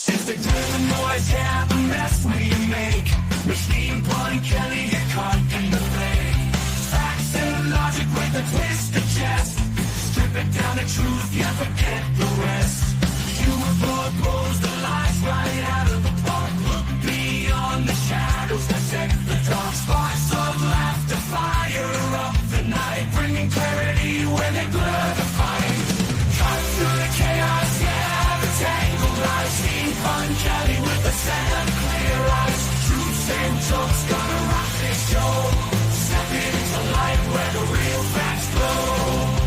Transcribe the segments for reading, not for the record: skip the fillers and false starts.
Since the driven boys have a mess we make, Machine Paul and Kelly get caught in the fray. Facts and logic with a twist of chest. Strip it down to truth, yeah, forget the rest. Humor blows the lies right out of the park. Look beyond the shadows that set the dark. Sparks of laughter fire up the night, bringing clarity when they blur the fight. Cut through the chaos, yeah, the tangled lies. Seen fun Kelly with the sand clear eyes. Truths and jokes gonna rock this show. Step into light where the real facts flow.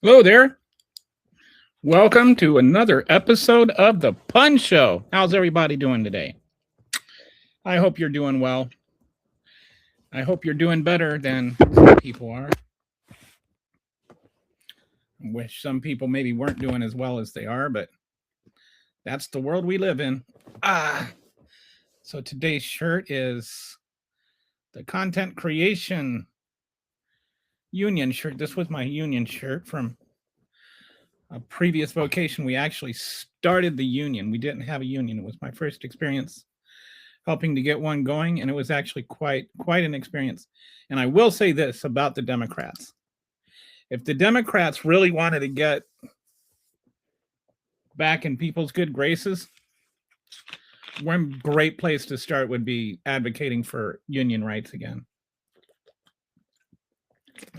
Hello there. Welcome to another episode of The Pun Show. How's everybody doing today? I hope you're doing well. I hope you're doing better than some people are. I wish some people maybe weren't doing as well as they are, but that's the world we live in. So today's shirt is the Content Creation Union shirt. This was my union shirt from a previous vocation. We actually started the union. We didn't have a union. It was my first experience helping to get one going, and it was actually quite an experience. And I will say this about the Democrats. If the Democrats really wanted to get back in people's good graces, one great place to start would be advocating for union rights again.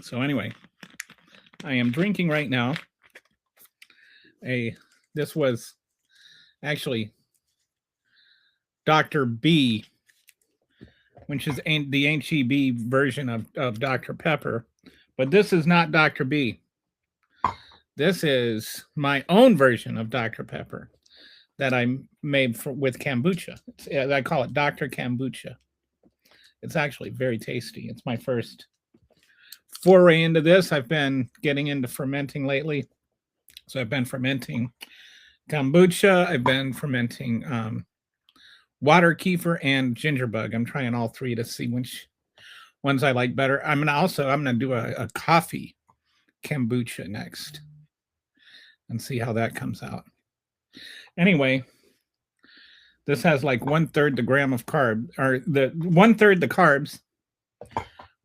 So anyway, I am drinking right now. This was actually Dr. B, which is the HEB version of Dr. Pepper. But this is not Dr. B. This is my own version of Dr. Pepper that I made with kombucha. I call it Dr. Kombucha. It's actually very tasty. It's my first foray into this. I've been getting into fermenting lately. So I've been fermenting kombucha. I've been fermenting water kefir and gingerbug. I'm trying all three to see which ones I like better. I'm gonna do a coffee kombucha next and see how that comes out. Anyway, this has like 1/3 the gram of carb, or the 1/3 the carbs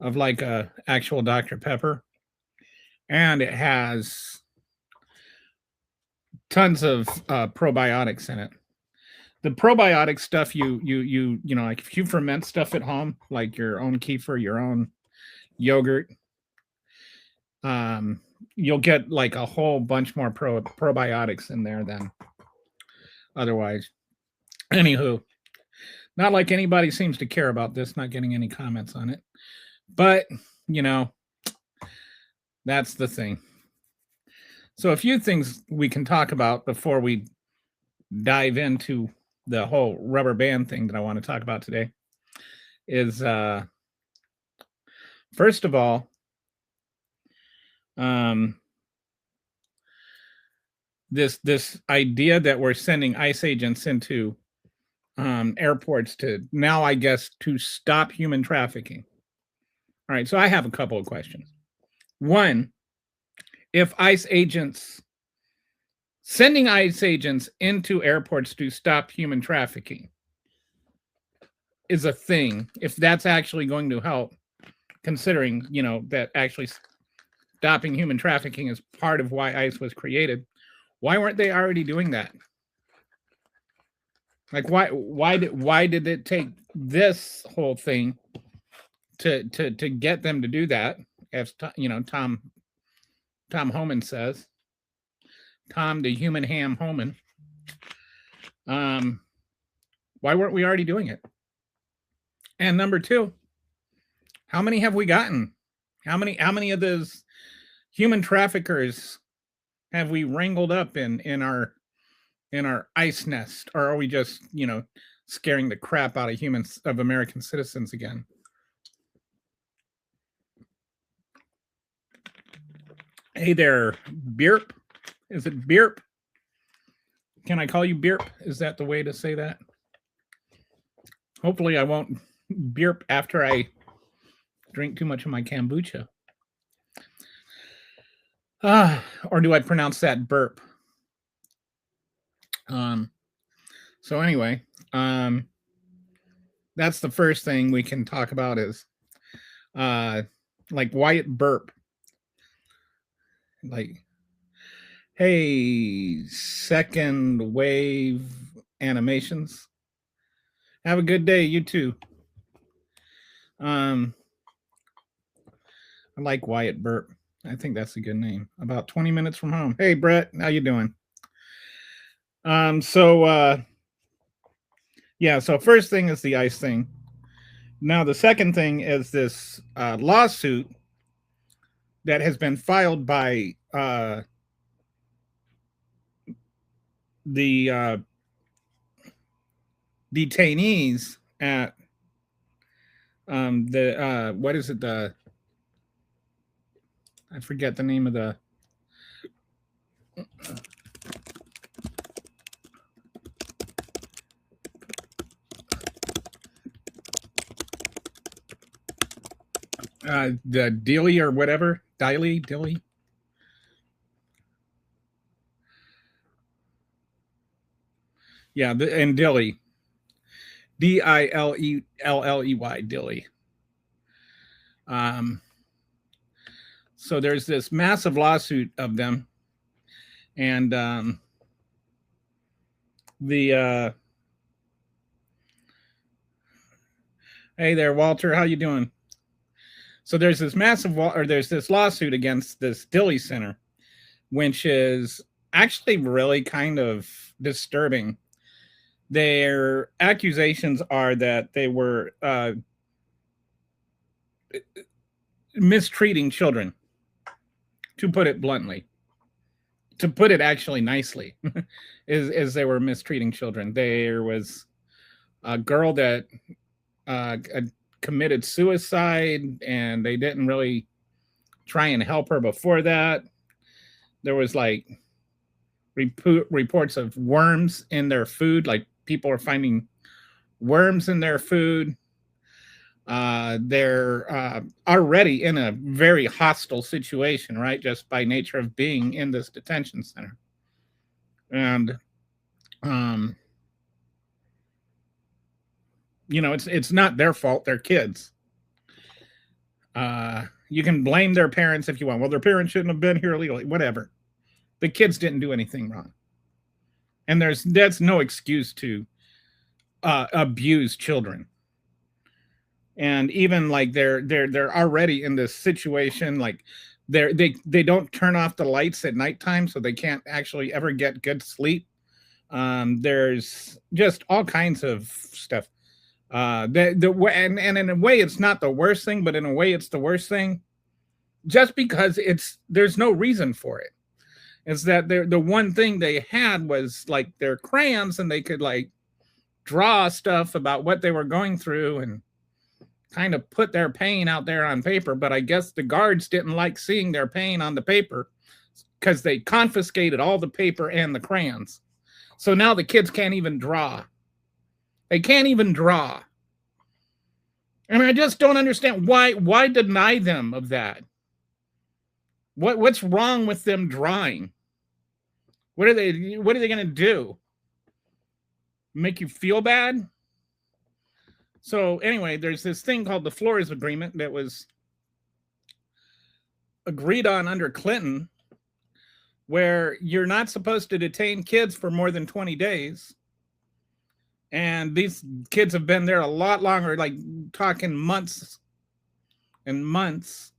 of like a actual Dr. Pepper, and it has tons of probiotics in it. The probiotic stuff, you know, like if you ferment stuff at home, like your own kefir, your own yogurt, you'll get like a whole bunch more probiotics in there than otherwise. Anywho, not like anybody seems to care about this, not getting any comments on it. But, you know, that's the thing. So a few things we can talk about before we dive into the whole rubber band thing that I want to talk about today is, first of all, this idea that we're sending ICE agents into airports to now, I guess, to stop human trafficking. All right, so I have a couple of questions. One, if sending ICE agents into airports to stop human trafficking is a thing, if that's actually going to help, considering, you know, that actually stopping human trafficking is part of why ICE was created, why weren't they already doing that? Like, why did it take this whole thing to get them to do that? As you know, Tom Homan says, Tom the human ham Homan. Why weren't we already doing it? And number two, how many have we gotten? How many of those human traffickers have we wrangled up in our ICE nest, or are we just, you know, scaring the crap out of American citizens again? Hey there, Beerp. Is it Beerp? Can I call you Beerp? Is that the way to say that? Hopefully I won't beerp after I drink too much of my kombucha. Or do I pronounce that burp? So anyway, that's the first thing we can talk about is like Wyatt Burp. Like, hey, second wave animations. Have a good day, you too. I like Wyatt Burp. I think that's a good name. About 20 minutes from home. Hey, Brett, how you doing? Yeah, so first thing is the ice thing. Now, the second thing is this lawsuit that has been filed by the detainees at the what is it, the I forget the name of the Dilly or whatever, Dilly. Yeah, and Dilly, Dillelley, Dilly. So there's this massive lawsuit of them, and hey there, Walter, how you doing? So there's this there's this lawsuit against this Dilly Center, which is actually really kind of disturbing. Their accusations are that they were mistreating children, to put it bluntly. To put it actually nicely, is they were mistreating children. There was a girl that committed suicide, and they didn't really try and help her before that. There was like reports of worms in their food, like people are finding worms in their food. They're already in a very hostile situation, right? Just by nature of being in this detention center. And, you know, it's not their fault. They're kids. You can blame their parents if you want. Well, their parents shouldn't have been here illegally. Whatever. The kids didn't do anything wrong. And that's no excuse to abuse children. And even like they're already in this situation, like they don't turn off the lights at nighttime, so they can't actually ever get good sleep. There's just all kinds of stuff. And in a way it's not the worst thing, but in a way it's the worst thing, just because there's no reason for it. It's that the one thing they had was like their crayons, and they could like draw stuff about what they were going through and kind of put their pain out there on paper. But I guess the guards didn't like seeing their pain on the paper, because they confiscated all the paper and the crayons. So now the kids can't even draw. They can't even draw. And I just don't understand why deny them of that. What's wrong with them drawing? What are they going to do? Make you feel bad? So anyway, there's this thing called the Flores Agreement that was agreed on under Clinton, where you're not supposed to detain kids for more than 20 days. And these kids have been there a lot longer, like talking months and months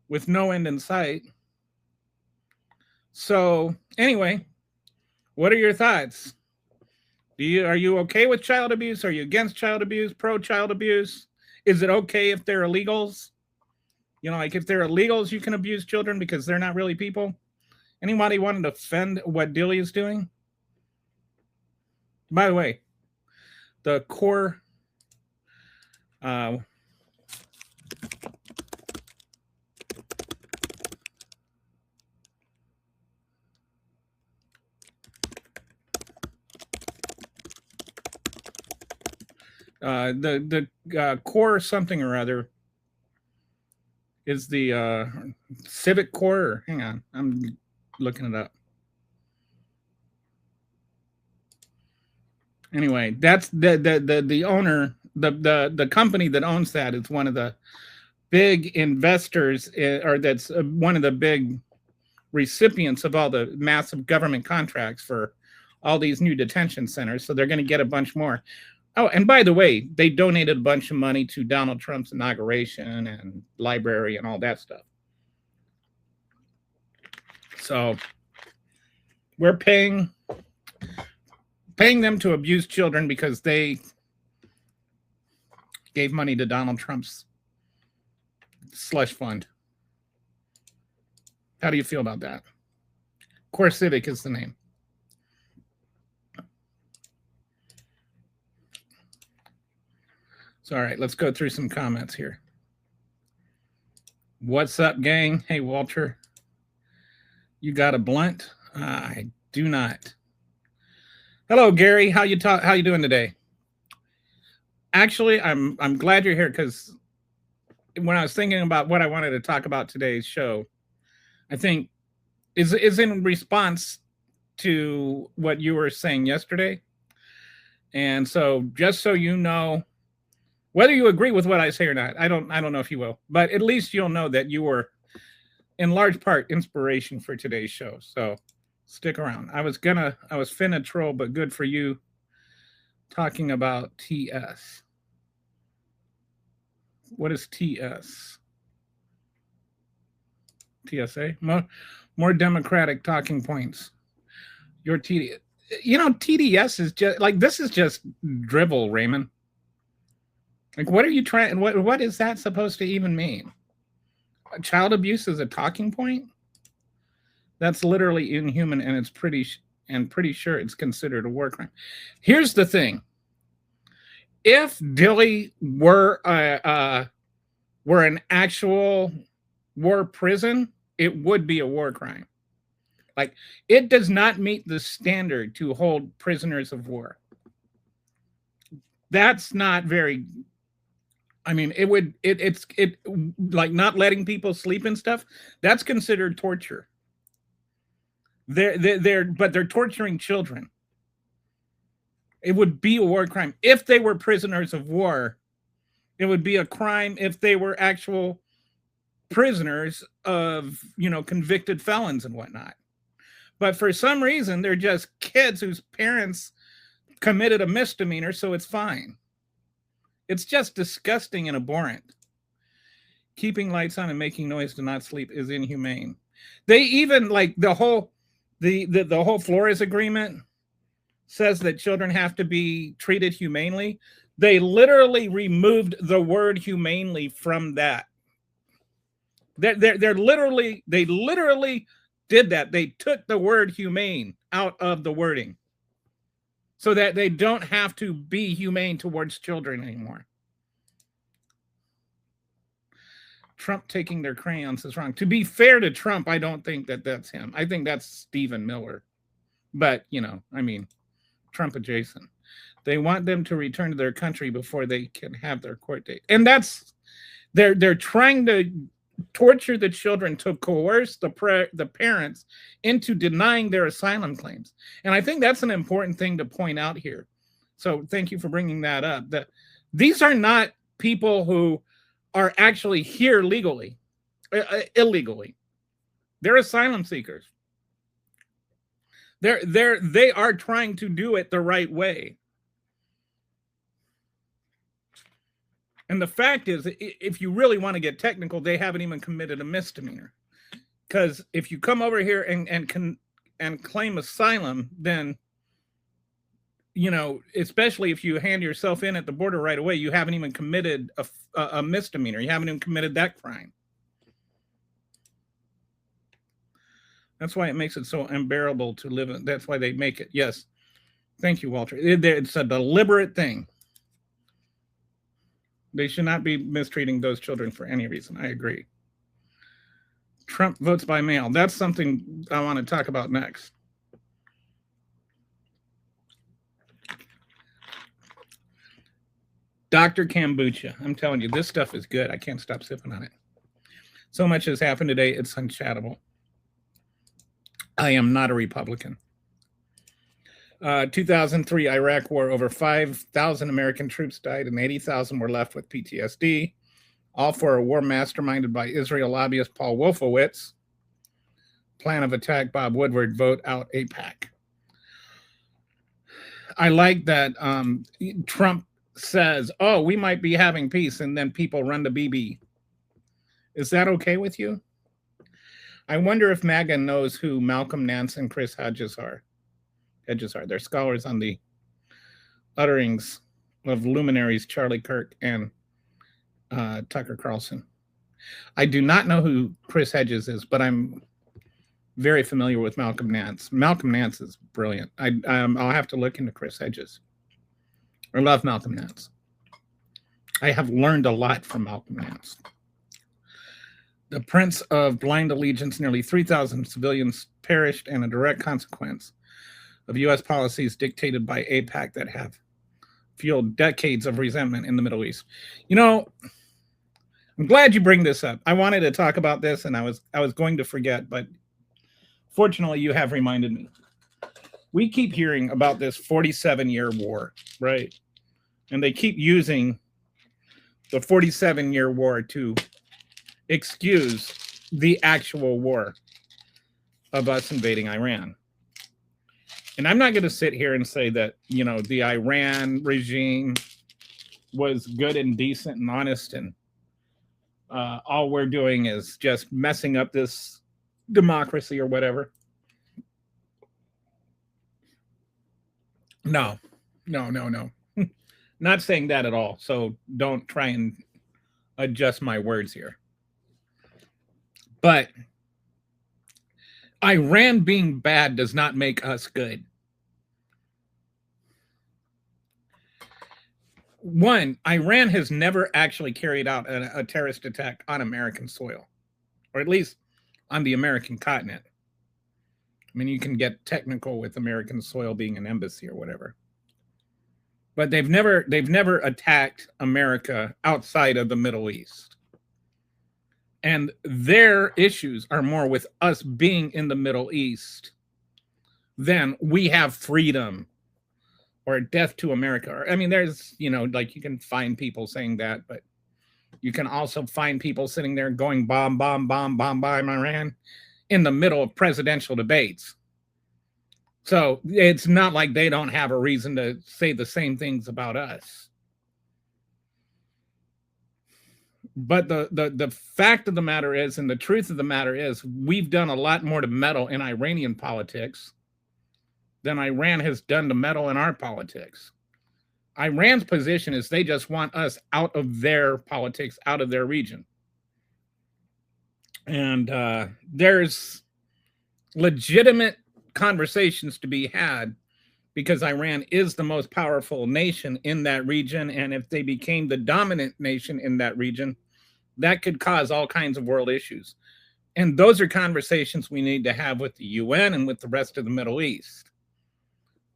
with no end in sight. So anyway, what are your thoughts? Are you okay with child abuse? Are you against child abuse? Pro child abuse? Is it okay if they're illegals? You know, like if they're illegals, you can abuse children because they're not really people. Anybody want to defend what Dilly is doing? By the way, the core The core something or other is the Civic Core. Or, hang on, I'm looking it up. Anyway, that's the owner, the company that owns that is one of the big investors, or that's one of the big recipients of all the massive government contracts for all these new detention centers. So they're going to get a bunch more. Oh, and by the way, they donated a bunch of money to Donald Trump's inauguration and library and all that stuff. So we're paying them to abuse children because they gave money to Donald Trump's slush fund. How do you feel about that? Core Civic is the name. So, all right, let's go through some comments here. What's up, gang? Hey, Walter. You got a blunt? I do not. Hello, Gary. How you doing today? Actually, I'm glad you're here, because when I was thinking about what I wanted to talk about today's show, I think is in response to what you were saying yesterday. And so, just so you know, whether you agree with what I say or not, I don't know if you will, but at least you'll know that you were in large part inspiration for today's show. So stick around. I was finna troll, but good for you talking about TS. What is TS? TSA? More democratic talking points. Your TDS. You know, TDS is just like, this is just drivel, Raymond. Like, what are you trying? What is that supposed to even mean? Child abuse is a talking point? That's literally inhuman, and it's pretty sure it's considered a war crime. Here's the thing: if Dilley were an actual war prison, it would be a war crime. Like, it does not meet the standard to hold prisoners of war. That's not very. I mean, it's like not letting people sleep and stuff. That's considered torture. But they're torturing children. It would be a war crime if they were prisoners of war. It would be a crime if they were actual prisoners of, convicted felons and whatnot. But for some reason, they're just kids whose parents committed a misdemeanor, so it's fine. It's just disgusting and abhorrent. Keeping lights on and making noise to not sleep is inhumane. They even, like, the whole Flores Agreement says that children have to be treated humanely. They literally removed the word humanely from that. They literally did that. They took the word humane out of the wording, so that they don't have to be humane towards children anymore. Trump taking their crayons is wrong. To be fair to Trump, I don't think that that's him. I think that's Stephen Miller. But, Trump adjacent. They want them to return to their country before they can have their court date. And they're trying to torture the children to coerce the parents into denying their asylum claims. And I think that's an important thing to point out here. So thank you for bringing that up. That these are not people who are actually here legally, illegally. They're asylum seekers. They are trying to do it the right way. And the fact is, if you really want to get technical, they haven't even committed a misdemeanor. Because if you come over here and claim asylum, then, especially if you hand yourself in at the border right away, you haven't even committed a misdemeanor. You haven't even committed that crime. That's why it makes it so unbearable to live in. That's why they make it. Yes. Thank you, Walter. It's a deliberate thing. They should not be mistreating those children for any reason. I agree. Trump votes by mail. That's something I want to talk about next. Dr. Kombucha. I'm telling you, this stuff is good. I can't stop sipping on it. So much has happened today, it's unshattable. I am not a Republican. 2003 Iraq War, over 5,000 American troops died and 80,000 were left with PTSD, all for a war masterminded by Israel lobbyist Paul Wolfowitz. Plan of attack, Bob Woodward, vote out AIPAC. I like that Trump says, oh, we might be having peace, and then people run to BB. Is that okay with you? I wonder if MAGA knows who Malcolm Nance and Chris Hedges are. They're scholars on the utterings of luminaries Charlie Kirk and Tucker Carlson. I do not know who Chris Hedges is, but I'm very familiar with Malcolm Nance. Malcolm Nance is brilliant. I'll have to look into Chris Hedges. I love Malcolm Nance. I have learned a lot from Malcolm Nance. The Prince of Blind Allegiance, nearly 3,000 civilians perished, and a direct consequence of U.S. policies dictated by AIPAC that have fueled decades of resentment in the Middle East. You know, I'm glad you bring this up. I wanted to talk about this, and I was going to forget, but fortunately, you have reminded me. We keep hearing about this 47-year war, right? And they keep using the 47-year war to excuse the actual war of us invading Iran. And I'm not going to sit here and say that, you know, the Iran regime was good and decent and honest, and all we're doing is just messing up this democracy or whatever. No. Not saying that at all. So don't try and adjust my words here. But Iran being bad does not make us good. One, Iran has never actually carried out a terrorist attack on American soil, or at least on the American continent. I mean, you can get technical with American soil being an embassy or whatever. But they've never attacked America outside of the Middle East. And their issues are more with us being in the Middle East than we have freedom or death to America. Or, I mean, there's, you know, like you can find people saying that, but you can also find people sitting there going bomb, bomb, bomb, bomb, bomb Iran in the middle of presidential debates. So it's not like they don't have a reason to say the same things about us. But the fact of the matter is, and the truth of the matter is, we've done a lot more to meddle in Iranian politics than Iran has done to meddle in our politics. Iran's position is they just want us out of their politics, out of their region. And there's legitimate conversations to be had because Iran is the most powerful nation in that region. And if they became the dominant nation in that region, that could cause all kinds of world issues. And those are conversations we need to have with the UN and with the rest of the Middle East.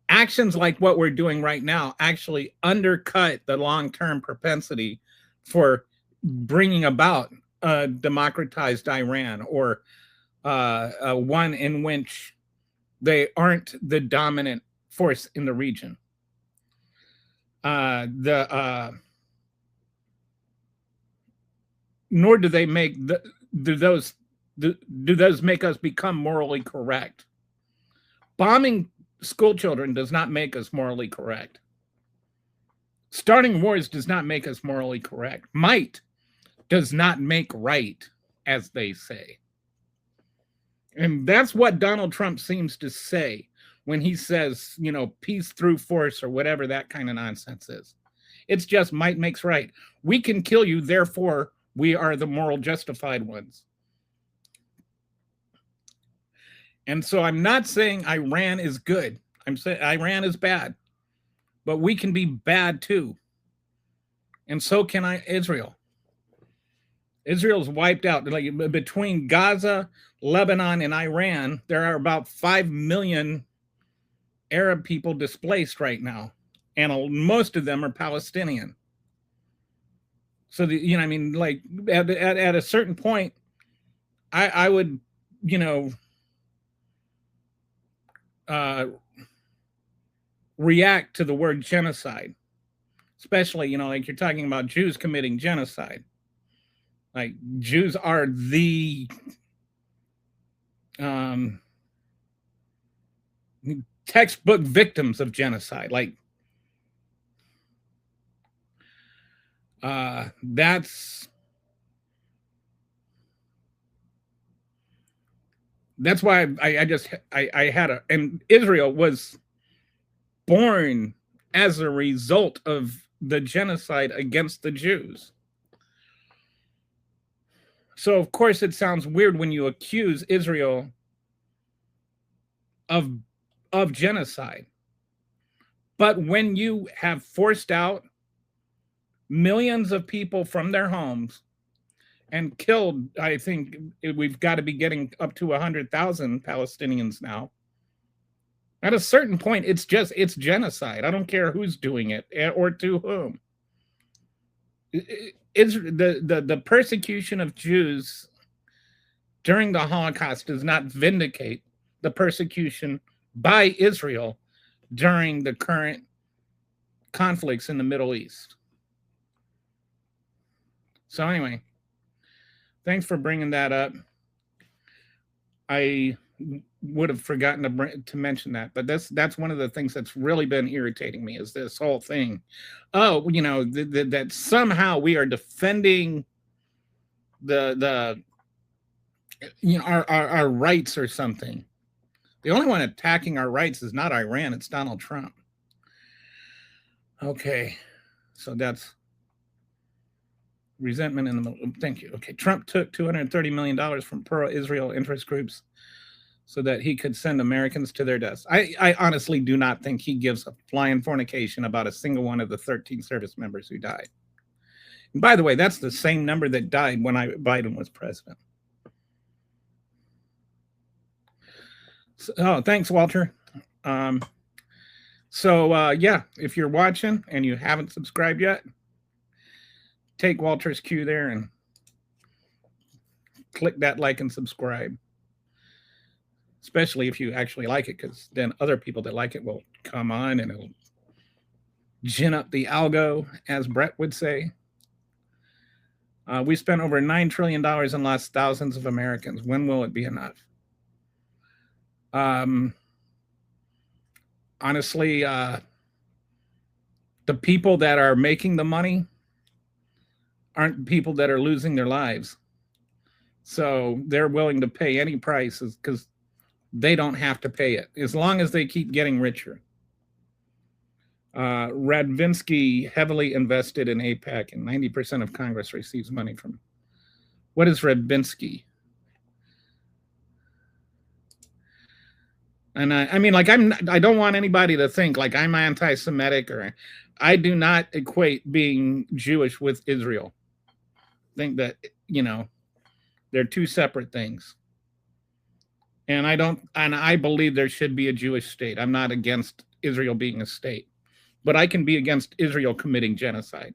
Actions like what we're doing right now actually undercut the long-term propensity for bringing about a democratized Iran, or one in which they aren't the dominant force in the region. Nor do they make do those make us become morally correct. Bombing school children does not make us morally correct. Starting wars does not make us morally correct. Might does not make right, as they say. And that's what Donald Trump seems to say when he says, you know, peace through force or whatever that kind of nonsense is. It's just might makes right. We can kill you, therefore we are the moral justified ones. And so I'm not saying Iran is good. I'm saying Iran is bad. But we can be bad too. And so can Israel. Israel's wiped out. Like between Gaza, Lebanon, and Iran, there are about 5 million Arab people displaced right now. And most of them are Palestinian. So I mean, like at a certain point, I would, you know, react to the word genocide, especially, like you're talking about Jews committing genocide. Like Jews are the textbook victims of genocide. Like that's why I had and Israel was born as a result of the genocide against the Jews. So of course it sounds weird when you accuse Israel of genocide. But when you have forced out millions of people from their homes and killed, I think we've got to be getting up to 100,000 Palestinians now. At a certain point, it's genocide. I don't care who's doing it or to whom. The persecution of Jews during the Holocaust does not vindicate the persecution by Israel during the current conflicts in the Middle East. So anyway, thanks for bringing that up. I would have forgotten to mention that, but that's one of the things that's really been irritating me is this whole thing. Oh, that somehow we are defending the our rights or something. The only one attacking our rights is not Iran, it's Donald Trump. Okay, so that's resentment in the middle. Thank you. Okay, Trump took $230 million from pro-Israel interest groups so that he could send Americans to their deaths. I honestly do not think he gives a flying fornication about a single one of the 13 service members who died. And by the way, that's the same number that died when Biden was president. So, thanks, Walter. Yeah, if you're watching and you haven't subscribed yet, take Walter's cue there and click that like and subscribe. Especially if you actually like it, because then other people that like it will come on and it'll gin up the algo, as Brett would say. We spent over $9 trillion and lost thousands of Americans. When will it be enough? Honestly, the people that are making the money aren't people that are losing their lives. So they're willing to pay any prices because they don't have to pay it as long as they keep getting richer. Radvinsky heavily invested in AIPAC, and 90% of Congress receives money from. What is Radvinsky? And I mean, like, I don't want anybody to think like I'm anti-Semitic, or I do not equate being Jewish with Israel. I think that, they're two separate things. And I believe there should be a Jewish state. I'm not against Israel being a state, but I can be against Israel committing genocide.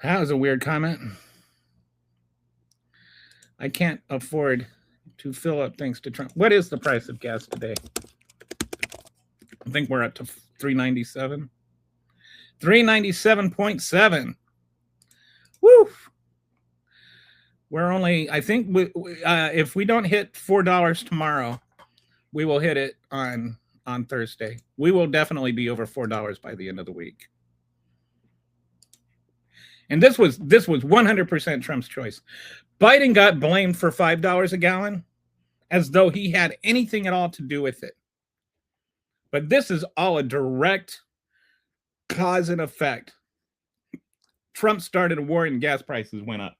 That was a weird comment. I can't afford to fill up thanks to Trump. What is the price of gas today? I think we're up to $3.97. 397.7. Woo! We're only, I think, if we don't hit $4 tomorrow, we will hit it on Thursday. We will definitely be over $4 by the end of the week. And this was 100% Trump's choice. Biden got blamed for $5 a gallon as though he had anything at all to do with it. But this is all a direct cause and effect. Trump started a war and gas prices went up.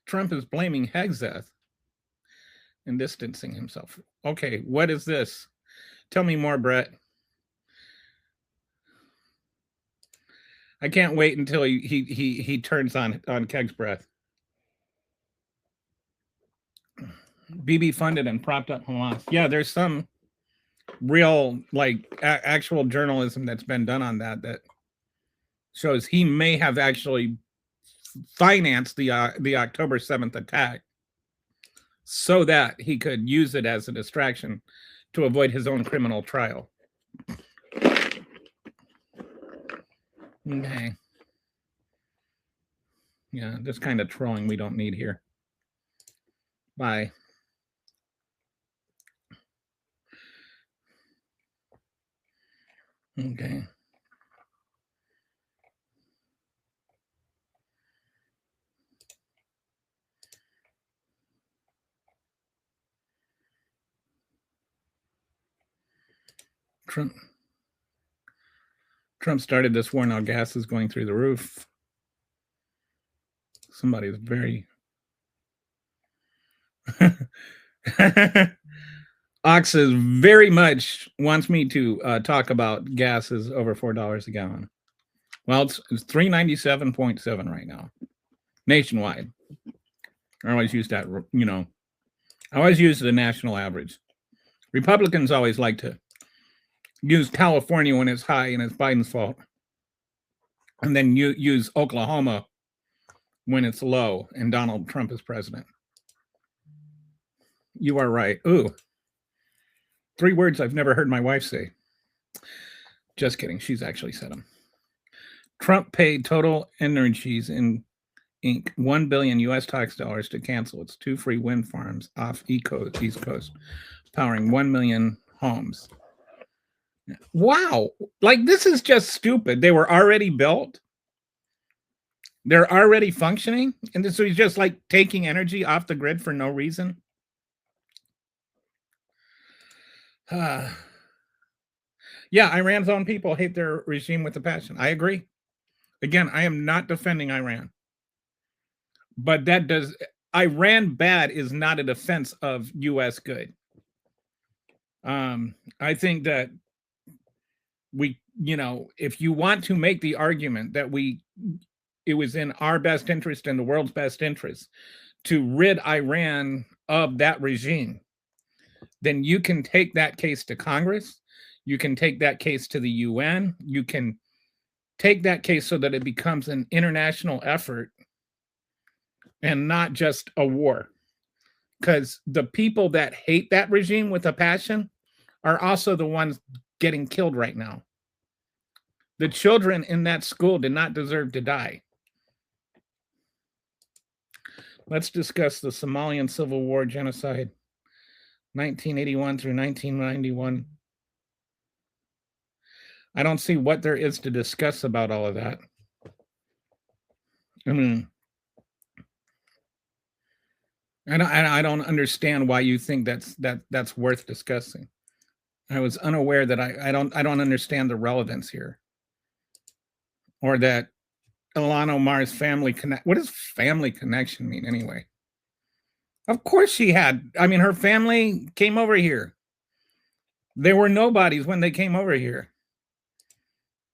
Trump is blaming Hegseth and distancing himself. Okay, what is this? Tell me more, Brett. I can't wait until he turns on Keg's breath. Bibi funded and propped up Hamas. Yeah, there's some real, like, actual journalism that's been done on that shows he may have actually financed the October 7th attack so that he could use it as a distraction to avoid his own criminal trial. Okay. Yeah, this kind of trolling we don't need here. Bye. Okay. Trump started this war, now gas is going through the roof. Somebody's very Ox is very much wants me to talk about gas is over $4 a gallon. Well, it's 397.7 right now, nationwide. I always use that, I always use the national average. Republicans always like to use California when it's high and it's Biden's fault, and then you use Oklahoma when it's low and Donald Trump is president. You are right. Ooh, 3 words I've never heard my wife say. Just kidding. She's actually said them. Trump paid Total Energies Inc. $1 billion US tax dollars to cancel its 2 free wind farms off East Coast, powering 1 million homes. Wow. Like, this is just stupid. They were already built. They're already functioning. And this is just like taking energy off the grid for no reason. Yeah, Iran's own people hate their regime with a passion. I agree. Again, I am not defending Iran. But Iran bad is not a defense of U.S. good. I think that if you want to make the argument that it was in our best interest and the world's best interest to rid Iran of that regime, then you can take that case to Congress. You can take that case to the UN. You can take that case so that it becomes an international effort and not just a war. Because the people that hate that regime with a passion are also the ones getting killed right now. The children in that school did not deserve to die. Let's discuss the Somalian Civil War genocide, 1981 through 1991. I don't see what there is to discuss about all of that. I mean, I don't understand why you think that's worth discussing. I was unaware that I don't understand the relevance here, or that Ilhan Omar's family connect. What does family connection mean anyway? Of course she had. I mean, her family came over here. They were nobodies when they came over here.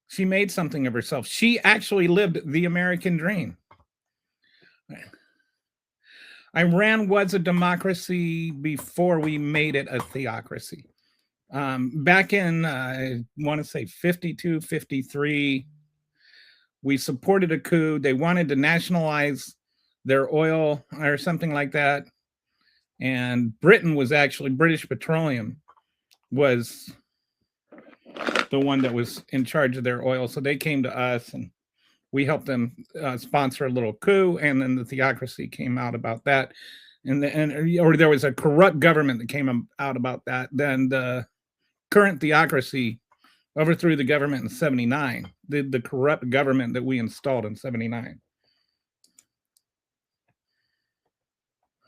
She made something of herself. She actually lived the American dream. Iran was a democracy before we made it a theocracy. Back in, I want to say 52, 53, we supported a coup. They wanted to nationalize their oil or something like that. And British Petroleum was the one that was in charge of their oil. So they came to us and we helped them sponsor a little coup. And then the theocracy came out about that. Or there was a corrupt government that came out about that. Then the current theocracy overthrew the government in 79, the corrupt government that we installed in 79.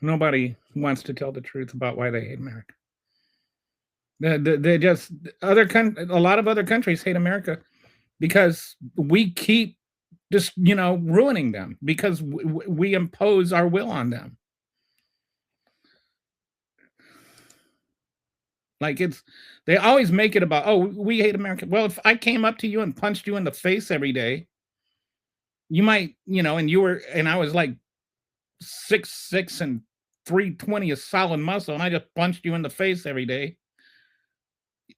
Nobody wants to tell the truth about why they hate America. They just a lot of other countries hate America because we keep just ruining them because we impose our will on them. Like they always make it about, oh, we hate America. Well, if I came up to you and punched you in the face every day, you might, and I was like 6'6" and 320 of solid muscle, and I just punched you in the face every day.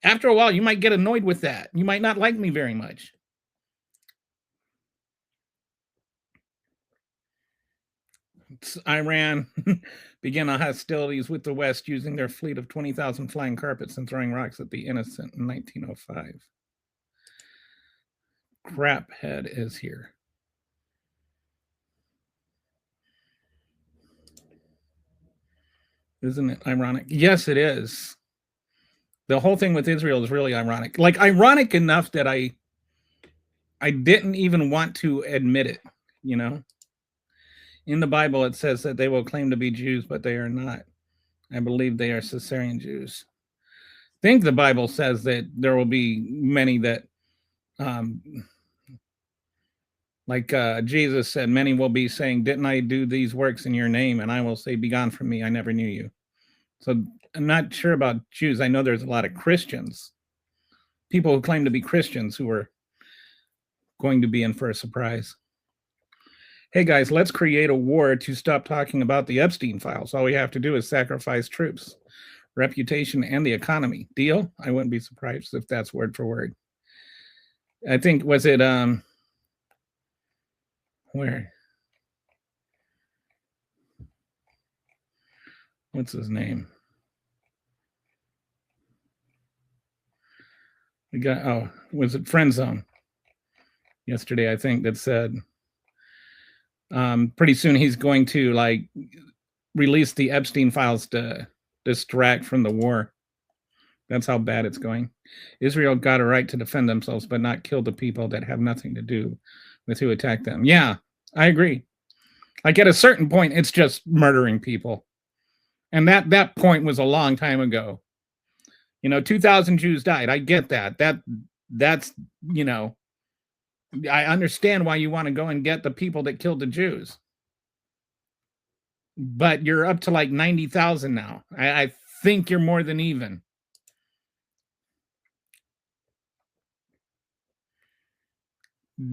After a while, you might get annoyed with that. You might not like me very much. Iran began hostilities with the West using their fleet of 20,000 flying carpets and throwing rocks at the innocent in 1905. Craphead is here. Isn't it ironic? Yes, it is. The whole thing with Israel is really ironic. Like ironic enough that I didn't even want to admit it, you know? In the Bible, it says that they will claim to be Jews, but they are not. I believe they are Caesarean Jews. I think the Bible says that there will be many that, like Jesus said, many will be saying, didn't I do these works in your name? And I will say, be gone from me. I never knew you. So I'm not sure about Jews. I know there's a lot of Christians, people who claim to be Christians who are going to be in for a surprise. Hey guys, let's create a war to stop talking about the Epstein files. All we have to do is sacrifice troops, reputation, and the economy. Deal? I wouldn't be surprised if that's word for word. I think, was it, where? What's his name? We got, oh, was it Friend Zone? Yesterday, I think, that said, pretty soon he's going to like release the Epstein files to distract from the war. That's how bad it's going. Israel got a right to defend themselves, but not kill the people that have nothing to do with who attacked them. Yeah, I agree. Like at a certain point, it's just murdering people. And that point was a long time ago. 2,000 Jews died. I get that. That's, I understand why you want to go and get the people that killed the Jews. But you're up to like 90,000 now. I think you're more than even.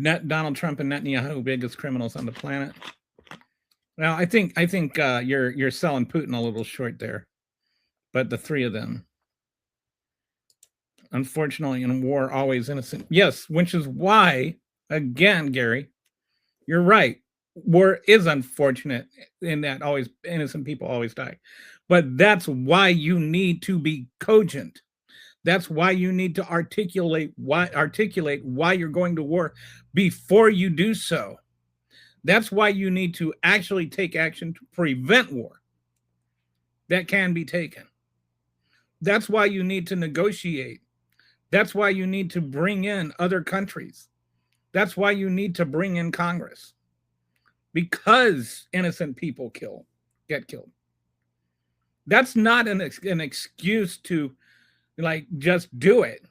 Donald Trump and Netanyahu, biggest criminals on the planet. Well, I think you're selling Putin a little short there. But the three of them. Unfortunately, in war, always innocent. Yes, which is why, again, Gary, you're right. War is unfortunate in that always innocent people always die. But that's why you need to be cogent. That's why you need to articulate why you're going to war before you do so. That's why you need to actually take action to prevent war that can be taken. That's why you need to negotiate. That's why you need to bring in other countries. That's why you need to bring in Congress. Because innocent people get killed. That's not an excuse to like just do it.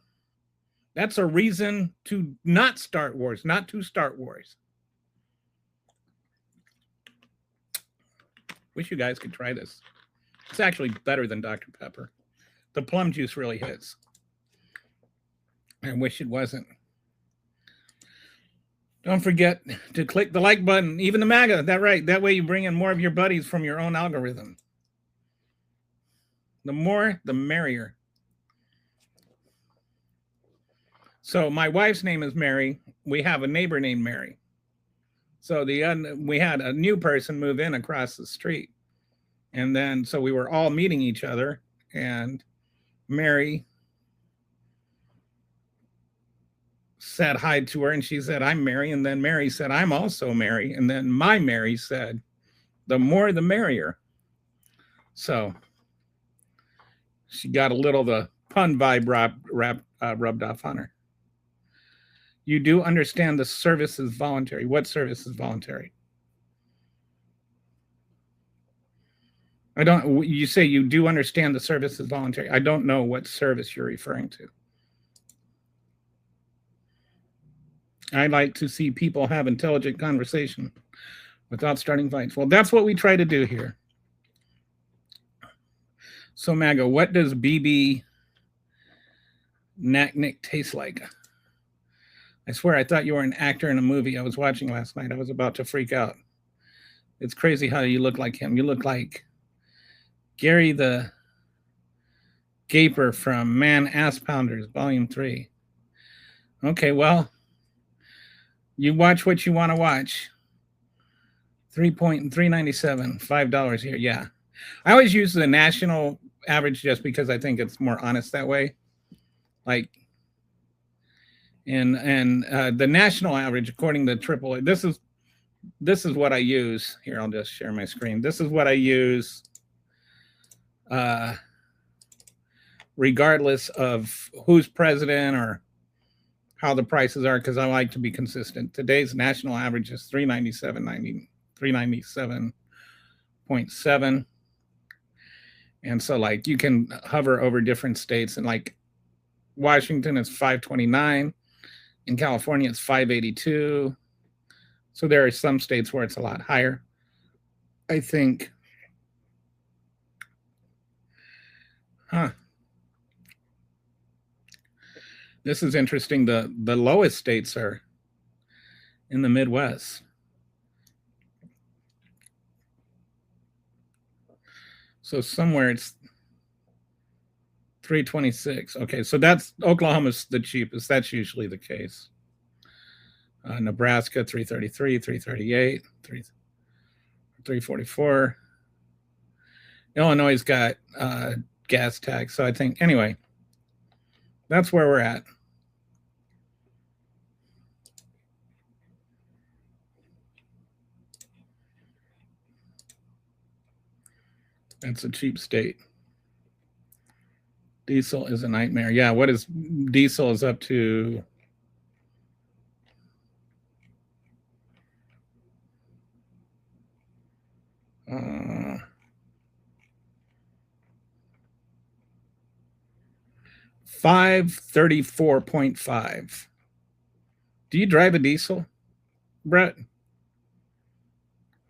That's a reason to not start wars, not to start wars. Wish you guys could try this. It's actually better than Dr. Pepper. The plum juice really hits. I wish it wasn't. Don't forget to click the like button, even the MAGA. That's right. That way you bring in more of your buddies from your own algorithm. The more, the merrier. So my wife's name is Mary. We have a neighbor named Mary. So we had a new person move in across the street. And then, so we were all meeting each other. And Mary said hi to her, and she said, I'm Mary. And then Mary said, I'm also Mary. And then my Mary said, the more the merrier. So she got a little the pun vibe rubbed off on her. You do understand the service is voluntary. What service is voluntary? You say you do understand the service is voluntary. I don't know what service you're referring to. I like to see people have intelligent conversation without starting fights. Well, that's what we try to do here. So, MAGA, what does BB Nick taste like? I swear I thought you were an actor in a movie I was watching last night. I was about to freak out. It's crazy how you look like him. You look like Gary the Gaper from Man Ass Pounders, Volume 3. Okay, well, you watch what you want to watch. 3.397, $5 here. Yeah. I always use the national average just because I think it's more honest that way. Like, and the national average, according to AAA, this is what I use. Here, I'll just share my screen. This is what I use regardless of who's president or how the prices are, because I like to be consistent. Today's national average is 397.7. And so, like, you can hover over different states, and like Washington is 529. In California, it's 582. So there are some states where it's a lot higher. I think. This is interesting. The lowest states are in the Midwest. So somewhere it's 326. Okay, so that's Oklahoma's the cheapest. That's usually the case. Nebraska 333, 338, 344. Illinois got gas tax. So I think anyway, that's where we're at. That's a cheap state. Diesel is a nightmare. Yeah, what is diesel is up to? $534.5. Do you drive a diesel, Brett?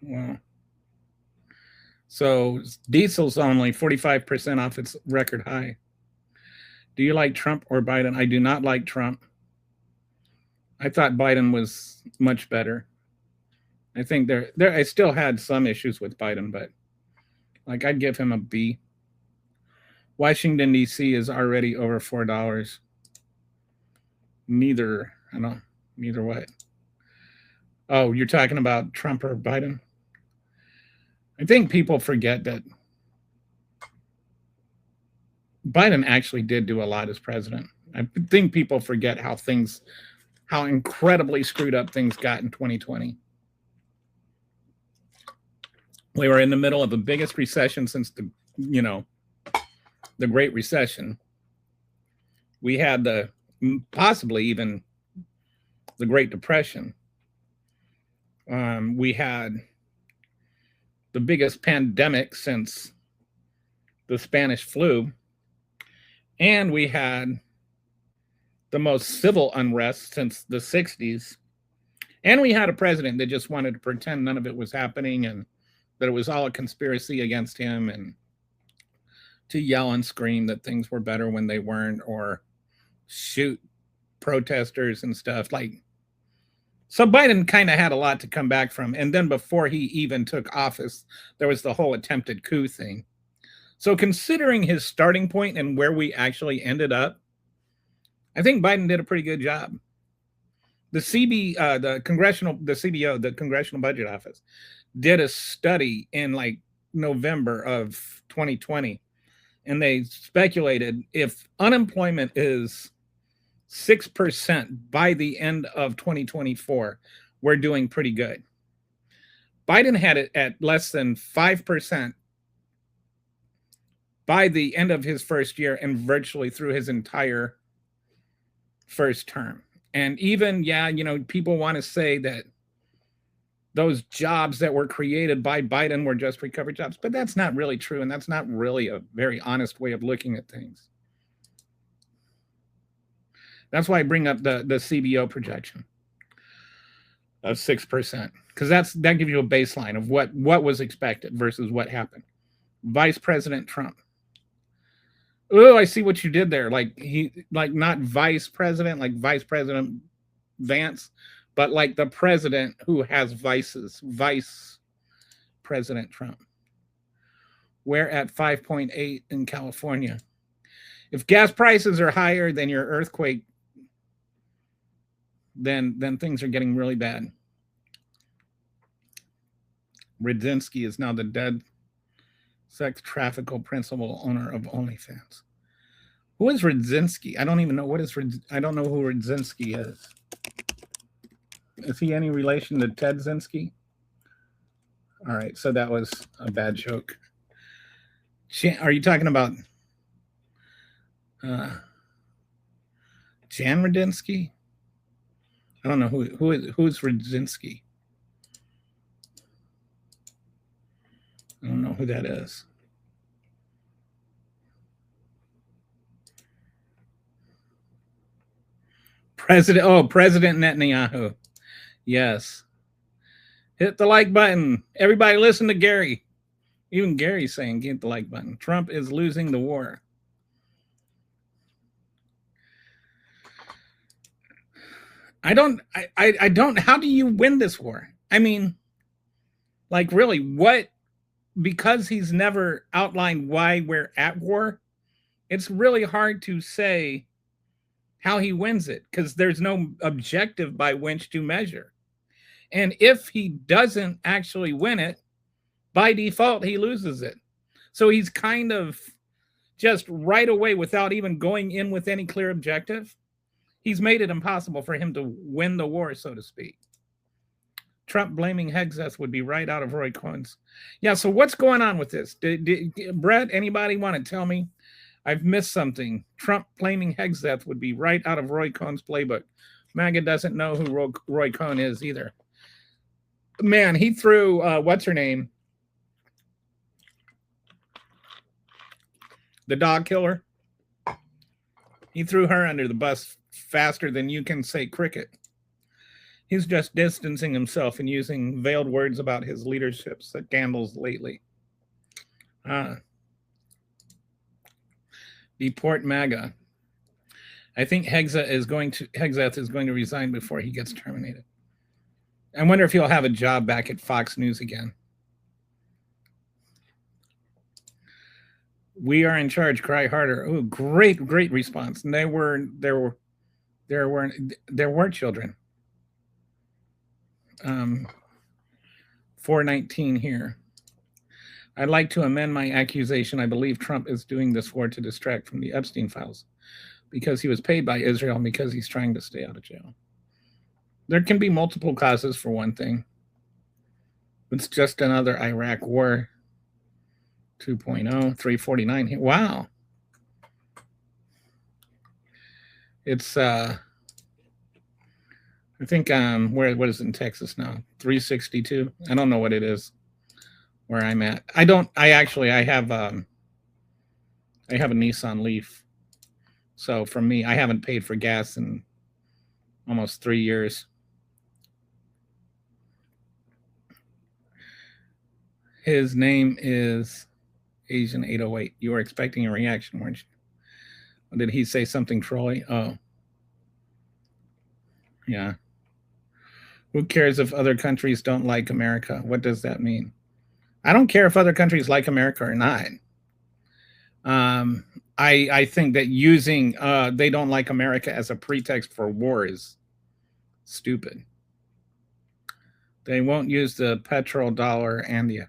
Well, so diesel's only 45% off its record high. Do you like Trump or Biden? I do not like Trump. I thought Biden was much better. I think I still had some issues with Biden, but like I'd give him a B. Washington, D.C. is already over $4. Neither what? Oh, you're talking about Trump or Biden? I think people forget that Biden actually did do a lot as president. I think people forget how incredibly screwed up things got in 2020. We were in the middle of the biggest recession since the Great Recession. We had possibly even the Great Depression. We had the biggest pandemic since the Spanish flu. And we had the most civil unrest since the 60s. And we had a president that just wanted to pretend none of it was happening and that it was all a conspiracy against him, and to yell and scream that things were better when they weren't, or shoot protesters and stuff. So Biden kind of had a lot to come back from. And then before he even took office, there was the whole attempted coup thing. So considering his starting point and where we actually ended up, I think Biden did a pretty good job. The CBO, the Congressional Budget Office, did a study in like November of 2020. And they speculated if unemployment is 6% by the end of 2024, we're doing pretty good. Biden had it at less than 5% by the end of his first year and virtually through his entire first term. And even, people want to say that those jobs that were created by Biden were just recovered jobs, but that's not really true. And that's not really a very honest way of looking at things. That's why I bring up the CBO projection of 6%, because that gives you a baseline of what was expected versus what happened. Vice President Trump. Oh, I see what you did there. Not vice president, like Vice President Vance, but like the president who has vices, Vice President Trump. We're at 5.8 in California. If gas prices are higher than your earthquake, then things are getting really bad. Rudzinski is now the dead sex trafficker principal owner of OnlyFans. Who is Rudzinski? I don't even know what is I don't know who Rudzinski is. Is he any relation to Ted Zinsky? All right, so that was a bad joke. Are you talking about Jan Rudzinski? I don't know who's Rudzinski. I don't know who that is. President Netanyahu. Yes. Hit the like button. Everybody listen to Gary. Even Gary's saying hit the like button. Trump is losing the war. I don't, how do you win this war? I mean, like really, what, because he's never outlined why we're at war, it's really hard to say how he wins it because there's no objective by which to measure. And if he doesn't actually win it, by default, he loses it. So he's kind of just right away, without even going in with any clear objective, he's made it impossible for him to win the war, so to speak. Trump blaming Hegseth would be right out of Roy Cohn's. Yeah, so what's going on with this? Brett, anybody want to tell me? I've missed something. Trump blaming Hegseth would be right out of Roy Cohn's playbook. MAGA doesn't know who Roy Cohn is either. Man, he threw, what's her name? The dog killer. He threw her under the bus faster than you can say cricket. He's just distancing himself and using veiled words about his leadership scandals lately. Deport MAGA. I think Hegseth is going to resign before he gets terminated. I wonder if he'll have a job back at Fox News again. We are in charge. Cry harder. Oh, great response. And there were children. 419 here. I'd like to amend my accusation. I believe Trump is doing this war to distract from the Epstein files because he was paid by Israel and because he's trying to stay out of jail. There can be multiple causes for one thing. It's just another Iraq war 2.0, 349 here. Wow. It's I think what is it in Texas now? 362. I don't know what it is where I'm at. I have a Nissan Leaf. So for me, I haven't paid for gas in almost 3 years. His name is Asian 808. You were expecting a reaction, weren't you? Or did he say something trolly? Oh. Yeah. Who cares if other countries don't like America? What does that mean? I don't care if other countries like America or not. I think that using they don't like America as a pretext for war is stupid. They won't use the petrodollar and the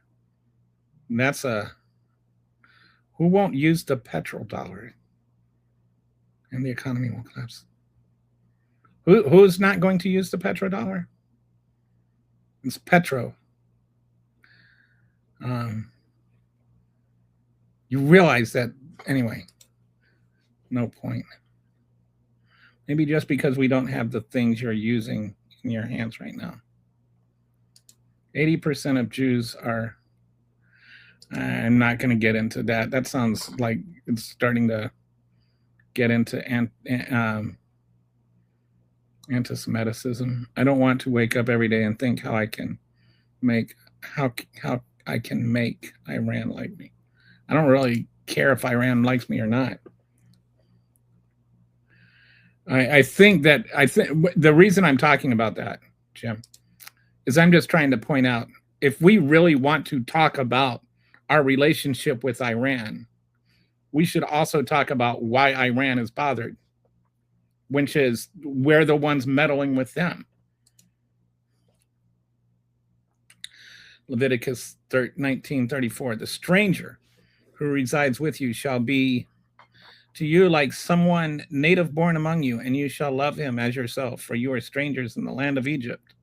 who won't use the petrodollar and the economy will collapse. Who's not going to use the petrodollar? It's Petro. You realize that anyway. No point. Maybe just because we don't have the things you're using in your hands right now. 80% of Jews are. I'm not going to get into that. That sounds like it's starting to get into anti-Semitism. I don't want to wake up every day and think how I can make Iran like me. I don't really care if Iran likes me or not. I think the reason I'm talking about that, Jim, is I'm just trying to point out if we really want to talk about our relationship with Iran, we should also talk about why Iran is bothered, which is we're the ones meddling with them. Leviticus 19:34, the stranger who resides with you shall be to you like someone native born among you, and you shall love him as yourself, for you are strangers in the land of Egypt.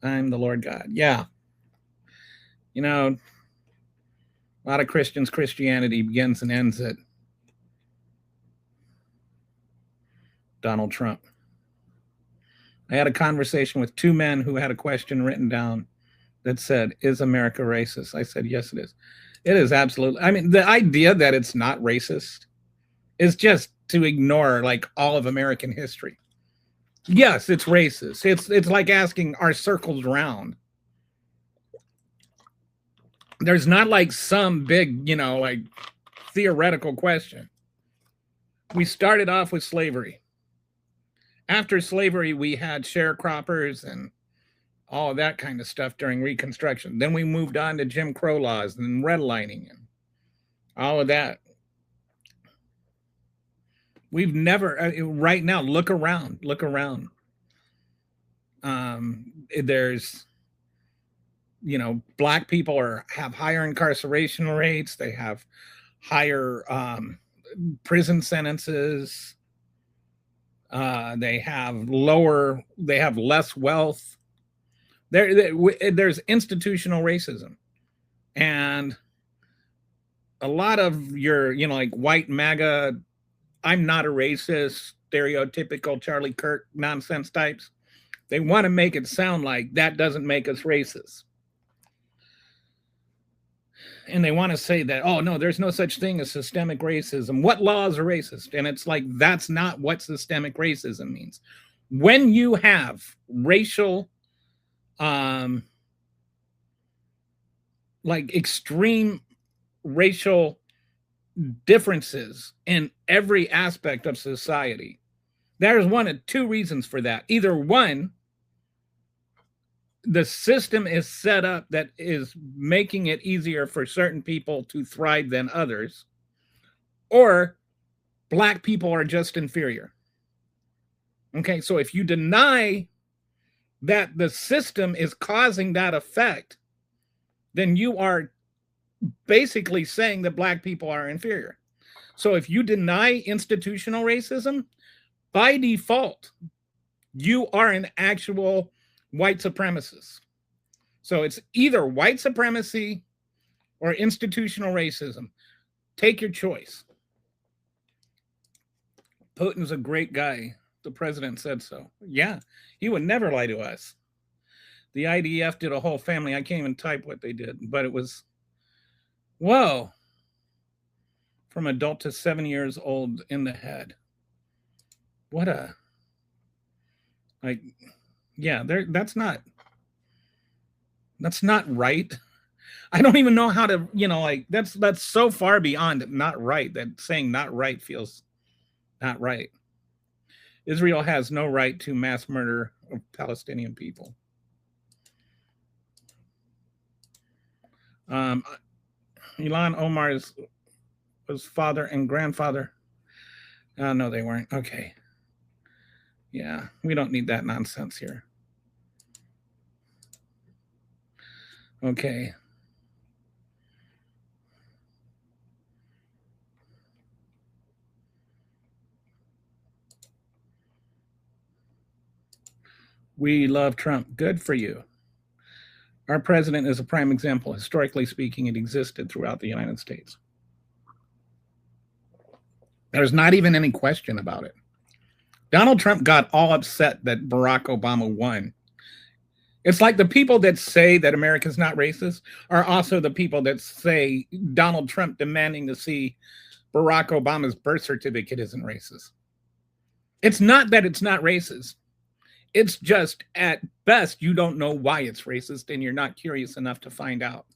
I'm the Lord God. Yeah. You know, a lot of Christianity begins and ends at Donald Trump. I had a conversation with two men who had a question written down that said, is America racist? I said, yes, it is. It is absolutely. I mean, the idea that it's not racist is just to ignore like all of American history. Yes, it's racist. It's like asking, are circles round? There's not like some big, like theoretical question. We started off with slavery. After slavery, we had sharecroppers and all of that kind of stuff during Reconstruction. Then we moved on to Jim Crow laws and redlining and all of that. We've never, right now, look around. There's, Black people have higher incarceration rates. They have higher prison sentences. They have less wealth. There's institutional racism, and a lot of your, like white MAGA, I'm not a racist, stereotypical Charlie Kirk nonsense types. They want to make it sound like that doesn't make us racist. And they want to say that, oh, no, there's no such thing as systemic racism. What laws are racist? And it's like, that's not what systemic racism means. When you have racial, like extreme racial differences in every aspect of society, there's one of two reasons for that. Either one, the system is set up that is making it easier for certain people to thrive than others, or Black people are just inferior. Okay, so if you deny that the system is causing that effect, then you are basically saying that Black people are inferior. So if you deny institutional racism, by default, you are an actual white supremacist. So it's either white supremacy or institutional racism. Take your choice. Putin's a great guy. The president said so. Yeah, he would never lie to us. The IDF did a whole family. I can't even type what they did, but it was, whoa, from adult to 7 years old in the head. What a, like, yeah, that's not right. I don't even know how to, like, that's so far beyond not right that saying not right feels not right. Israel has no right to mass murder of Palestinian people. Ilhan Omar's was father and grandfather. No, they weren't. Okay. Yeah, we don't need that nonsense here. Okay. We love Trump. Good for you. Our president is a prime example. Historically speaking, it existed throughout the United States. There's not even any question about it. Donald Trump got all upset that Barack Obama won. It's like the people that say that America's not racist are also the people that say Donald Trump demanding to see Barack Obama's birth certificate isn't racist. It's not that it's not racist. It's just, at best, you don't know why it's racist and you're not curious enough to find out.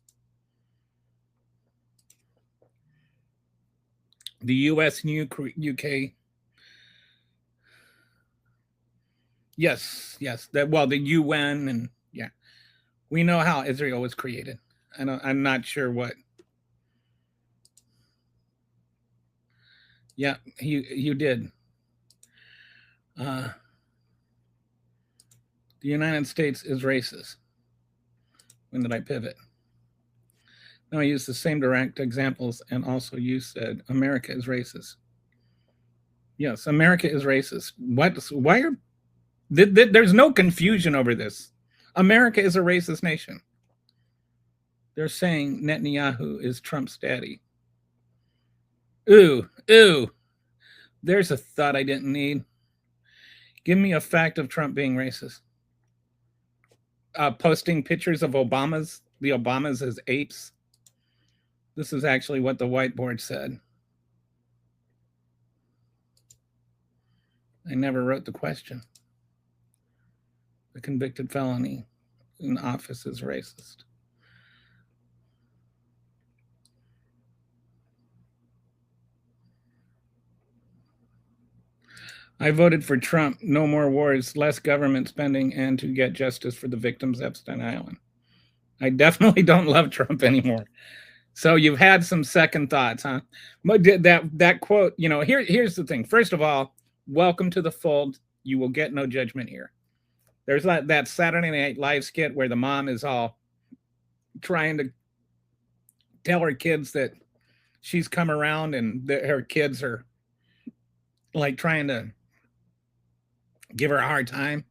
The US and UK. Yes. The UN, and yeah. We know how Israel was created. I'm not sure what. Yeah, you did. The United States is racist. When did I pivot? No, I used the same direct examples, and also you said America is racist. Yes, America is racist. What? Why are there's no confusion over this? America is a racist nation. They're saying Netanyahu is Trump's daddy. Ooh, ooh. There's a thought I didn't need. Give me a fact of Trump being racist. Posting pictures of the Obamas as apes. This is actually what the whiteboard said. I never wrote the question. The convicted felony in office is racist. I voted for Trump. No more wars, less government spending, and to get justice for the victims of Epstein Island. I definitely don't love Trump anymore. So you've had some second thoughts, huh? But that quote, here's the thing. First of all, welcome to the fold. You will get no judgment here. There's that Saturday Night Live skit where the mom is all trying to tell her kids that she's come around, and her kids are like trying to give her a hard time.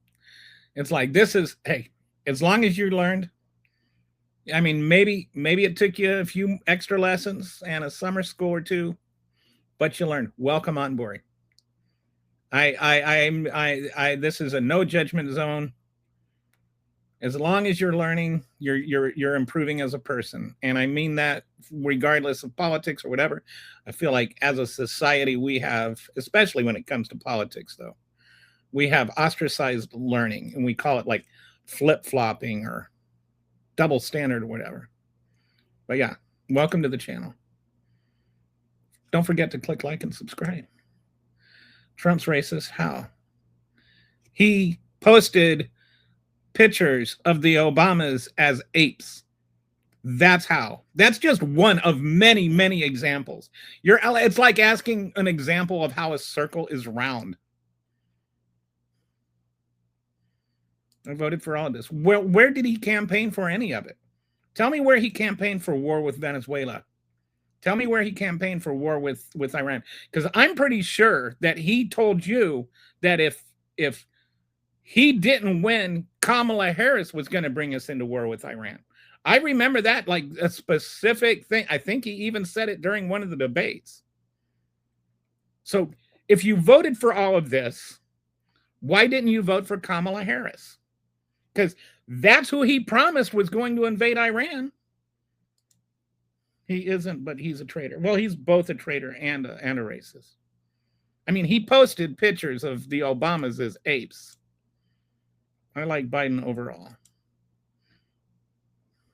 It's like, hey, as long as you learned, I mean, maybe it took you a few extra lessons and a summer school or two, but you learned. Welcome on board. This is a no judgment zone. As long as you're learning, you're improving as a person. And I mean that regardless of politics or whatever. I feel like as a society, we have, especially when it comes to politics, though, we have ostracized learning, and we call it like flip-flopping or double standard or whatever. But yeah, welcome to the channel. Don't forget to click like and subscribe. Trump's racist. How? He posted pictures of the Obamas as apes. That's how. That's just one of many, many examples. It's like asking an example of how a circle is round. I voted for all of this. Where did he campaign for any of it? Tell me where he campaigned for war with Venezuela. Tell me where he campaigned for war with Iran. Because I'm pretty sure that he told you that if he didn't win, Kamala Harris was going to bring us into war with Iran. I remember that like a specific thing. I think he even said it during one of the debates. So if you voted for all of this, why didn't you vote for Kamala Harris? Because that's who he promised was going to invade Iran. He isn't, but he's a traitor. Well, he's both a traitor and a racist. I mean, he posted pictures of the Obamas as apes. I like Biden overall.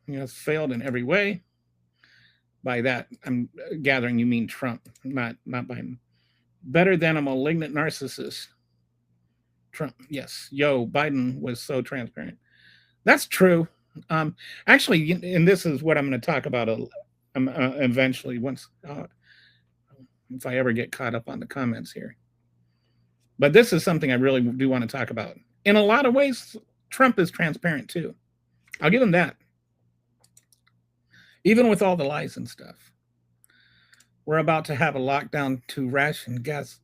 He has failed in every way. By that, I'm gathering you mean Trump, not Biden. Better than a malignant narcissist. Trump, yes. Biden was so transparent. That's true. Actually, and this is what I'm going to talk about eventually once, if I ever get caught up on the comments here. But this is something I really do want to talk about. In a lot of ways, Trump is transparent too. I'll give him that. Even with all the lies and stuff. We're about to have a lockdown to ration gas,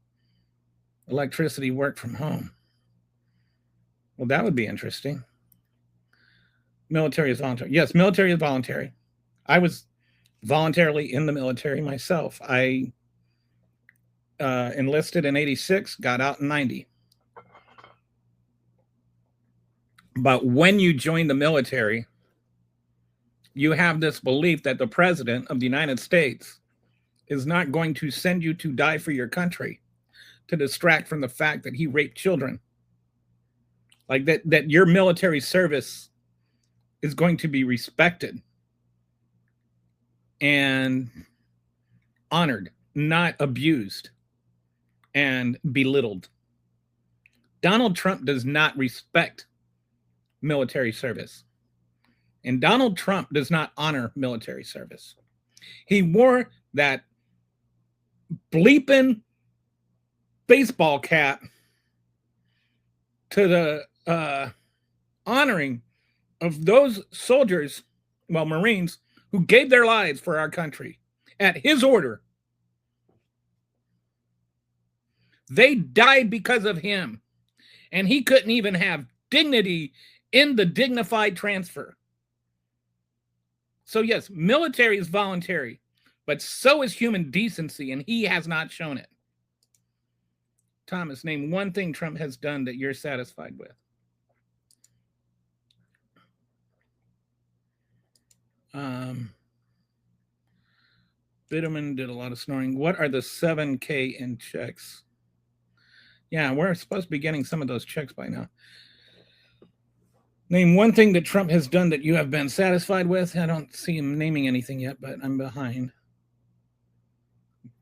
electricity, work from home. Well, that would be interesting. Military is voluntary. Yes, military is voluntary. I was voluntarily in the military myself. I enlisted in 86, got out in 90. But when you join the military, you have this belief that the president of the United States is not going to send you to die for your country to distract from the fact that he raped children. Like that your military service is going to be respected and honored, not abused and belittled. Donald Trump does not respect military service. And Donald Trump does not honor military service. He wore that bleeping baseball cap to the honoring of those soldiers, well, Marines, who gave their lives for our country at his order. They died because of him, and he couldn't even have dignity in the dignified transfer. So yes, military is voluntary, but so is human decency, and he has not shown it. Thomas, name one thing Trump has done that you're satisfied with. Bitterman did a lot of snoring. What are the 7K in checks? Yeah, we're supposed to be getting some of those checks by now. Name one thing that Trump has done that you have been satisfied with. I don't see him naming anything yet, but I'm behind.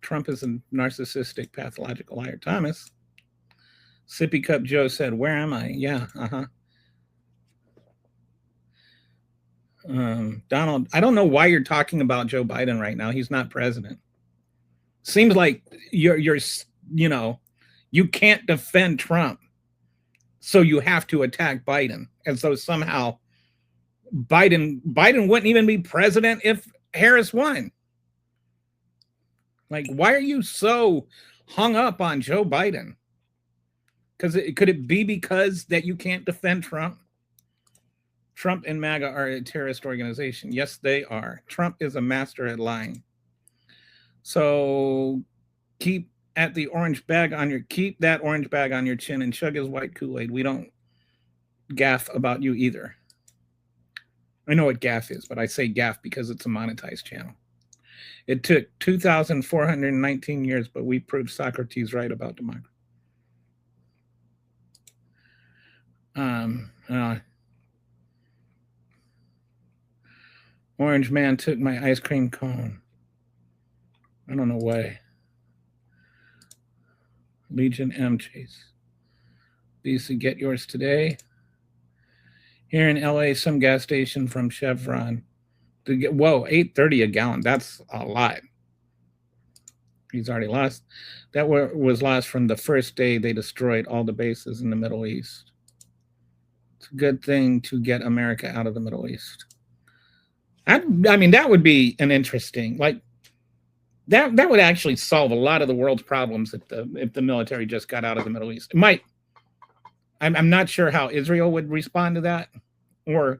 Trump is a narcissistic, pathological liar. Thomas. Sippy Cup Joe said, where am I? Yeah, Donald, I don't know why you're talking about Joe Biden right now. He's not president. Seems like you're you can't defend Trump, so you have to attack Biden. And so somehow Biden wouldn't even be president if Harris won. Like, why are you so hung up on Joe Biden? Could it be because that you can't defend Trump? Trump and MAGA are a terrorist organization. Yes, they are. Trump is a master at lying. So keep that orange bag on your chin and chug his white Kool-Aid. We don't gaff about you either. I know what gaff is, but I say gaff because it's a monetized channel. It took 2,419 years, but we proved Socrates right about democracy. Orange man took my ice cream cone. I don't know why. Legion M Chase. BC, get yours today. Here in LA, some gas station from Chevron. Whoa, $8.30 a gallon. That's a lot. He's already lost. That was lost from the first day they destroyed all the bases in the Middle East. It's a good thing to get America out of the Middle East. I mean, that would be an interesting, like, that would actually solve a lot of the world's problems if the military just got out of the Middle East. It might. I'm not sure how Israel would respond to that, but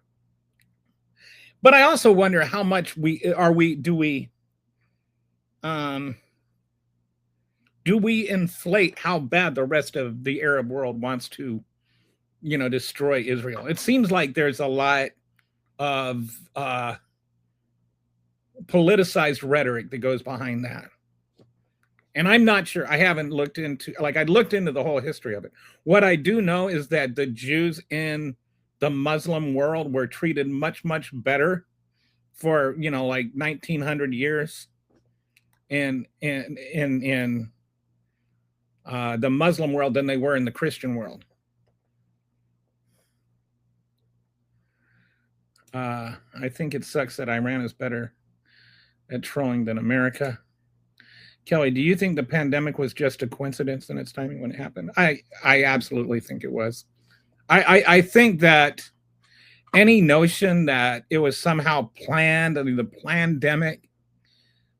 I also wonder how much do we inflate how bad the rest of the Arab world wants to, destroy Israel. It seems like there's a lot of politicized rhetoric that goes behind that. And I'm not sure. I haven't looked into, I looked into the whole history of it. What I do know is that the Jews in the Muslim world were treated much, much better for, 1900 years in the Muslim world than they were in the Christian world. I think it sucks that Iran is better at trolling than America. Kelly, do you think the pandemic was just a coincidence in its timing when it happened? I absolutely think it was. I think that any notion that it was somehow planned, the pandemic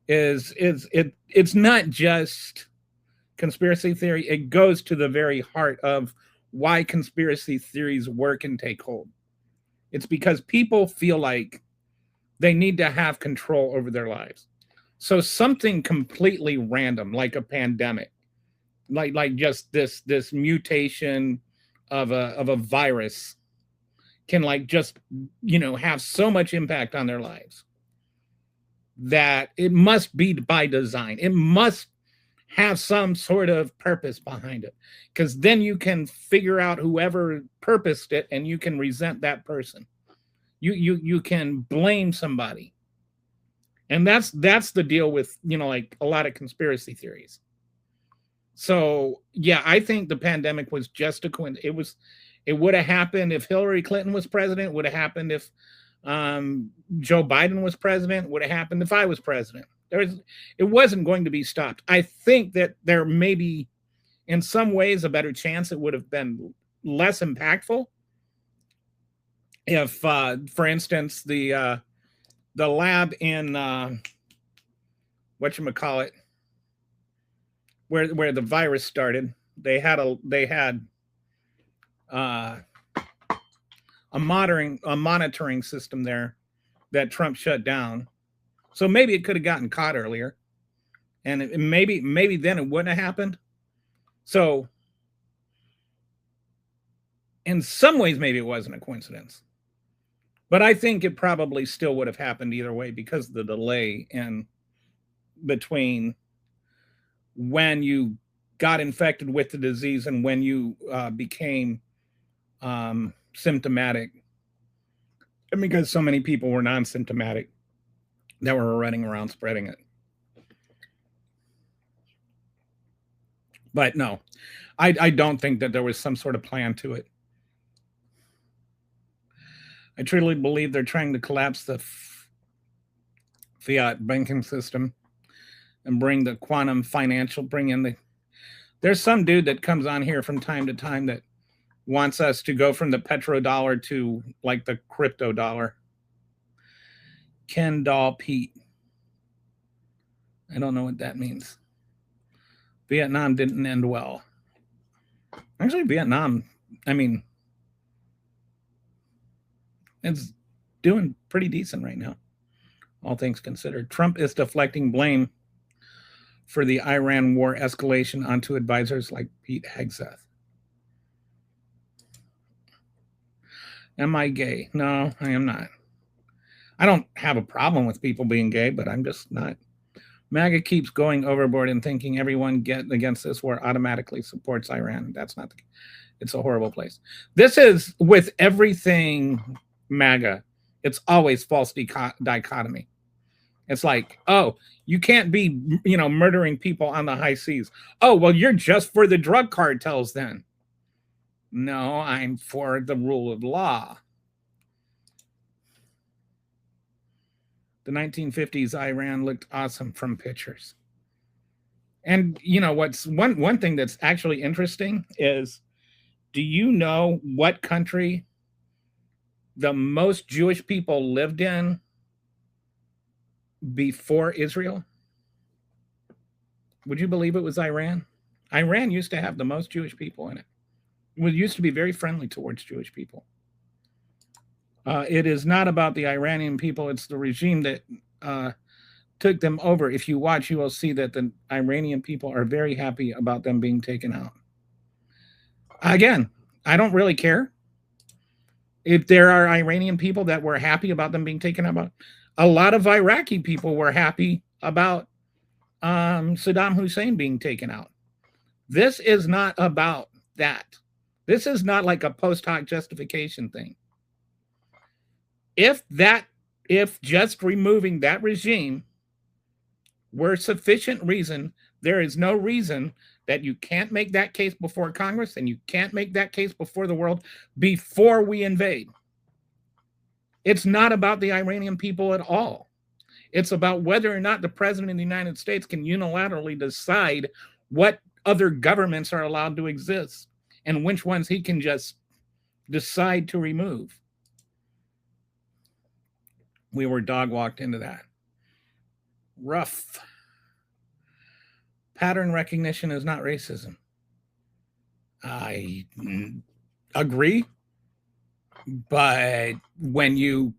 it's not just conspiracy theory. It goes to the very heart of why conspiracy theories work and take hold. It's because people feel like they need to have control over their lives. So something completely random, like a pandemic, like just this mutation of a virus can have so much impact on their lives that it must be by design. It must have some sort of purpose behind it, because then you can figure out whoever purposed it and you can resent that person. You can blame somebody. And that's the deal with, a lot of conspiracy theories. So, yeah, I think the pandemic was just a coincidence. It would have happened if Hillary Clinton was president, would have happened if Joe Biden was president, would have happened if I was president. It wasn't going to be stopped. I think that there maybe in some ways a better chance it would have been less impactful if, for instance, the lab in whatchamacallit, where the virus started, they had a monitoring system there that Trump shut down. So maybe it could have gotten caught earlier, and maybe then it wouldn't have happened. So in some ways, maybe it wasn't a coincidence, but I think it probably still would have happened either way because of the delay in between when you got infected with the disease and when you became symptomatic, and because so many people were non-symptomatic that were running around spreading it. But no, I don't think that there was some sort of plan to it. I truly believe they're trying to collapse the fiat banking system and bring the quantum financial, there's some dude that comes on here from time to time that wants us to go from the petrodollar to like the crypto dollar. Ken Doll Pete. I don't know what that means. Vietnam didn't end well. Actually, Vietnam, I mean, it's doing pretty decent right now, all things considered. Trump is deflecting blame for the Iran war escalation onto advisors like Pete Hegseth. Am I gay? No, I am not. I don't have a problem with people being gay, but I'm just not. MAGA keeps going overboard and thinking everyone against this war automatically supports Iran. That's not the case. It's a horrible place. This is with everything MAGA. It's always false dichotomy. It's like, oh, you can't be, murdering people on the high seas. Oh, well, you're just for the drug cartels then. No, I'm for the rule of law. The 1950s Iran looked awesome from pictures. And what's one thing that's actually interesting is, do you know what country the most Jewish people lived in before Israel? Would you believe it was Iran? Iran used to have the most Jewish people in it. It used to be very friendly towards Jewish people. It is not about the Iranian people. It's the regime that took them over. If you watch, you will see that the Iranian people are very happy about them being taken out. Again, I don't really care if there are Iranian people that were happy about them being taken out. A lot of Iraqi people were happy about Saddam Hussein being taken out. This is not about that. This is not like a post hoc justification thing. If just removing that regime were sufficient reason, there is no reason that you can't make that case before Congress and you can't make that case before the world before we invade. It's not about the Iranian people at all. It's about whether or not the president of the United States can unilaterally decide what other governments are allowed to exist and which ones he can just decide to remove. We were dog walked into that. Rough. Pattern recognition is not racism. I agree. But when you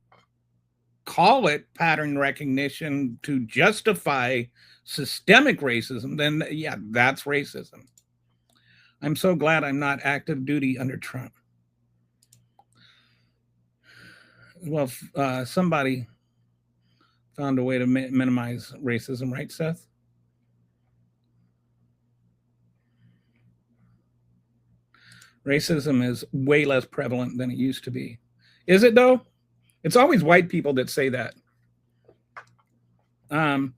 call it pattern recognition to justify systemic racism, then yeah, that's racism. I'm so glad I'm not active duty under Trump. Well, somebody found a way to minimize racism, right, Seth? Racism is way less prevalent than it used to be. Is it though? It's always white people that say that. I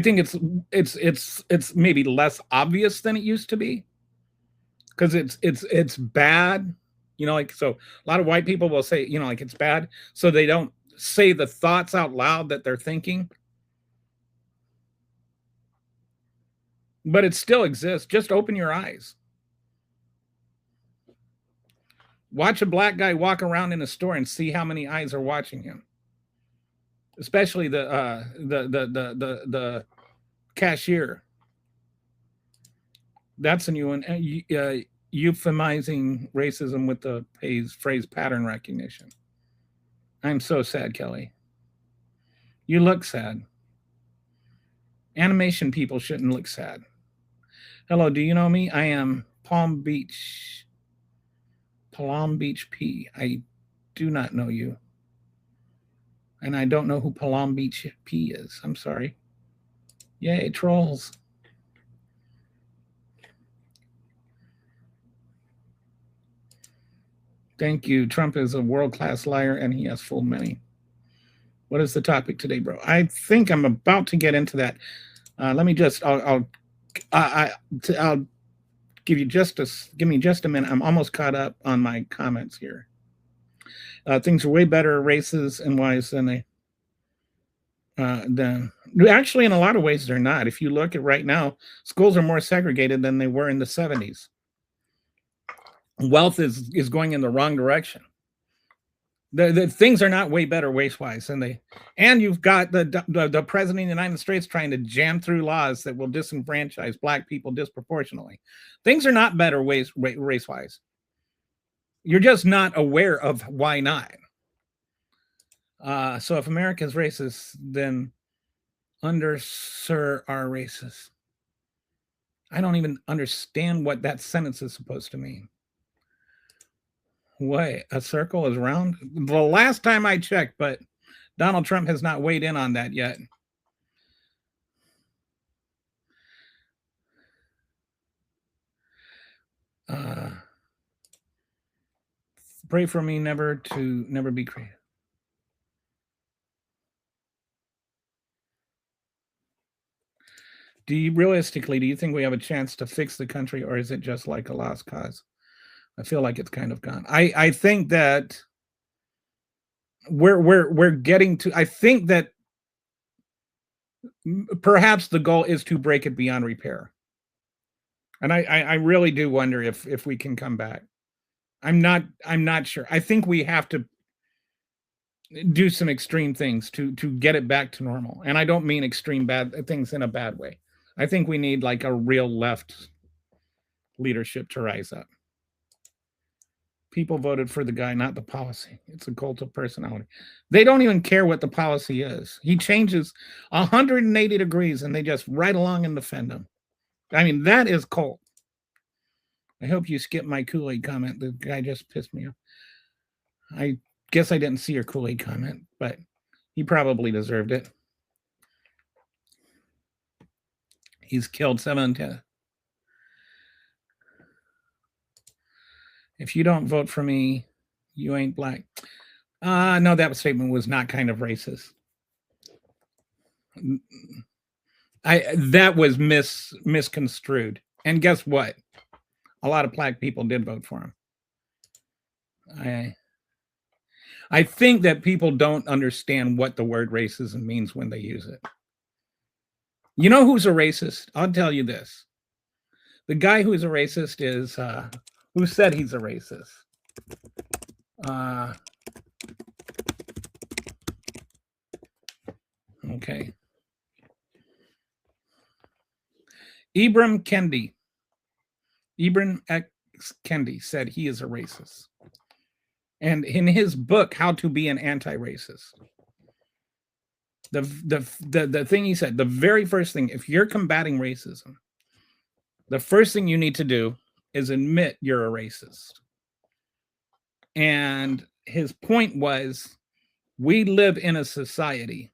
think it's maybe less obvious than it used to be, because it's bad. So a lot of white people will say, it's bad, so they don't say the thoughts out loud that they're thinking. but it still exists. Just open your eyes. Watch a black guy walk around in a store and see how many eyes are watching him. Especially the cashier. That's a new one. Euphemizing racism with the phrase pattern recognition. I'm so sad, Kelly. You look sad. Animation people shouldn't look sad. Hello, do you know me? I am Palm Beach P. I do not know you. And I don't know who Palm Beach P is. I'm sorry. Yay, trolls. Thank you. Trump is a world-class liar and he has fooled many. What is the topic today, bro? I think I'm about to get into that. Let me just, I'll give me just a minute. I'm almost caught up on my comments here. Things are way better races and wise than they actually in a lot of ways they're not. If you look at right now, schools are more segregated than they were in the 70s. Wealth is going in the wrong direction. The things are not way better race-wise than they, and you've got the president of the United States trying to jam through laws that will disenfranchise black people disproportionately. Things are not better race-wise. You're just not aware of why not. So if America's racist, then undersir are racist. I don't even understand what that sentence is supposed to mean. What? A circle is round? The last time I checked, but Donald Trump has not weighed in on that yet. Pray for me never be creative. Do you think we have a chance to fix the country, or is it just like a lost cause? I feel like it's kind of gone. I think that we're getting to, I think that perhaps the goal is to break it beyond repair. And I really do wonder if we can come back. I'm not sure. I think we have to do some extreme things to get it back to normal. And I don't mean extreme bad things in a bad way. I think we need like a real left leadership to rise up. People voted for the guy, not the policy. It's a cult of personality. They don't even care what the policy is. He changes 180 degrees and they just right along and defend him. I mean, that is cult. I hope you skipped my Kool-Aid comment. The guy just pissed me off. I guess I didn't see your Kool-Aid comment, but he probably deserved it. He's killed 7 If you don't vote for me, you ain't black. No, that statement was not kind of racist. That was misconstrued. And guess what? A lot of black people did vote for him. I think that people don't understand what the word racism means when they use it. You know who's a racist? I'll tell you this. The guy who's a racist is, who said he's a racist? Okay. Ibram Kendi X. Kendi said he is a racist. And in his book, How to Be an Anti-Racist, the thing he said, the very first thing, if you're combating racism, the first thing you need to do is admit you're a racist. And his point was, we live in a society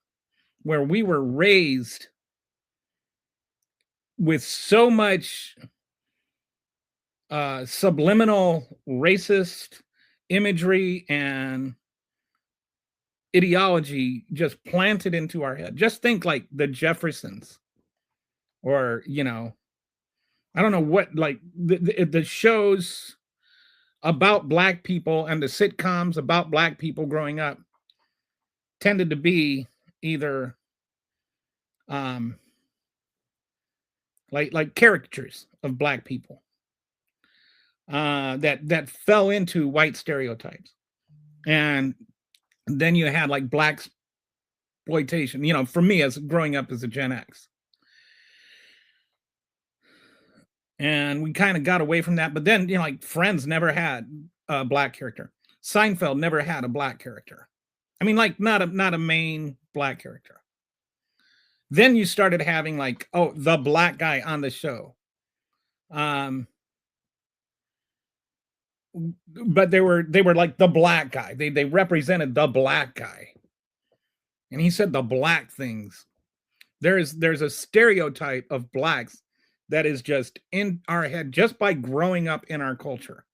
where we were raised with so much subliminal racist imagery and ideology just planted into our head. Just think like the Jeffersons, or, you know, I don't know what, like the shows about black people and the sitcoms about black people growing up tended to be either like caricatures of black people that fell into white stereotypes. And then you had like black exploitation, for me as growing up as a Gen X. And we kind of got away from that. But then, like Friends never had a black character. Seinfeld never had a black character. I mean, like not a main black character. Then you started having like, oh, the black guy on the show. But they were like the black guy. They represented the black guy. And he said the black things. There's a stereotype of blacks that is just in our head just by growing up in our culture.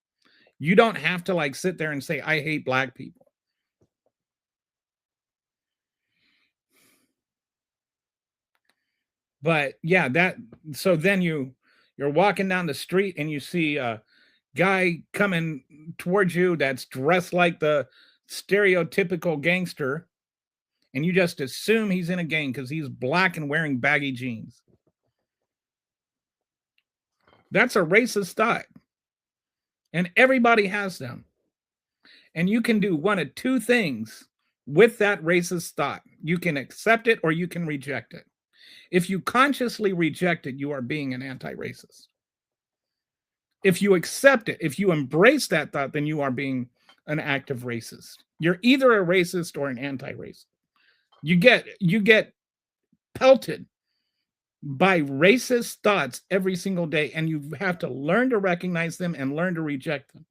You don't have to like sit there and say, I hate black people. But yeah, so then you're walking down the street and you see a guy coming towards you that's dressed like the stereotypical gangster, and you just assume he's in a gang because he's black and wearing baggy jeans. That's a racist thought. And everybody has them. And you can do one of two things with that racist thought. You can accept it or you can reject it. If you consciously reject it, you are being an anti-racist. If you accept it, if you embrace that thought, then you are being an active racist. You're either a racist or an anti-racist. You get pelted by racist thoughts every single day, and you have to learn to recognize them and learn to reject them.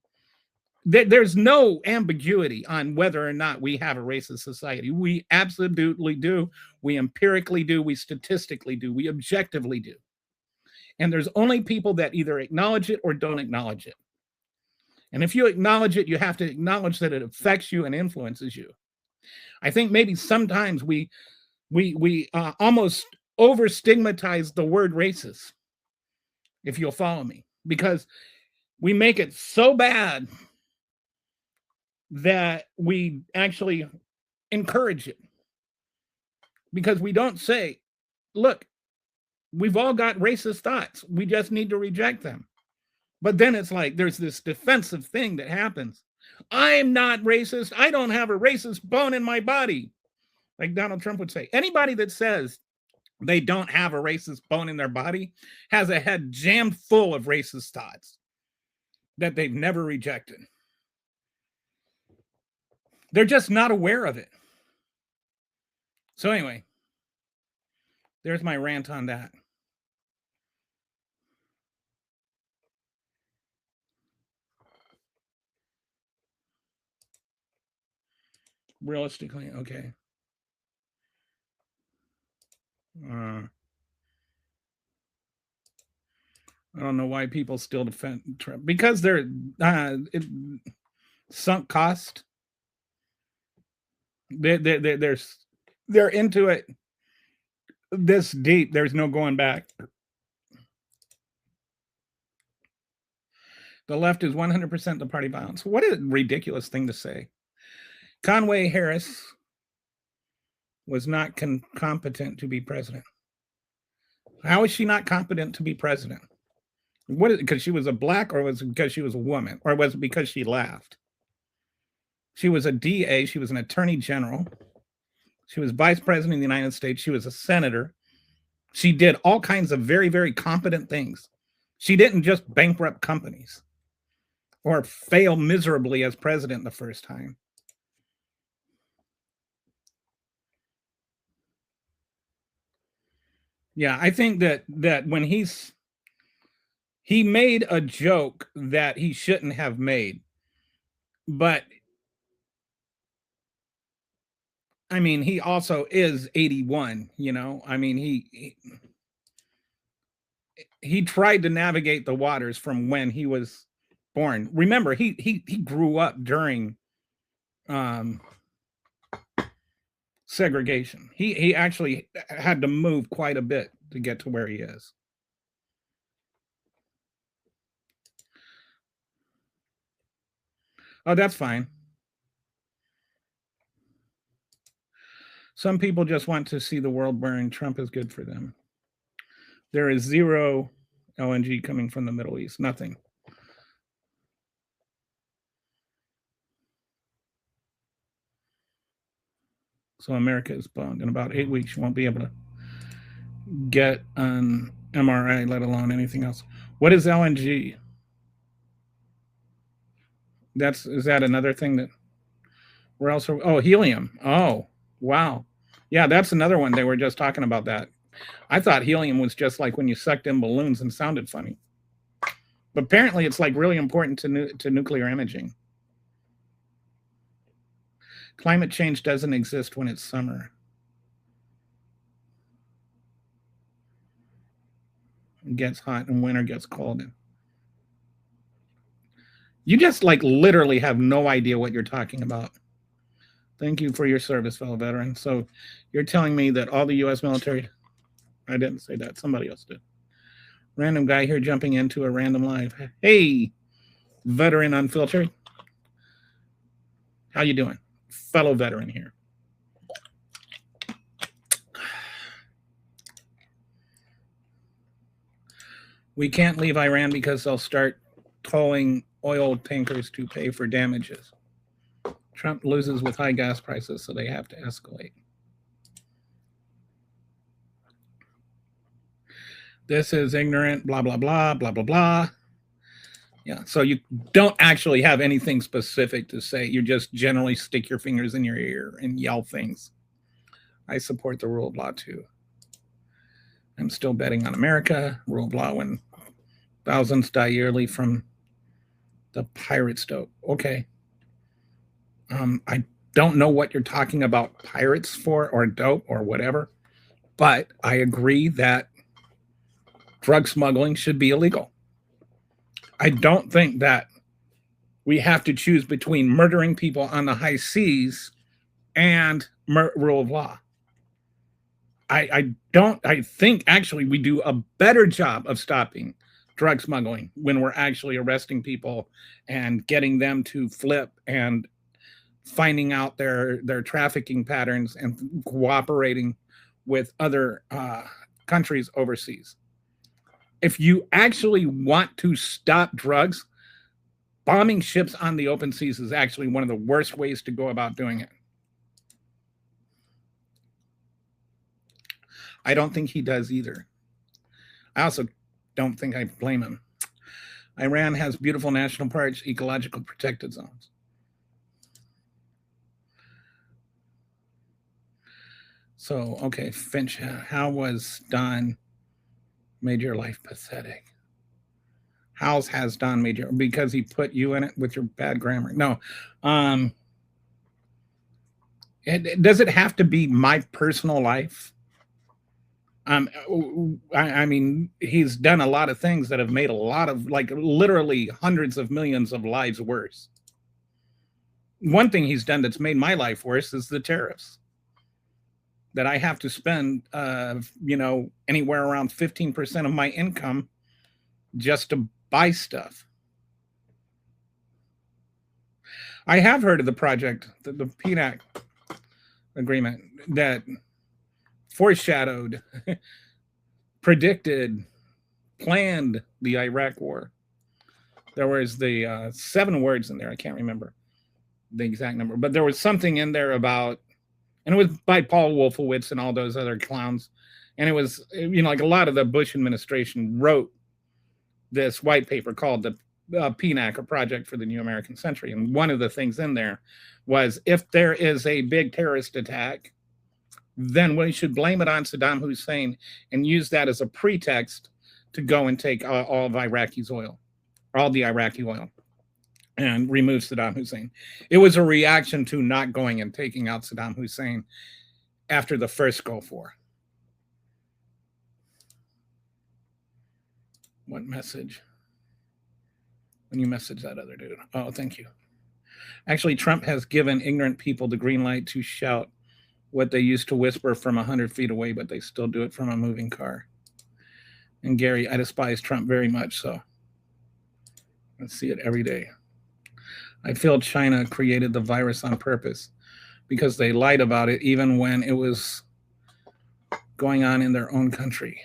There's no ambiguity on whether or not we have a racist society. We absolutely do. We empirically do. We statistically do. We objectively do. And there's only people that either acknowledge it or don't acknowledge it. And if you acknowledge it, you have to acknowledge that it affects you and influences you. I think maybe sometimes we almost over stigmatize the word racist, if you'll follow me, because we make it so bad that we actually encourage it, because we don't say, look, we've all got racist thoughts. We just need to reject them. But then it's like there's this defensive thing that happens. I'm not racist. I don't have a racist bone in my body. Like Donald Trump would say. Anybody that says they don't have a racist bone in their body has a head jammed full of racist thoughts that they've never rejected. They're just not aware of it. So anyway, there's my rant on that. Realistically, okay. I don't know why people still defend Trump, because they're sunk cost. They're into it this deep. There's no going back. The left is 100% the party violence. What a ridiculous thing to say. Conway Harris was not competent to be president. How is she not competent to be president? What is it? Because she was a black, or was it because she was a woman, or was it because she laughed? She was a DA. She was an attorney general. She was vice president of the United States. She was a senator. She did all kinds of very, very competent things. She didn't just bankrupt companies or fail miserably as president the first time. Yeah, I think that when he made a joke that he shouldn't have made, but I mean, he also is 81, I mean, he tried to navigate the waters from when he was born. Remember, he grew up during segregation. He actually had to move quite a bit to get to where he is. Oh, that's fine. Some people just want to see the world burn. Trump is good for them. There is zero LNG coming from the Middle East. Nothing. So America is boned. In about 8 weeks, you won't be able to get an MRI, let alone anything else. What is LNG? Is that another thing that we're also? Oh, helium. Oh, wow. Yeah, that's another one. They were just talking about that. I thought helium was just like when you sucked in balloons and sounded funny. But apparently it's like really important to nuclear imaging. Climate change doesn't exist when it's summer. It gets hot and winter gets cold. You just like literally have no idea what you're talking about. Thank you for your service, fellow veteran. So you're telling me that all the U.S. military, I didn't say that, somebody else did. Random guy here jumping into a random live. Hey, veteran unfiltered. How you doing? Fellow veteran here. We can't leave Iran because they'll start towing oil tankers to pay for damages. Trump loses with high gas prices, so they have to escalate. This is ignorant, blah, blah, blah, blah, blah, blah. Yeah, so you don't actually have anything specific to say. You just generally stick your fingers in your ear and yell things. I support the rule of law, too. I'm still betting on America. Rule of law when thousands die yearly from the pirates dope. Okay. I don't know what you're talking about pirates for or dope or whatever, but I agree that drug smuggling should be illegal. I don't think that we have to choose between murdering people on the high seas and rule of law. I think actually we do a better job of stopping drug smuggling when we're actually arresting people and getting them to flip and finding out their trafficking patterns and cooperating with other countries overseas. If you actually want to stop drugs, bombing ships on the open seas is actually one of the worst ways to go about doing it. I don't think he does either. I also don't think I blame him. Iran has beautiful national parks, ecological protected zones. So, okay, Finch, how was Don made your life pathetic? How's has Don made your, because he put you in it with your bad grammar? No. Does it have to be my personal life? I mean, he's done a lot of things that have made a lot of, like, literally hundreds of millions of lives worse. One thing he's done that's made my life worse is the tariffs. That I have to spend, anywhere around 15% of my income just to buy stuff. I have heard of the project, the PNAC agreement that foreshadowed, predicted, planned the Iraq war. There was the 7 words in there. I can't remember the exact number, but there was something in there about, and it was by Paul Wolfowitz and all those other clowns. And it was, like a lot of the Bush administration wrote this white paper called the PNAC, or Project for the New American Century. And one of the things in there was, if there is a big terrorist attack, then we should blame it on Saddam Hussein and use that as a pretext to go and take all of Iraqi's oil, all the Iraqi oil, and remove Saddam Hussein. It was a reaction to not going and taking out Saddam Hussein after the first Gulf War. What message? When you message that other dude. Oh, thank you. Actually, Trump has given ignorant people the green light to shout what they used to whisper from 100 feet away, but they still do it from a moving car. And Gary, I despise Trump very much, so I see it every day. I feel China created the virus on purpose because they lied about it even when it was going on in their own country.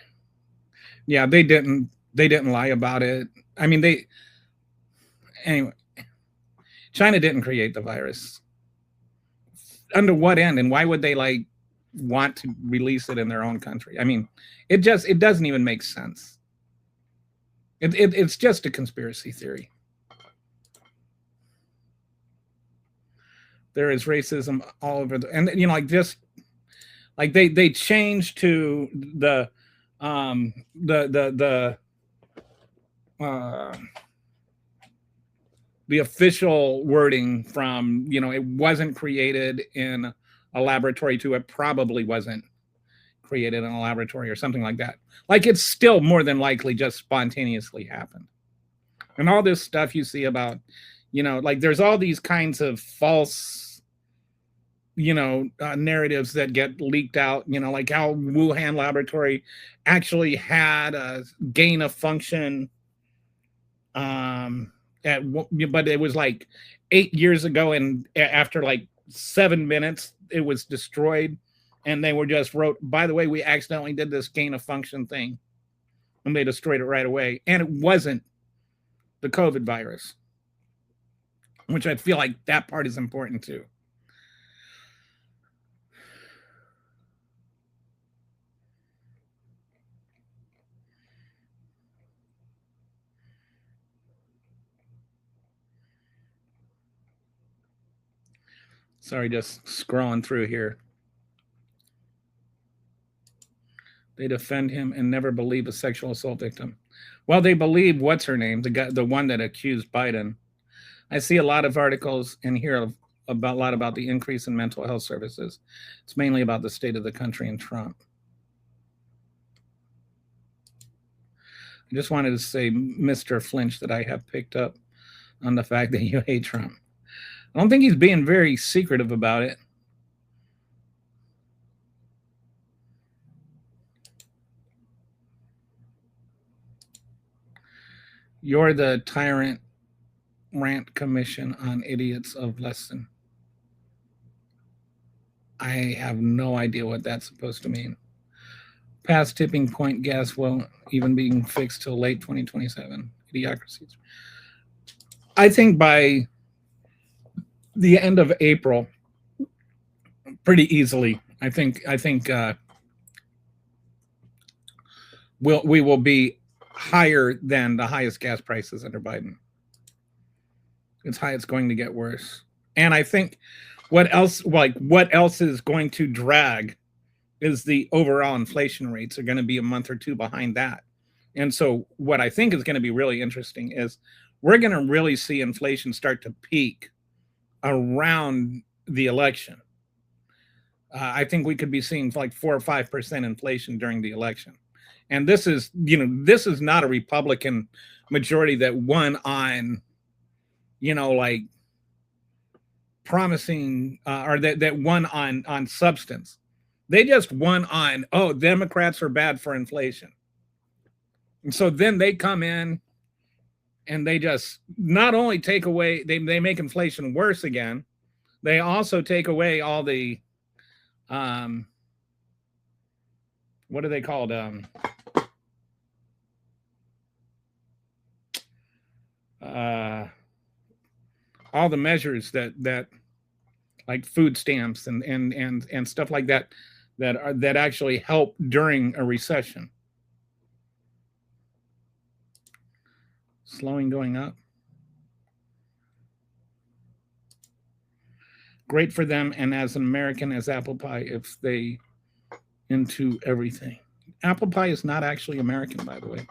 Yeah, they didn't lie about it. I mean, anyway, China didn't create the virus. Under what end, and why would they like want to release it in their own country? I mean, it doesn't even make sense. It's just a conspiracy theory. There is racism all over and you know, like just like they changed to the official wording from, you know, it wasn't created in a laboratory to it probably wasn't created in a laboratory or something like that. Like it's still more than likely just spontaneously happened. And all this stuff you see about, you know, like there's all these kinds of false, you know, narratives that get leaked out, you know, like how Wuhan laboratory actually had a gain of function but it was like 8 years ago, and after like 7 minutes it was destroyed, and they were just wrote, by the way, we accidentally did this gain of function thing, and they destroyed it right away. And it wasn't the COVID virus, which I feel like that part is important too. Sorry, just scrolling through here. They defend him and never believe a sexual assault victim. Well, they believe what's her name, the one that accused Biden. I see a lot of articles and hear a lot about the increase in mental health services. It's mainly about the state of the country and Trump. I just wanted to say, Mr. Flinch, that I have picked up on the fact that you hate Trump. I don't think he's being very secretive about it. You're the tyrant rant commission on idiots of lesson. I have no idea what that's supposed to mean. Past tipping point gas won't even being fixed till late 2027. Idiocracies. I think by the end of April, pretty easily, I think we will be higher than the highest gas prices under Biden. It's high. It's going to get worse. And I think what else is going to drag is the overall inflation rates are going to be a month or two behind that. And so what I think is going to be really interesting is we're going to really see inflation start to peak around the election. I think we could be seeing like 4 or 5% inflation during the election. And this is not a Republican majority that won on, like promising or that won on substance. They just won on, Democrats are bad for inflation. And so then they come in and they just not only take away, they make inflation worse again. They also take away all the, what are they called? All the measures that like food stamps and stuff like that that actually help during a recession. Slowing going up. Great for them, and as an American, as apple pie, if they into everything. Apple pie is not actually American, by the way.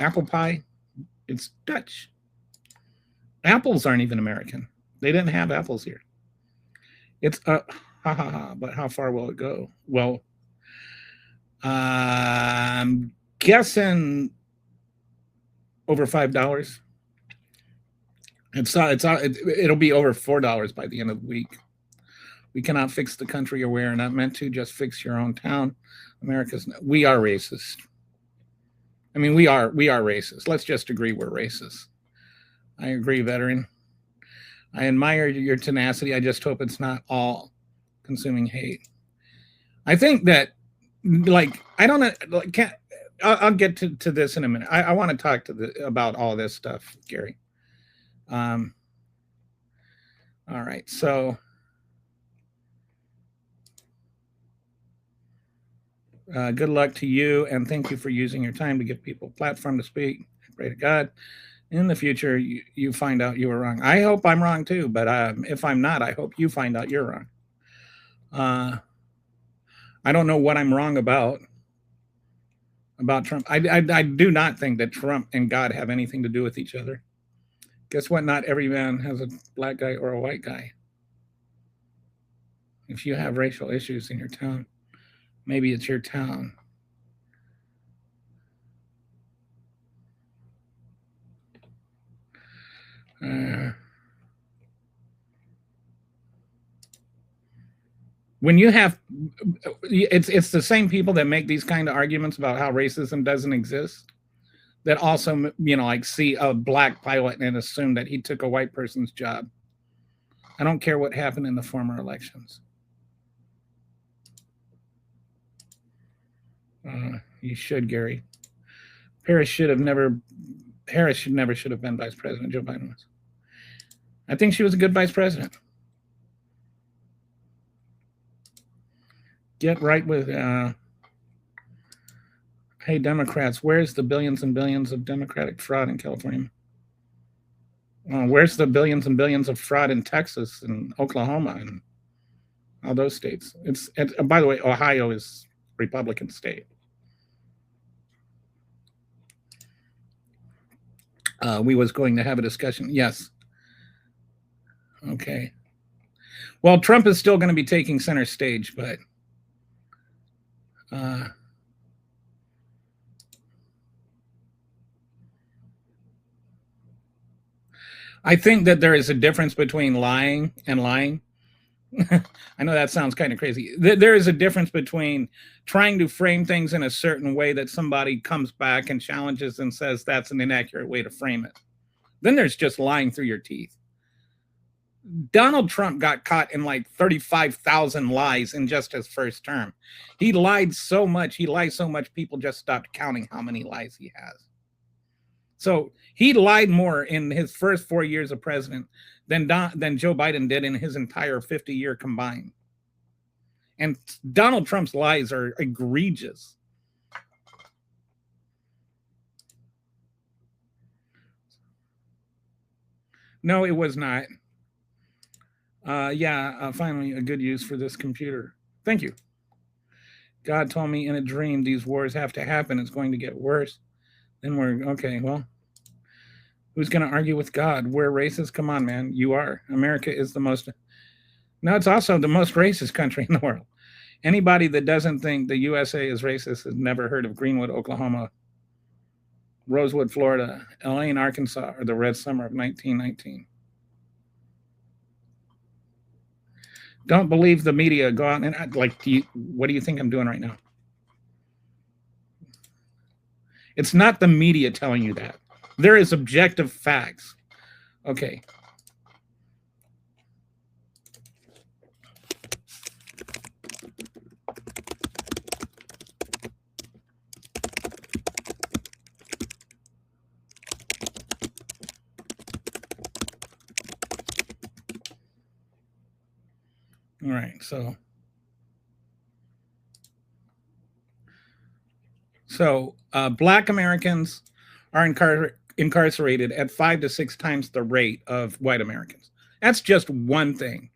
Apple pie, it's Dutch. Apples aren't even American. They didn't have apples here. It's but how far will it go? Well, I'm guessing over $5. It'll be over $4 by the end of the week. We cannot fix the country, or we are not meant to. Just fix your own town. We are racist. I mean, we are racist. Let's just agree we're racist. I agree, veteran. I admire your tenacity. I just hope it's not all consuming hate. I think that, I don't know, I'll get to this in a minute. I want to talk about all this stuff, Gary. All right, so good luck to you, and thank you for using your time to give people a platform to speak. Pray to God, in the future, you find out you were wrong. I hope I'm wrong too, but if I'm not, I hope you find out you're wrong. I don't know what I'm wrong about Trump. I do not think that Trump and God have anything to do with each other. Guess what? Not every man has a black guy or a white guy. If you have racial issues in your town, maybe it's your town. When you have, it's the same people that make these kind of arguments about how racism doesn't exist, that also, like see a black pilot and assume that he took a white person's job. I don't care what happened in the former elections. You should, Gary. Harris should never should have been vice president. Joe Biden was. I think she was a good vice president. Get right with, hey, Democrats, where's the billions and billions of Democratic fraud in California? Where's the billions and billions of fraud in Texas and Oklahoma and all those states? By the way, Ohio is Republican state. We was going to have a discussion. Yes. Okay. Well, Trump is still going to be taking center stage, but I think that there is a difference between lying and lying. I know that sounds kind of crazy. There is a difference between trying to frame things in a certain way that somebody comes back and challenges and says that's an inaccurate way to frame it. Then there's just lying through your teeth. Donald Trump got caught in like 35,000 lies in just his first term. He lied so much, people just stopped counting how many lies he has. So he lied more in his first 4 years of president than Joe Biden did in his entire 50-year combined. And Donald Trump's lies are egregious. No, it was not. Finally, a good use for this computer. Thank you. God told me in a dream these wars have to happen. It's going to get worse. Then we're okay. Well, who's going to argue with God? We're racist. Come on, man. You are. America is the most. No, it's also the most racist country in the world. Anybody that doesn't think the USA is racist has never heard of Greenwood, Oklahoma, Rosewood, Florida, Elaine, Arkansas, or the Red Summer of 1919. Don't believe the media. Go out and what do you think I'm doing right now? It's not the media telling you that. There is objective facts. Okay. All right, so Black Americans are incarcerated at 5 to 6 times the rate of white Americans. That's just one thing.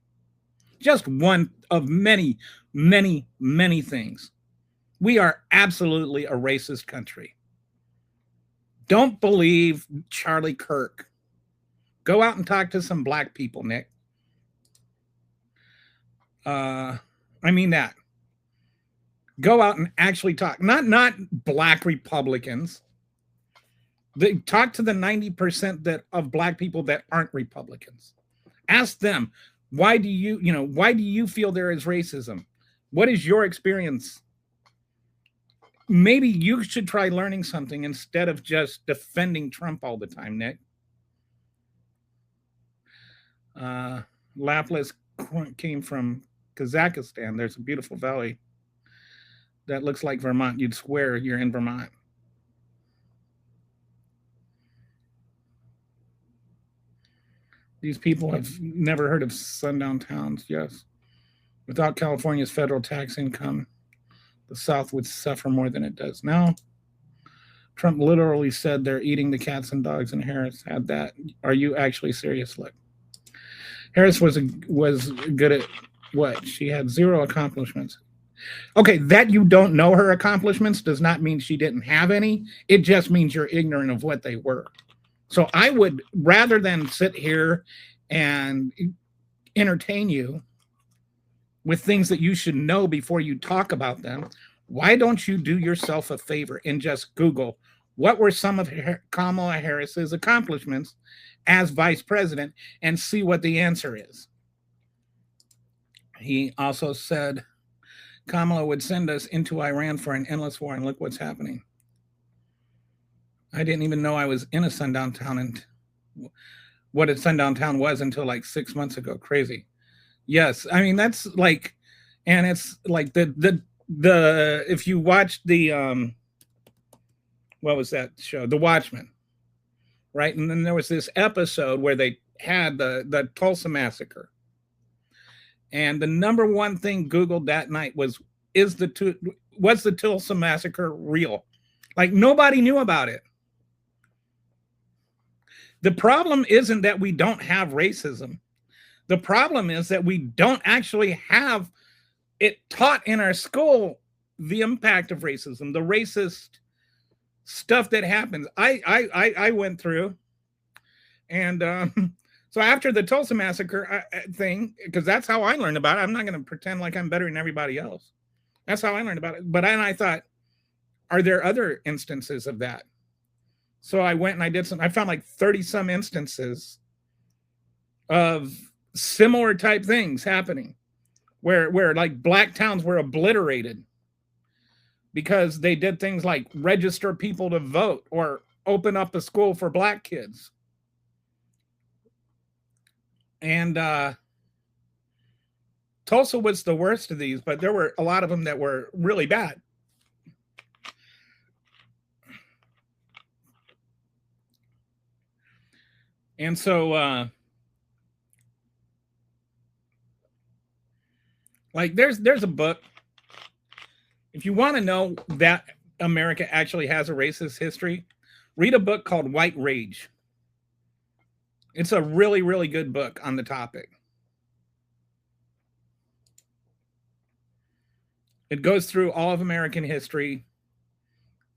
Just one of many, many, many things. We are absolutely a racist country. Don't believe Charlie Kirk. Go out and talk to some black people, Nick. I mean that. Go out and actually talk. Not black Republicans. They talk to the 90% of black people that aren't Republicans. Ask them, why do you feel there is racism? What is your experience? Maybe you should try learning something instead of just defending Trump all the time, Nick. Lapis came from Kazakhstan. There's a beautiful valley that looks like Vermont. You'd swear you're in Vermont. These people have never heard of sundown towns. Yes. Without California's federal tax income, the South would suffer more than it does now. Trump literally said they're eating the cats and dogs, and Harris had that. Are you actually serious? Look, Harris was good at what? She had zero accomplishments. Okay, that you don't know her accomplishments does not mean she didn't have any. It just means you're ignorant of what they were. So I would, rather than sit here and entertain you with things that you should know before you talk about them, why don't you do yourself a favor and just Google what were some of Kamala Harris's accomplishments as vice president and see what the answer is. He also said Kamala would send us into Iran for an endless war, and look what's happening. I didn't even know I was in a sundown town and what a sundown town was until like 6 months ago. Crazy. Yes, I mean that's like, and it's like the if you watch the what was that show, The Watchmen, right? And then there was this episode where they had the Tulsa massacre, and the number one thing Googled that night was the Tulsa massacre real? Like nobody knew about it. The problem isn't that we don't have racism. The problem is that we don't actually have it taught in our school, the impact of racism, the racist stuff that happens. I went through, and so after the Tulsa massacre thing, because that's how I learned about it. I'm not going to pretend like I'm better than everybody else. That's how I learned about it. But I thought, are there other instances of that? So I went and I did I found like 30 some instances of similar type things happening where like black towns were obliterated because they did things like register people to vote or open up a school for black kids. And Tulsa was the worst of these, but there were a lot of them that were really bad. And so like there's a book. If you want to know that America actually has a racist history, read a book called White Rage. It's a really, really good book on the topic. It goes through all of American history.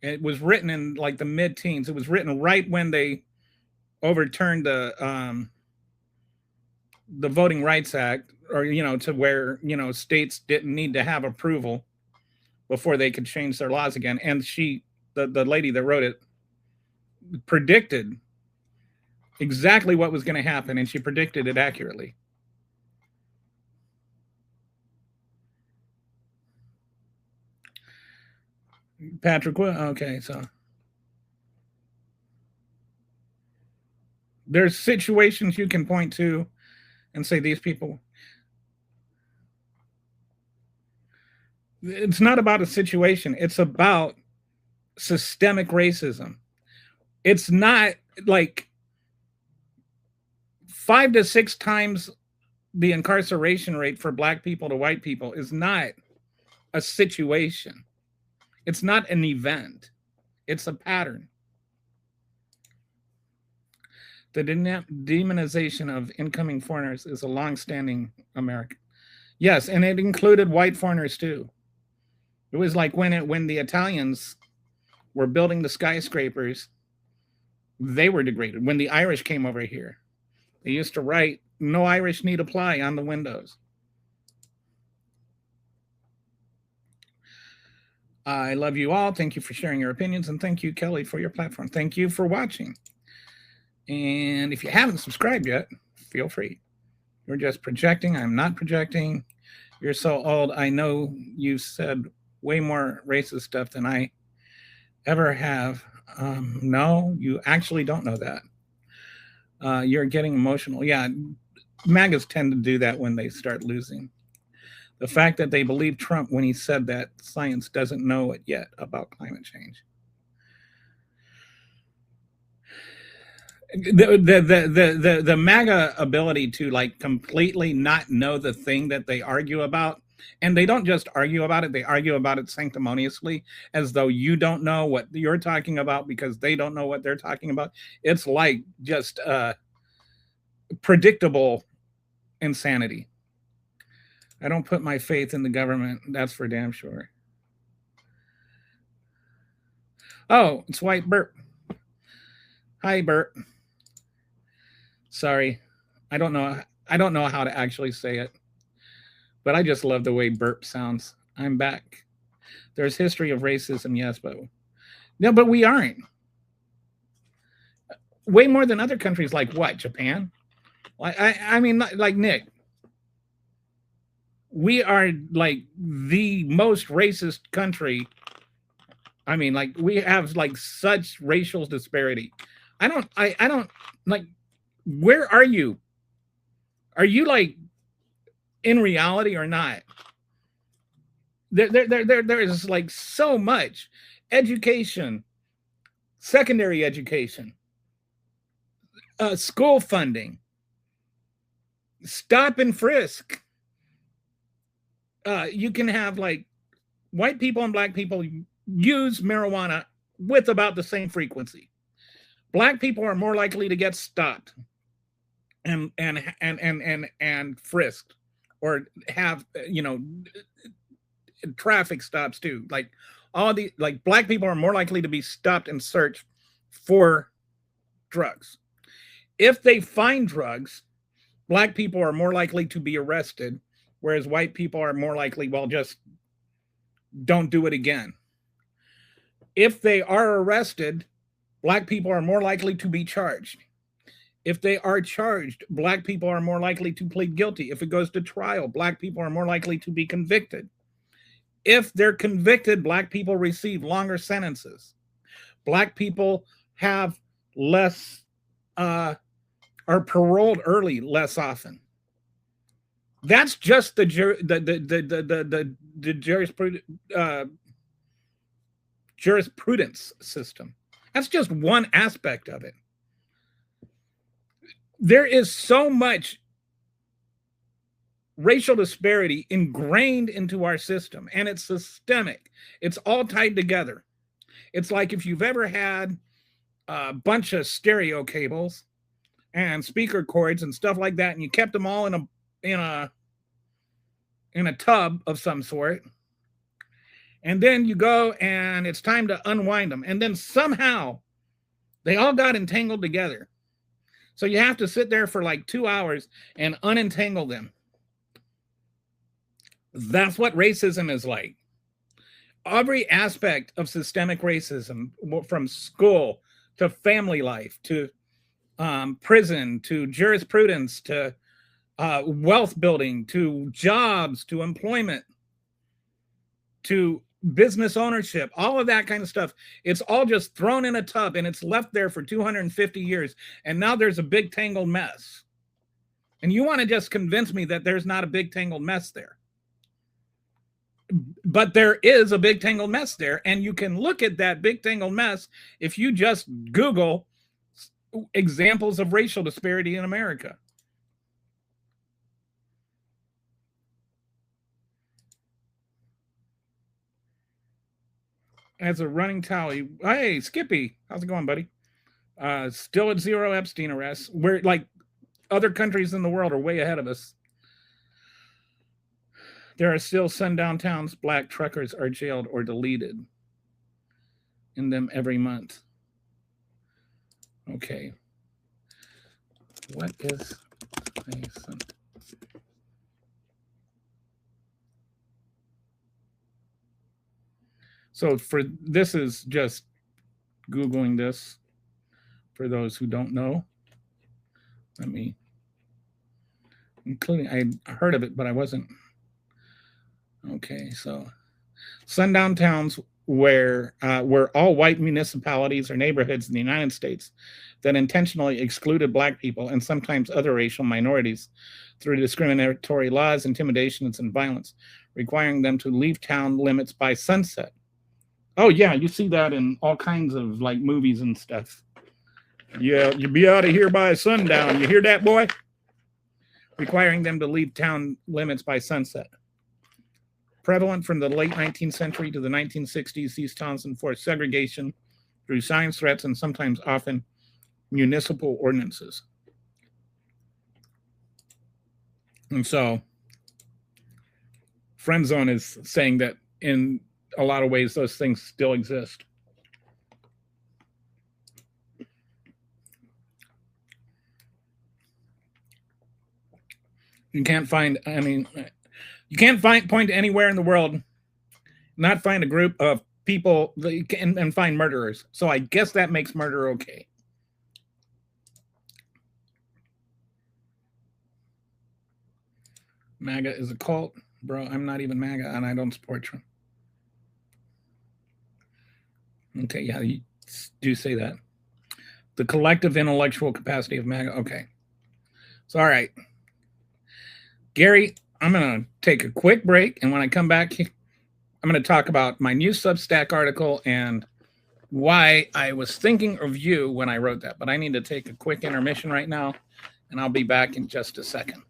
It was written in like the mid-teens. It was written right when they overturned the Voting Rights Act, or to where states didn't need to have approval before they could change their laws again. And the lady that wrote it predicted exactly what was going to happen, and she predicted it accurately. Patrick, okay, so there's situations you can point to and say these people. It's not about a situation. It's about systemic racism. It's not like 5 to 6 times the incarceration rate for black people to white people is not a situation. It's not an event. It's a pattern. The demonization of incoming foreigners is a long-standing American. Yes, and it included white foreigners too. It was like when the Italians were building the skyscrapers, they were degraded. When the Irish came over here, they used to write, "No Irish need apply" on the windows. I love you all. Thank you for sharing your opinions. And thank you, Kelly, for your platform. Thank you for watching. And if you haven't subscribed yet, feel free. You're just projecting. I'm not projecting. You're so old. I know you said way more racist stuff than I ever have. No, you actually don't know that. You're getting emotional. Yeah, MAGAs tend to do that when they start losing. The fact that they believe Trump when he said that science doesn't know it yet about climate change. The MAGA ability to like completely not know the thing that they argue about, and they don't just argue about it, they argue about it sanctimoniously as though you don't know what you're talking about because they don't know what they're talking about. It's like just predictable insanity. I don't put my faith in the government, that's for damn sure. Oh, it's White Burt. Hi, Burt. Sorry, I don't know how to actually say it, but I just love the way burp sounds. I'm back. There's history of racism, yes, but no, but we aren't. Way more than other countries, like what? Japan? Like I mean, like Nick, we are like the most racist country. I mean, like we have like such racial disparity. I don't like. Where are you? Are you like in reality or not? There is like so much education, secondary education, school funding, stop and frisk. You can have like white people and black people use marijuana with about the same frequency. Black people are more likely to get stopped and frisked or have traffic stops too. Like all the like black people are more likely to be stopped and searched for drugs. If they find drugs, black people are more likely to be arrested, whereas white people are more likely, well, just don't do it again. If they are arrested, black people are more likely to be charged. If they are charged, black people are more likely to plead guilty. If it goes to trial, black people are more likely to be convicted. If they're convicted, black people receive longer sentences. Black people have less, are paroled early less often. That's just the jurisprudence system. That's just one aspect of it. There is so much racial disparity ingrained into our system, and it's systemic. It's all tied together. It's like if you've ever had a bunch of stereo cables and speaker cords and stuff like that, and you kept them all in a tub of some sort, and then you go and it's time to unwind them, and then somehow they all got entangled together. So you have to sit there for like 2 hours and unentangle them. That's what racism is like. Every aspect of systemic racism, from school to family life to prison to jurisprudence to wealth building to jobs to employment to business ownership, all of that kind of stuff, it's all just thrown in a tub and it's left there for 250 years. And now there's a big tangled mess. And you want to just convince me that there's not a big tangled mess there. But there is a big tangled mess there. And you can look at that big tangled mess if you just Google examples of racial disparity in America. As a running tally, hey, Skippy, how's it going, buddy? Still at 0 Epstein arrests. We're like other countries in the world are way ahead of us. There are still sundown towns black truckers are jailed or deleted in them every month. Okay. What is Mason? So for this is just Googling this for those who don't know. Let me, including, I heard of it, but I wasn't. Okay, so sundown towns were all white municipalities or neighborhoods in the United States that intentionally excluded black people and sometimes other racial minorities through discriminatory laws, intimidations, and violence, requiring them to leave town limits by sunset. Oh yeah, you see that in all kinds of like movies and stuff. Yeah, you'll be out of here by sundown. You hear that, boy? Requiring them to leave town limits by sunset. Prevalent from the late 19th century to the 1960s, these towns enforced segregation through signs, threats, and sometimes often municipal ordinances. And so, Friend Zone is saying that in a lot of ways, those things still exist. You can't find, I mean, you can't point anywhere in the world, not find a group of people and find murderers. So I guess that makes murder okay. MAGA is a cult. Bro, I'm not even MAGA and I don't support Trump. Okay, yeah, you do say that. The collective intellectual capacity of MAGA. Okay. So, all right. Gary, I'm going to take a quick break. And when I come back, I'm going to talk about my new Substack article and why I was thinking of you when I wrote that. But I need to take a quick intermission right now, and I'll be back in just a second.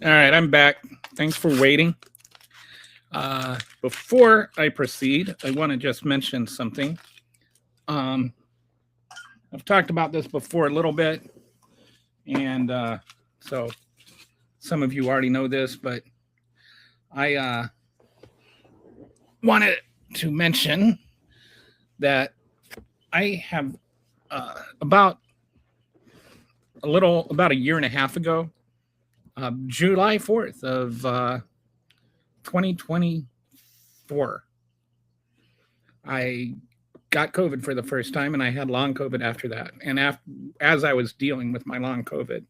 All right, I'm back. Thanks for waiting. Before I proceed, I want to just mention something. I've talked about this before a little bit, and so some of you already know this, but I wanted to mention that I have about a year and a half ago, July 4th of 2024, I got COVID for the first time, and I had long COVID after that. And as I was dealing with my long COVID,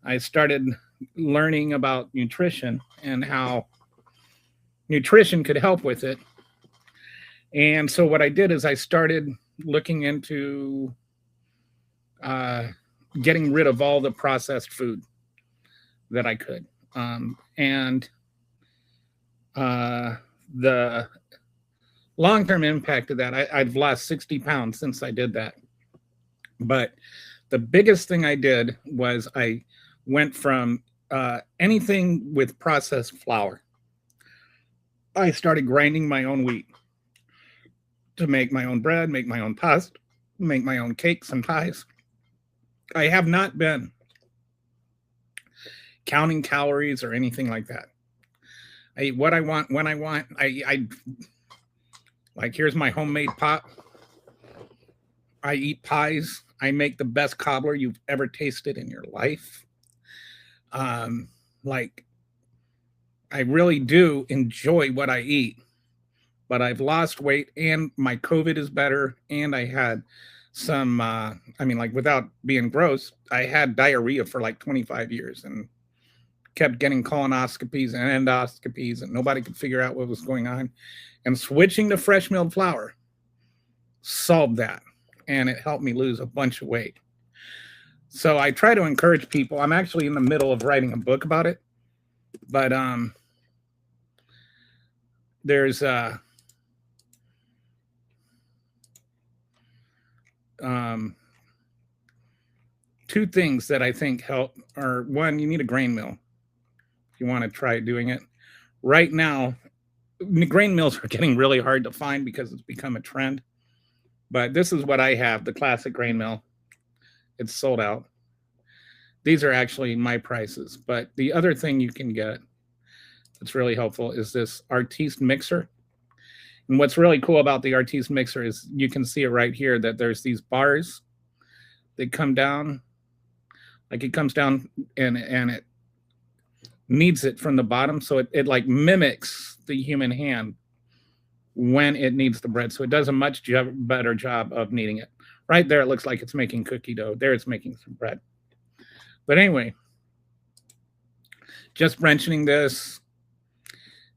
I started learning about nutrition and how nutrition could help with it. And so what I did is I started looking into getting rid of all the processed food that I could. And the long-term impact of that, I've lost 60 pounds since I did that. But the biggest thing I did was I went from anything with processed flour. I started grinding my own wheat to make my own bread, make my own pasta, make my own cakes and pies. I have not been counting calories or anything like that. I eat what I want when I want. I like, here's my homemade pot. I eat pies. I make the best cobbler you've ever tasted in your life. Like, I really do enjoy what I eat, but I've lost weight and my COVID is better. And I had some, like, without being gross, I had diarrhea for like 25 years and kept getting colonoscopies and endoscopies, and nobody could figure out what was going on. And switching to fresh milled flour solved that, and it helped me lose a bunch of weight. So I try to encourage people. I'm actually in the middle of writing a book about it, but there's two things that I think help. Are, one, you need a grain mill if you want to try doing it. Right now, grain mills are getting really hard to find because it's become a trend. But this is what I have, the classic grain mill. It's sold out. These are actually my prices. But the other thing you can get that's really helpful is this Artiste mixer. And what's really cool about the Artiste mixer is you can see it right here that there's these bars that come down. Like, it comes down and it kneads it from the bottom. So it like mimics the human hand when it kneads the bread. So it does a much better job of kneading it. Right there, it looks like it's making cookie dough. There, it's making some bread. But anyway, just mentioning this.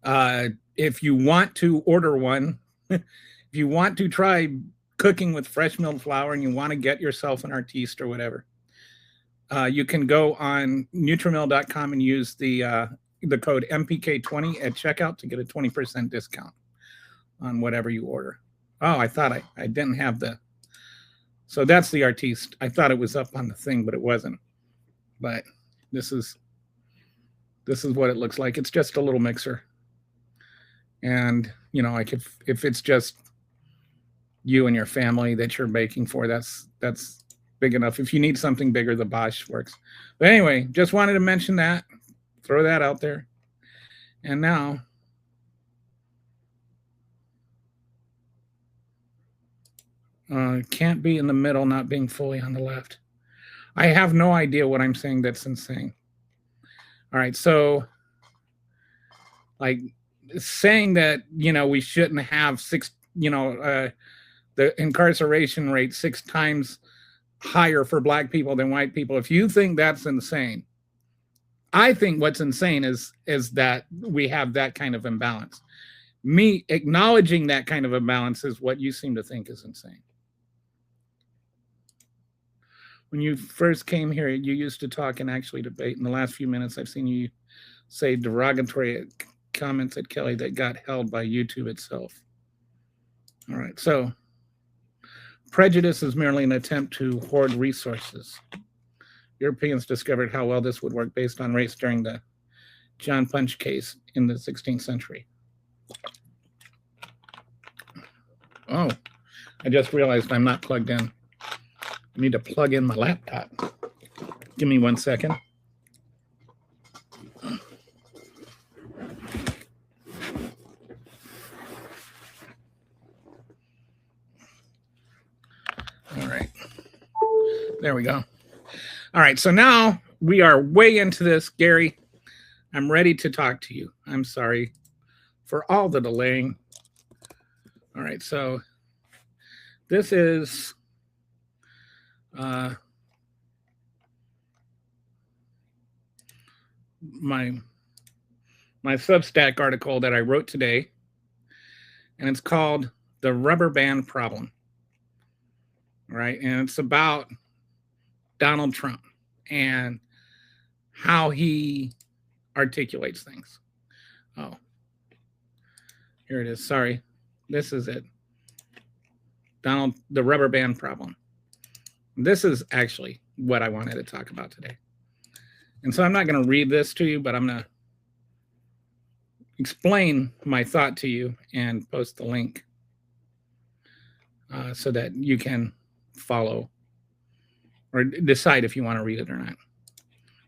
If you want to order one, if you want to try cooking with fresh milled flour and you want to get yourself an Artiste or whatever, you can go on Nutrimill.com and use the code MPK20 at checkout to get a 20% discount on whatever you order. Oh, I thought I didn't have the. So that's the Artiste. I thought it was up on the thing, but it wasn't. But this is what it looks like. It's just a little mixer. And, you know, like if it's just you and your family that you're baking for, that's big enough. If you need something bigger, the Bosch works. But anyway, just wanted to mention that, throw that out there. And now, can't be in the middle, not being fully on the left. I have no idea what I'm saying that's insane. All right, so like saying that, you know, we shouldn't have the incarceration rate 6 times higher for black people than white people. If you think that's insane, I think what's insane is that we have that kind of imbalance. Me acknowledging that kind of imbalance is what you seem to think is insane. When you first came here, you used to talk and actually debate. In the last few minutes, I've seen you say derogatory comments at Kelly that got held by YouTube itself. All right, so prejudice is merely an attempt to hoard resources. Europeans discovered how well this would work based on race during the John Punch case in the 16th century. Oh, I just realized I'm not plugged in. I need to plug in my laptop. Give me 1 second. All right. There we go. All right. So now we are way into this. Gary, I'm ready to talk to you. I'm sorry for all the delaying. All right. So this is my Substack article that I wrote today, and it's called The Rubber Band Problem. Right? And it's about Donald Trump and how he articulates things. Oh, here it is. Sorry. This is it. The Rubber Band Problem. This is actually what I wanted to talk about today. And so I'm not going to read this to you, but I'm going to, explain my thought to you and post the link so that you can follow or decide if you want to read it or not.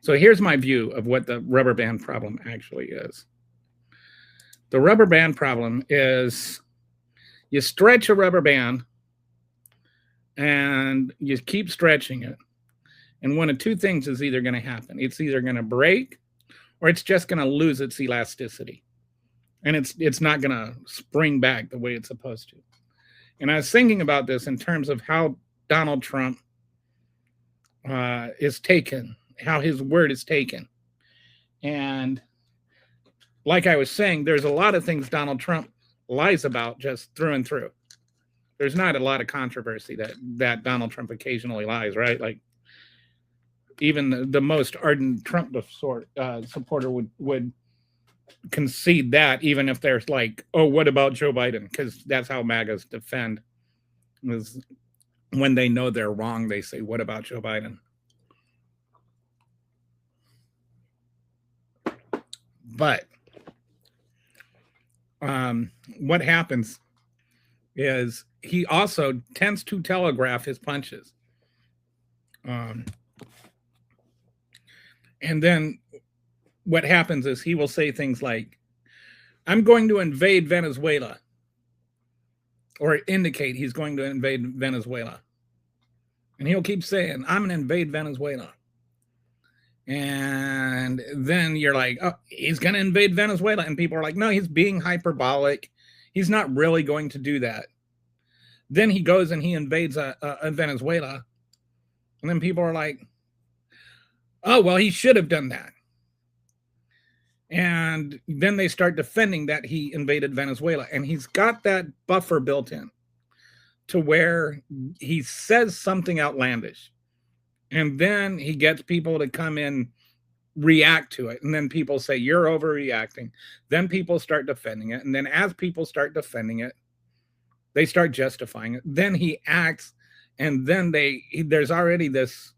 So here's my view of what the rubber band problem actually is. The rubber band problem is you stretch a rubber band and you keep stretching it. And one of two things is either going to happen. It's either going to break or it's just going to lose its elasticity. And it's not going to spring back the way it's supposed to. And I was thinking about this in terms of how Donald Trump is taken, how his word is taken. And like I was saying, there's a lot of things Donald Trump lies about just through and through. There's not a lot of controversy that Donald Trump occasionally lies, right? Like even the most ardent Trump supporter would concede that, even if there's like, oh, what about Joe Biden? Because that's how MAGAs defend. Is when they know they're wrong, they say, what about Joe Biden? But what happens is he also tends to telegraph his punches. And then what happens is he will say things like, I'm going to invade Venezuela, or indicate he's going to invade Venezuela. And he'll keep saying, I'm going to invade Venezuela. And then you're like, oh, he's going to invade Venezuela. And people are like, no, he's being hyperbolic. He's not really going to do that. Then he goes and he invades Venezuela. And then people are like, oh, well, he should have done that. And then they start defending that he invaded Venezuela. And he's got that buffer built in to where he says something outlandish. And then he gets people to come in, react to it. And then people say, you're overreacting. Then people start defending it. And then as people start defending it, they start justifying it. Then he acts. And then there's already this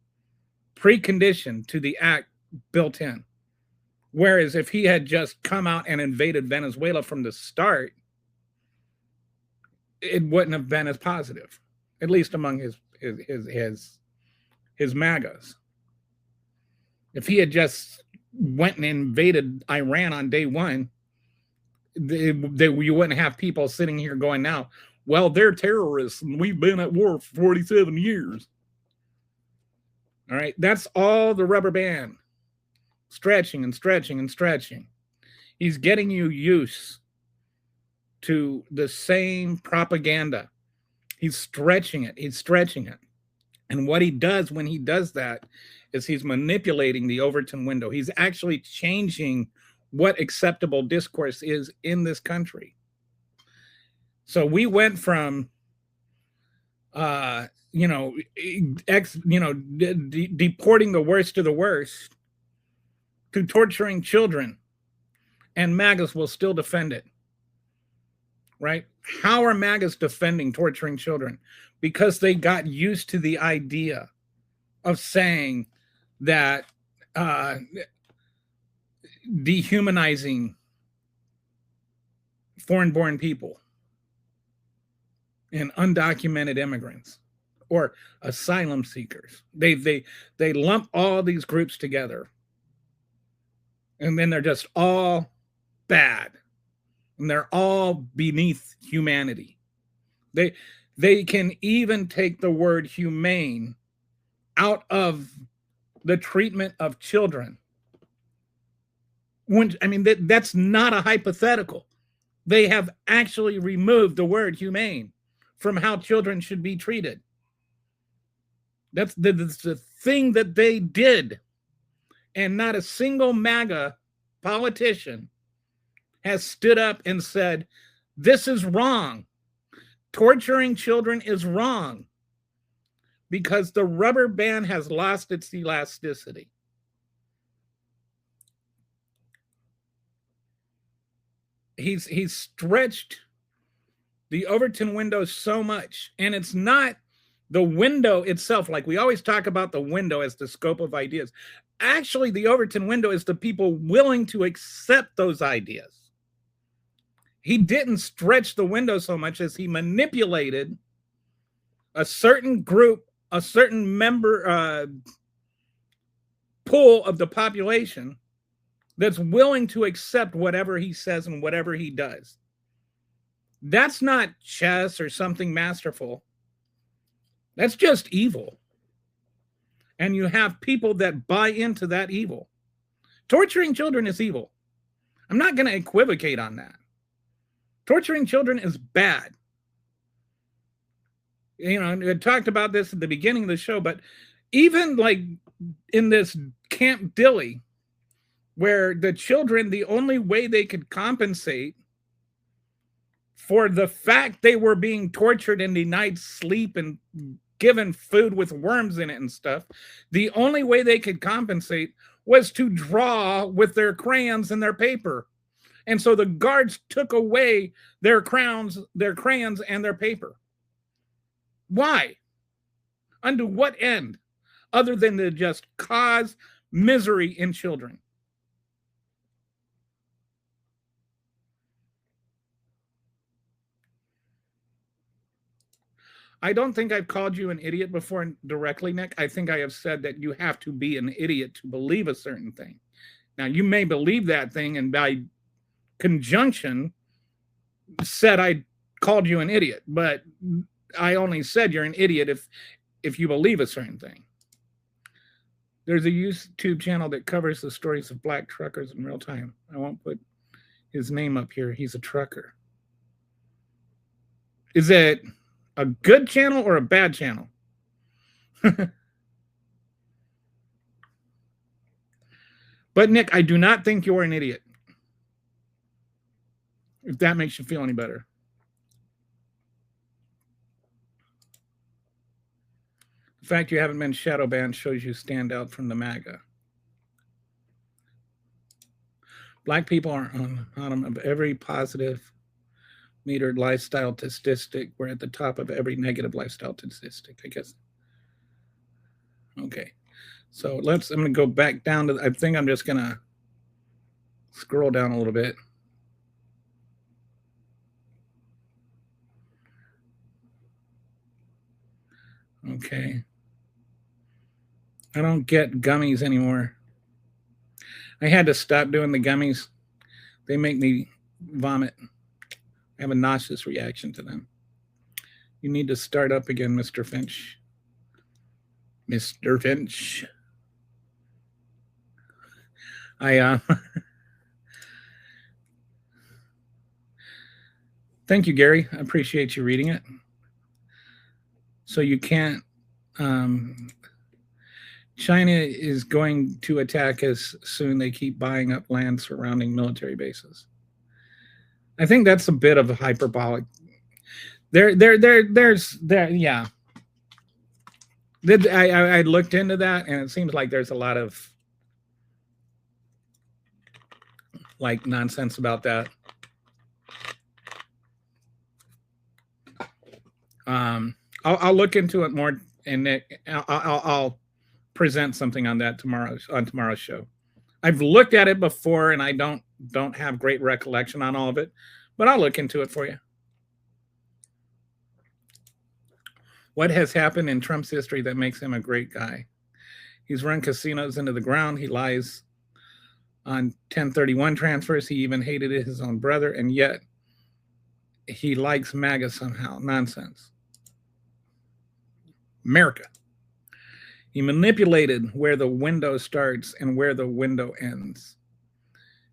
precondition to the act built in. Whereas if he had just come out and invaded Venezuela from the start, it wouldn't have been as positive, at least among his MAGAs. If he had just went and invaded Iran on day one, you wouldn't have people sitting here going now, well, they're terrorists and we've been at war for 47 years. All right, that's all the rubber band. Stretching and stretching and stretching. He's getting you used to the same propaganda. He's stretching it. He's stretching it. And what he does when he does that is he's manipulating the Overton window. He's actually changing what acceptable discourse is in this country. So we went from, deporting the worst of the worst to torturing children, and MAGAs will still defend it, right? How are MAGAs defending torturing children? Because they got used to the idea of saying that dehumanizing foreign-born people and undocumented immigrants or asylum seekers. They lump all these groups together. And then they're just all bad. And they're all beneath humanity. They can even take the word humane out of the treatment of children. That's not a hypothetical. They have actually removed the word humane from how children should be treated. That's the thing that they did. And not a single MAGA politician has stood up and said, this is wrong. Torturing children is wrong. Because the rubber band has lost its elasticity. He's stretched the Overton window so much. And it's not the window itself. Like we always talk about the window as the scope of ideas. Actually, the Overton window is the people willing to accept those ideas. He didn't stretch the window so much as he manipulated a certain group, a certain member pool of the population that's willing to accept whatever he says and whatever he does. That's not chess or something masterful. That's just evil. And you have people that buy into that evil. Torturing children is evil. I'm not going to equivocate on that. Torturing children is bad. You know, I talked about this at the beginning of the show, but even like in this Camp Dilly, where the children, the only way they could compensate for the fact they were being tortured and denied sleep and given food with worms in it and stuff, the only way they could compensate was to draw with their crayons and their paper. And so the guards took away their crayons, and their paper. Why? Unto what end? Other than to just cause misery in children. I don't think I've called you an idiot before directly, Nick. I think I have said that you have to be an idiot to believe a certain thing. Now, you may believe that thing, and by conjunction said I called you an idiot, but I only said you're an idiot if you believe a certain thing. There's a YouTube channel that covers the stories of black truckers in real time. I won't put his name up here. He's a trucker. Is it a good channel or a bad channel? But Nick, I do not think you're an idiot. If that makes you feel any better. The fact you haven't been shadow banned shows you stand out from the MAGA. Black people are on the bottom of every positive metered lifestyle statistic. We're at the top of every negative lifestyle statistic, I guess. Okay. So I'm going to go back down to, I think I'm just going to scroll down a little bit. Okay. I don't get gummies anymore. I had to stop doing the gummies. They make me vomit. I have a nauseous reaction to them. You need to start up again, Mr. Finch. Mr. Finch. Thank you, Gary. I appreciate you reading it. So you can't, China is going to attack us soon. They keep buying up land surrounding military bases. I think that's a bit of a hyperbolic. Yeah. I looked into that, and it seems like there's a lot of like nonsense about that. I'll look into it more, and Nick, I'll present something on that tomorrow's show. I've looked at it before, and I don't have great recollection on all of it, but I'll look into it for you. What has happened in Trump's history that makes him a great guy? He's run casinos into the ground. He lies on 1031 transfers. He even hated his own brother, and yet he likes MAGA somehow. Nonsense. America. He manipulated where the window starts and where the window ends.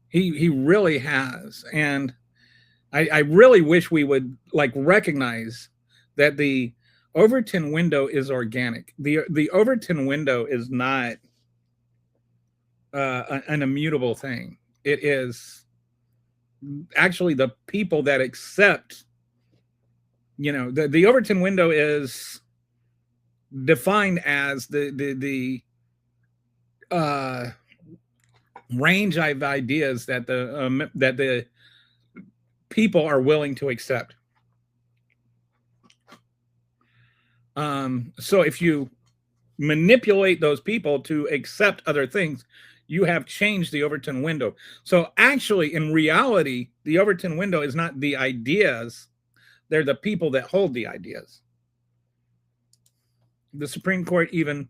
He really has. And I really wish we would like recognize that the Overton window is organic. The Overton window is not an immutable thing. It is actually the people that accept, you know, the Overton window is defined as the range of ideas that the people are willing to accept. So if you manipulate those people to accept other things, you have changed the Overton window. So actually, in reality, the Overton window is not the ideas, they're the people that hold the ideas. The Supreme Court even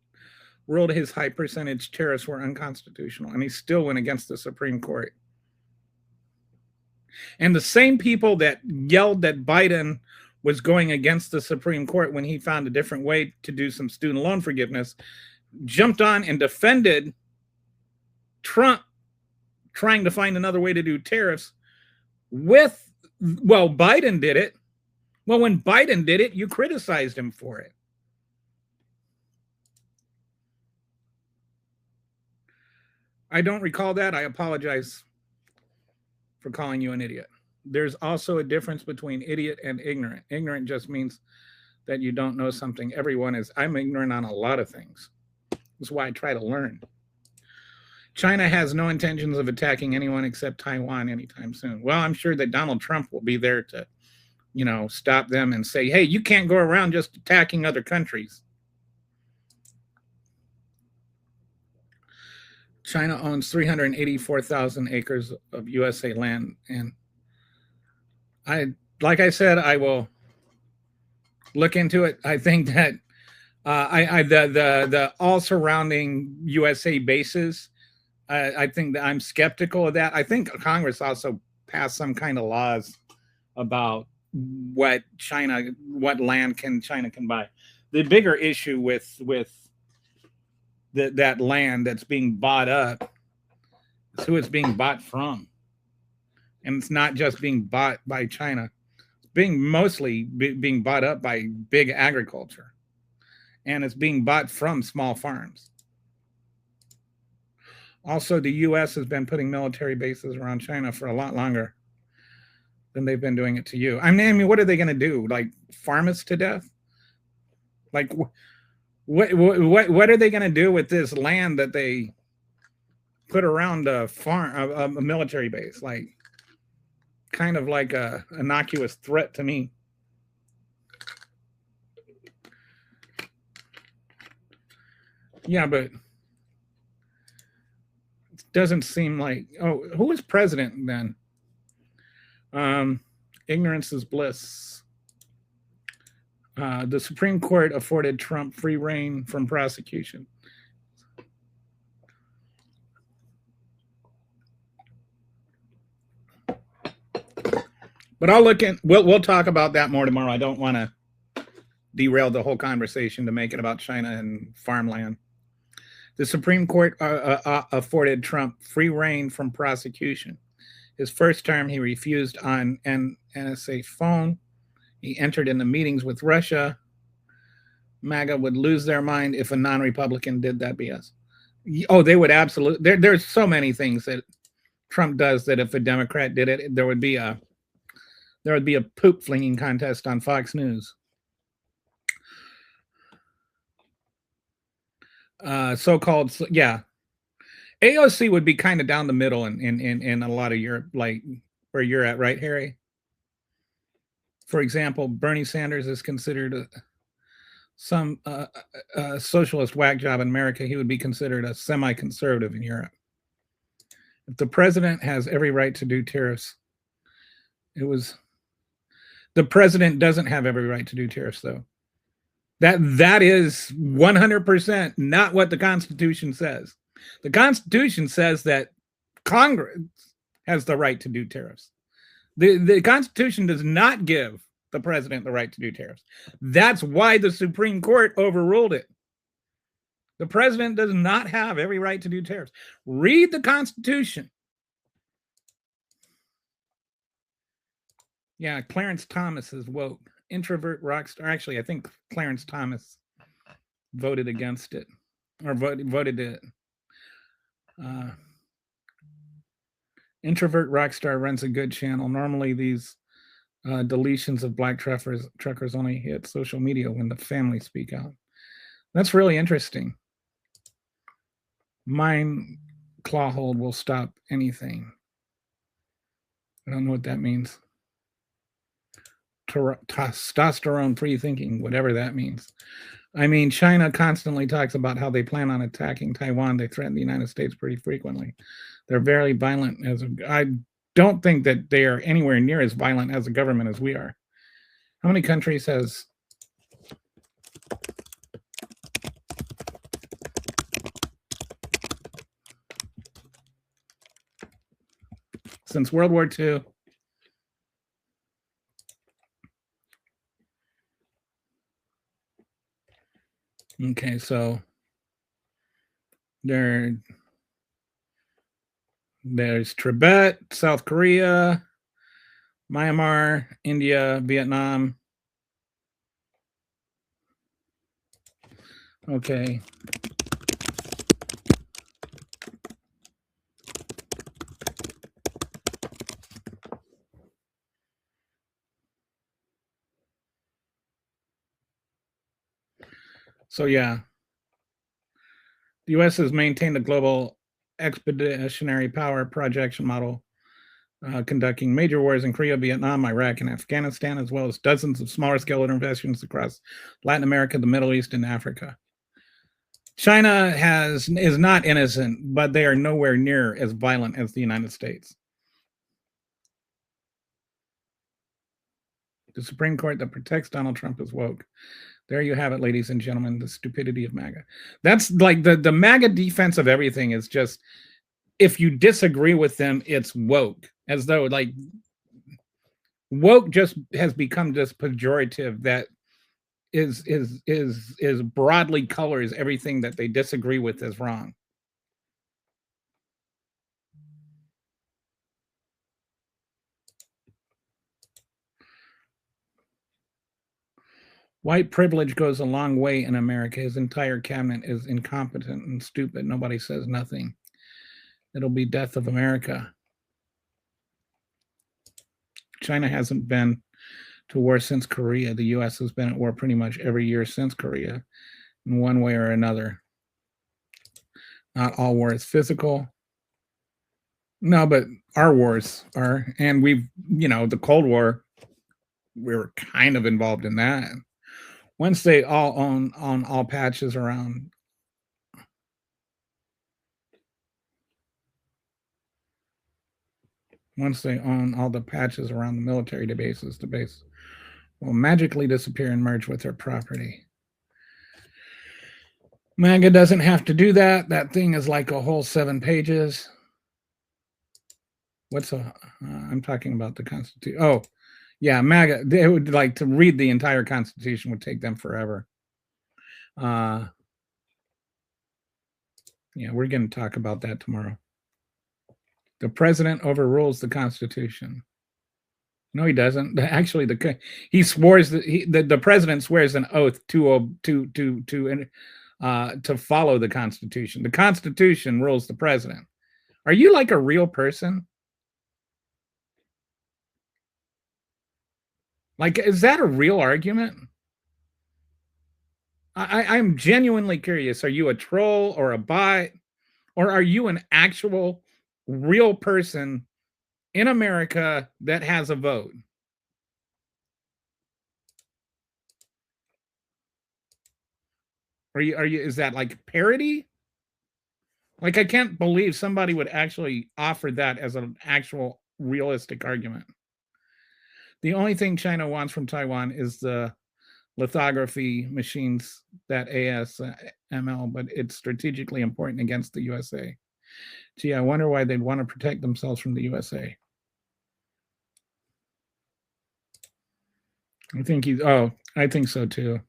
ruled his high percentage tariffs were unconstitutional, and he still went against the Supreme Court. And the same people that yelled that Biden was going against the Supreme Court when he found a different way to do some student loan forgiveness jumped on and defended Trump trying to find another way to do tariffs Biden did it. Well, when Biden did it, you criticized him for it. I don't recall that. I apologize for calling you an idiot. There's also a difference between idiot and ignorant. Ignorant just means that you don't know something. I'm ignorant on a lot of things. That's why I try to learn. China has no intentions of attacking anyone except Taiwan anytime soon. Well, I'm sure that Donald Trump will be there to, stop them and say, hey, you can't go around just attacking other countries. China owns 384,000 acres of USA land. And like I said, I will look into it. I think that the all surrounding USA bases, I think that I'm skeptical of that. I think Congress also passed some kind of laws about what land China can buy. The bigger issue with that land that's being bought up is who it's being bought from. And it's not just being bought by China. It's being bought up by big agriculture. And it's being bought from small farms. Also, the U.S. has been putting military bases around China for a lot longer than they've been doing it to you. I mean, what are they going to do? Like, farm us to death? Like, what are they going to do with this land that they put around a military base? Like, kind of like a innocuous threat to me. Yeah, but it doesn't seem like, who is president then? Ignorance is bliss. The Supreme Court afforded Trump free rein from prosecution. But we'll talk about that more tomorrow. I don't want to derail the whole conversation to make it about China and farmland. The Supreme Court afforded Trump free rein from prosecution. His first term, he refused on NSA phone. He entered into meetings with Russia. MAGA would lose their mind if a non-Republican did that BS. Oh, they would absolutely. There's so many things that Trump does that if a Democrat did it, there would be a poop flinging contest on Fox News. AOC would be kind of down the middle in a lot of Europe, like where you're at, right, Harry? For example, Bernie Sanders is considered some socialist whack job in America. He would be considered a semi-conservative in Europe. If the president has every right to do tariffs, the president doesn't have every right to do tariffs, though. That is 100% not what the Constitution says. The Constitution says that Congress has the right to do tariffs. The Constitution does not give the president the right to do tariffs. That's why the Supreme Court overruled it. The president does not have every right to do tariffs. Read the Constitution. Yeah, Clarence Thomas is woke. Introvert rock star. Actually, I think Clarence Thomas voted against it, or voted it. Introvert rock star runs a good channel. Normally, these deletions of black truckers only hit social media when the family speak out. That's really interesting. Mine claw hold will stop anything. I don't know what that means. Testosterone free thinking, whatever that means. I mean, China constantly talks about how they plan on attacking Taiwan. They threaten the United States pretty frequently. They're very violent. I don't think that they are anywhere near as violent as a government as we are. How many countries has since World War II? Okay, so there's Tibet, South Korea, Myanmar, India, Vietnam. Okay. So yeah, the U.S. has maintained a global expeditionary power projection model, conducting major wars in Korea, Vietnam, Iraq, and Afghanistan, as well as dozens of smaller scale interventions across Latin America, the Middle East, and Africa. China is not innocent, but they are nowhere near as violent as the United States. The Supreme Court that protects Donald Trump is woke. There you have it, ladies and gentlemen, the stupidity of MAGA. That's like the MAGA defense of everything is just, if you disagree with them, it's woke. As though like woke just has become this pejorative that is broadly colors everything that they disagree with as wrong. White privilege goes a long way in America. His entire cabinet is incompetent and stupid. Nobody says nothing. It'll be death of America. China hasn't been to war since Korea. The U.S. has been at war pretty much every year since Korea, in one way or another. Not all war is physical. No, but our wars are, and we've, the Cold War, we were kind of involved in that. Once they all own all patches around. Once they own all the patches around the military bases, the base will magically disappear and merge with their property. MAGA doesn't have to do that. That thing is like a whole 7 pages. I'm talking about the Constitution. Oh, yeah, MAGA. They would like to read the entire Constitution would take them forever. Yeah, we're going to talk about that tomorrow. The president overrules the Constitution. No, he doesn't. Actually, he swears that the president swears an oath to follow the Constitution. The Constitution rules the president. Are you like a real person? Like, is that a real argument? I'm genuinely curious. Are you a troll or a bot? Or are you an actual real person in America that has a vote? Are you is that like parody? Like, I can't believe somebody would actually offer that as an actual realistic argument. The only thing China wants from Taiwan is the lithography machines, that ASML, but it's strategically important against the USA. Gee, I wonder why they'd want to protect themselves from the USA. I think so too.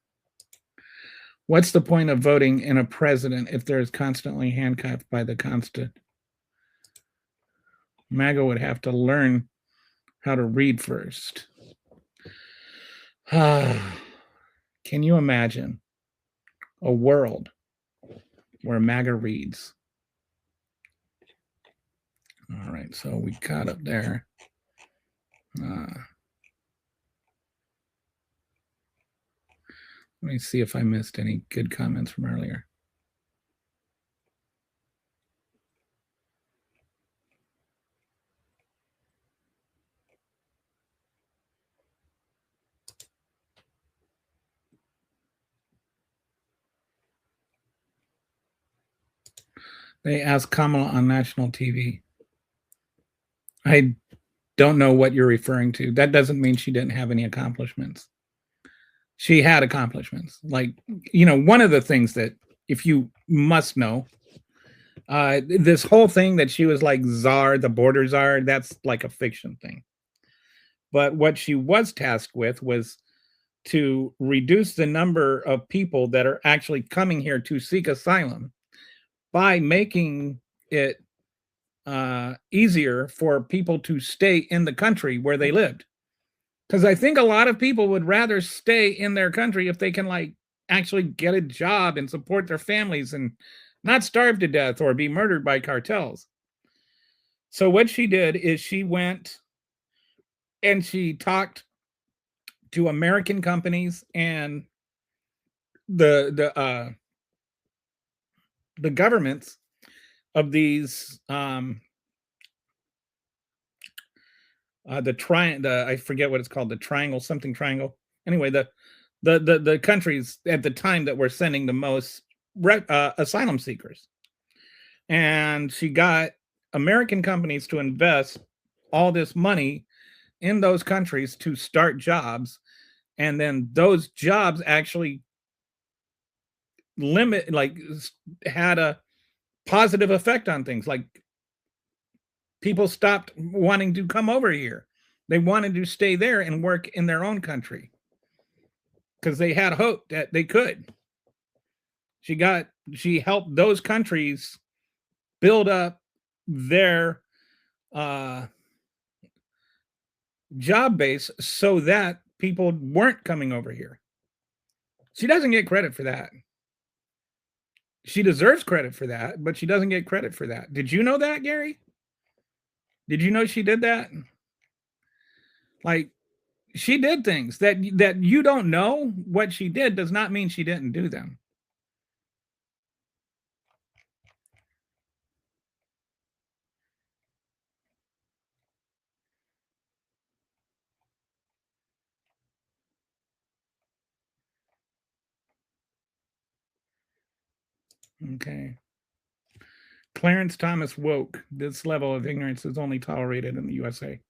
What's the point of voting in a president if they're constantly handcuffed by the constant? MAGA would have to learn how to read first. Can you imagine a world where MAGA reads? All right, so we got up there. Let me see if I missed any good comments from earlier. They asked Kamala on national TV. I don't know what you're referring to. That doesn't mean she didn't have any accomplishments. She had accomplishments. Like, one of the things that, if you must know, this whole thing that she was like czar, the border czar, that's like a fiction thing. But what she was tasked with was to reduce the number of people that are actually coming here to seek asylum by making it easier for people to stay in the country where they lived. Because I think a lot of people would rather stay in their country if they can, like, actually get a job and support their families and not starve to death or be murdered by cartels. So what she did is she went and she talked to American companies and the governments of these I forget what it's called, the triangle, something triangle. Anyway, the countries at the time that were sending the most asylum seekers. And she got American companies to invest all this money in those countries to start jobs. And then those jobs actually had a positive effect on things. Like, people stopped wanting to come over here. They wanted to stay there and work in their own country because they had hope that they could. She helped those countries build up their job base so that people weren't coming over here. She doesn't get credit for that. She deserves credit for that, but she doesn't get credit for that. Did you know that, Gary? Did you know she did that? Like, she did things that you don't know what she did does not mean she didn't do them. Okay. Clarence Thomas woke. This level of ignorance is only tolerated in the USA.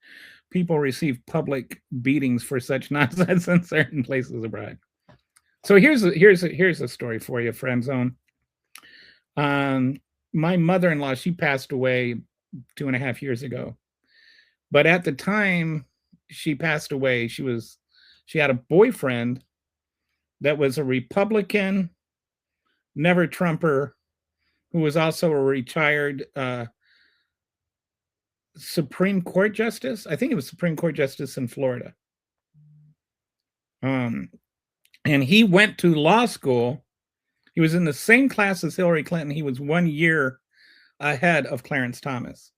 People receive public beatings for such nonsense in certain places abroad. So here's a story for you, friend zone. My mother-in-law, she passed away 2.5 years ago. But at the time she passed away, she had a boyfriend that was a Republican, never Trumper, who was also a retired Supreme Court justice. I think it was Supreme Court justice in Florida. And he went to law school. He was in the same class as Hillary Clinton. He was 1 year ahead of Clarence Thomas.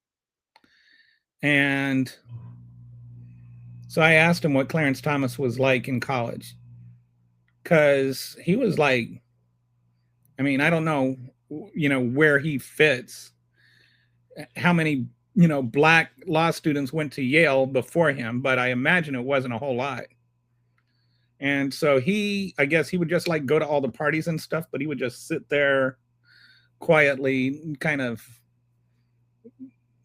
And so I asked him what Clarence Thomas was like in college. Because he was like, I mean, I don't know, where he fits, how many, black law students went to Yale before him, but I imagine it wasn't a whole lot. And so I guess he would just like go to all the parties and stuff, but he would just sit there quietly, kind of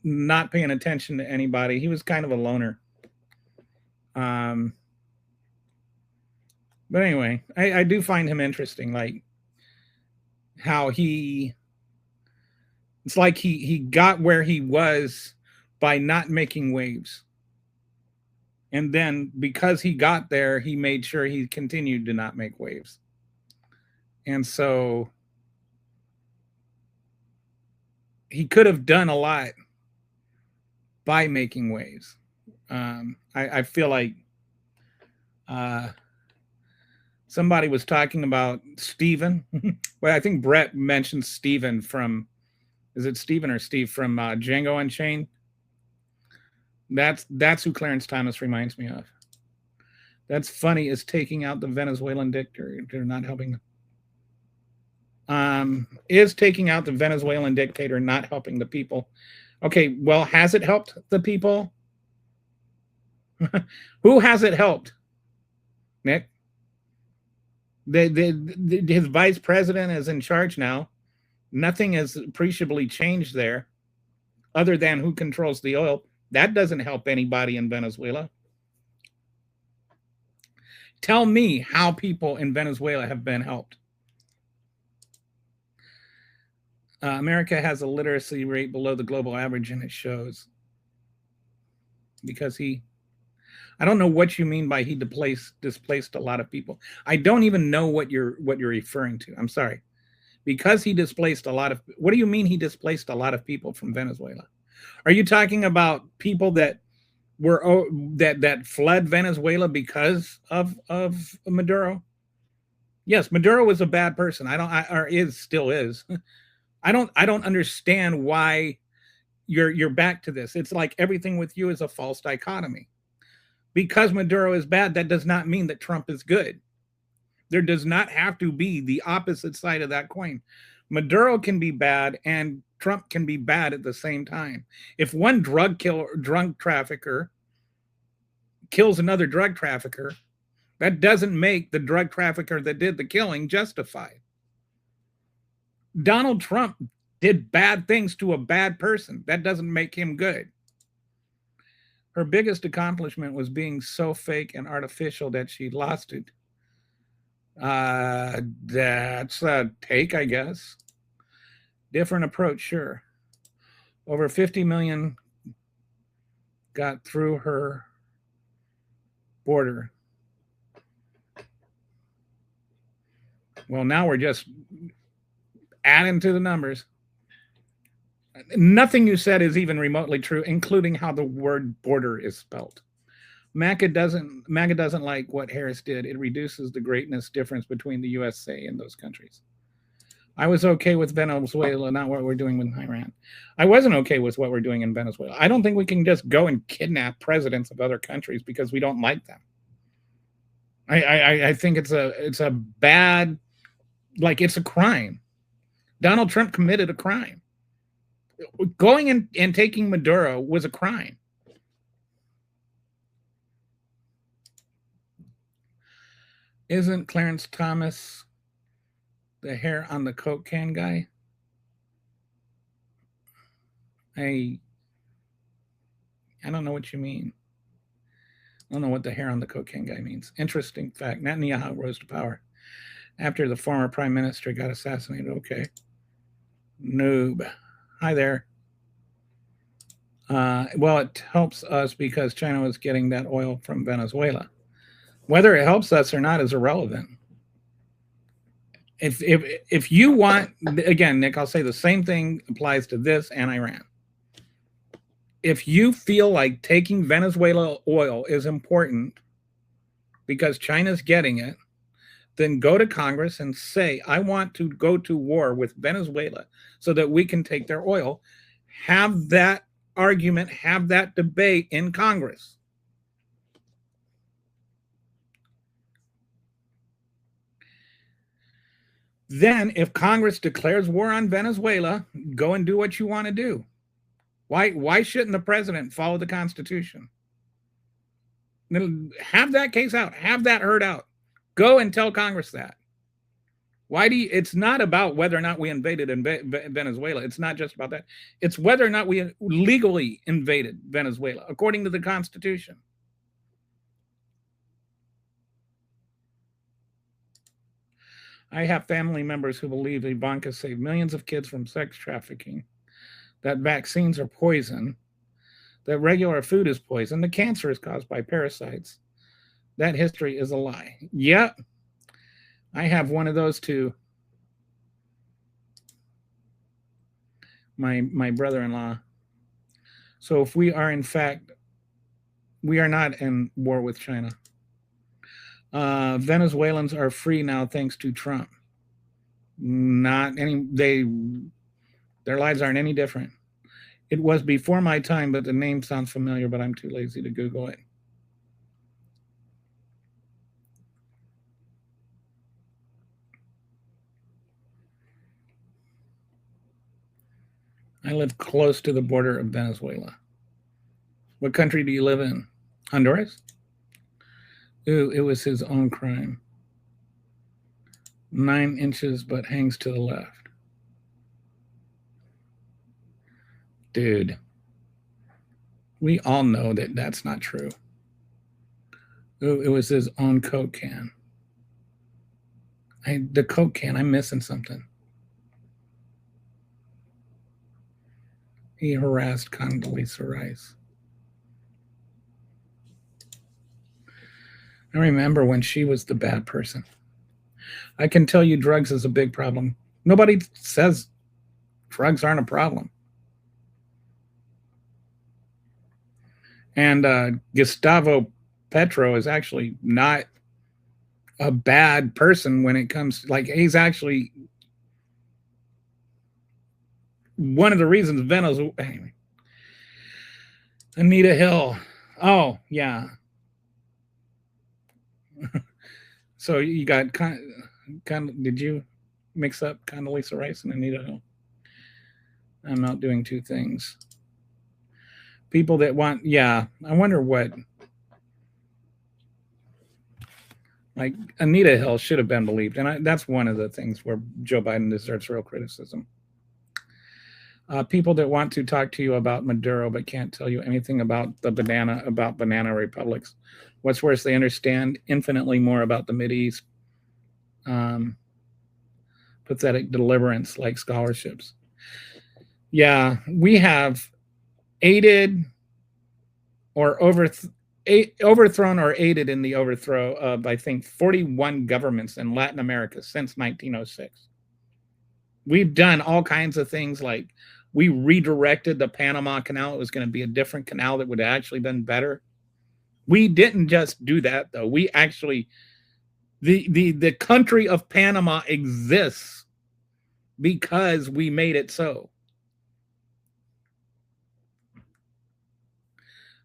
not paying attention to anybody. He was kind of a loner. But anyway, I do find him interesting, like how it's like he got where he was by not making waves. And then because he got there, he made sure he continued to not make waves. And so he could have done a lot by making waves. I feel like somebody was talking about Steven. Well, I think Brett mentioned Steven from, is it Steven or Steve from Django Unchained? That's who Clarence Thomas reminds me of. That's funny, is taking out the Venezuelan dictator not helping. Is taking out the Venezuelan dictator not helping the people? Okay, well, has it helped the people? Who has it helped? Nick? His vice president is in charge now. Nothing has appreciably changed there other than who controls the oil. That doesn't help anybody in Venezuela. Tell me how people in Venezuela have been helped. America has a literacy rate below the global average, and it shows. Because I don't know what you mean by he displaced a lot of people. I don't even know what you're referring to. I'm sorry. Because he displaced a lot of, what do you mean he displaced a lot of people from Venezuela? Are you talking about people that were that fled Venezuela because of Maduro? Yes, Maduro was a bad person. Still is. I don't understand why you're back to this. It's like everything with you is a false dichotomy. Because Maduro is bad, that does not mean that Trump is good. There does not have to be the opposite side of that coin. Maduro can be bad and Trump can be bad at the same time. If one drug trafficker kills another drug trafficker, that doesn't make the drug trafficker that did the killing justified. Donald Trump did bad things to a bad person. That doesn't make him good. Her biggest accomplishment was being so fake and artificial that she lost it. That's a take, I guess. Different approach, sure. Over 50 million got through her border. Well, now we're just adding to the numbers. Nothing you said is even remotely true, including how the word border is spelled. MAGA doesn't like what Harris did. It reduces the greatness difference between the USA and those countries. I was okay with Venezuela, not what we're doing with Iran. I wasn't okay with what we're doing in Venezuela. I don't think we can just go and kidnap presidents of other countries because we don't like them. I think it's a bad, like it's a crime. Donald Trump committed a crime. Going and taking Maduro was a crime. Isn't Clarence Thomas the hair on the Coke can guy? I don't know what you mean. I don't know what the hair on the Coke can guy means. Interesting fact. Netanyahu rose to power after the former prime minister got assassinated. Okay. Noob. Hi there. Well, it helps us because China was getting that oil from Venezuela. Whether it helps us or not is irrelevant. If you want, again, Nick, I'll say the same thing applies to this and Iran. If you feel like taking Venezuela oil is important because China's getting it, then go to Congress and say, I want to go to war with Venezuela so that we can take their oil. Have that argument, have that debate in Congress. Then, if Congress declares war on Venezuela, go and do what you want to do. Why shouldn't the president follow the Constitution? Have that case out. Have that heard out. Go and tell Congress that. It's not about whether or not we invaded Venezuela. It's not just about that. It's whether or not we legally invaded Venezuela, according to the Constitution. I have family members who believe Ivanka saved millions of kids from sex trafficking, that vaccines are poison, that regular food is poison, that cancer is caused by parasites. That history is a lie. Yep, I have one of those too. My brother-in-law. So if we are, in fact, we are not in war with China. Venezuelans are free now thanks to Trump. Their lives aren't any different. It was before my time, but the name sounds familiar, but I'm too lazy to Google it. I live close to the border of Venezuela. What country do you live in? Honduras? Ooh, it was his own crime. 9 inches, but hangs to the left. Dude, we all know that that's not true. It was his own Coke can. The Coke can, I'm missing something. He harassed Condoleezza Rice. I remember when she was the bad person. I can tell you drugs is a big problem. Nobody says drugs aren't a problem. And Gustavo Petro is actually not a bad person when it comes, like, he's actually one of the reasons Venezuela. Anyway. Anita Hill. Oh, yeah. So you got did you mix up Condoleezza Rice and Anita Hill? I'm not doing two things. People that want, yeah, I wonder what, like, Anita Hill should have been believed. And that's one of the things where Joe Biden deserves real criticism. People that want to talk to you about Maduro but can't tell you anything about banana republics. What's worse, they understand infinitely more about the Mideast pathetic deliverance like scholarships. Yeah, we have aided or overthrown or aided in the overthrow of, I think, 41 governments in Latin America since 1906. We've done all kinds of things, like we redirected the Panama Canal. It was going to be a different canal that would have actually been better. We didn't just do that, though. We actually, the country of Panama exists because we made it so.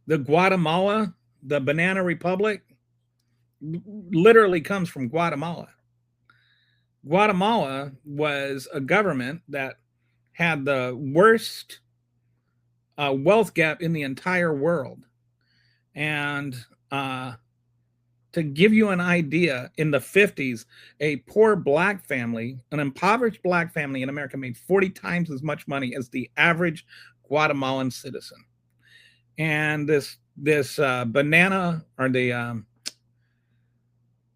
The Guatemala, the Banana Republic, literally comes from Guatemala. Guatemala was a government that had the worst wealth gap in the entire world. And to give you an idea, in the 50s, a poor black family, an impoverished black family in America made 40 times as much money as the average Guatemalan citizen. And this banana, or the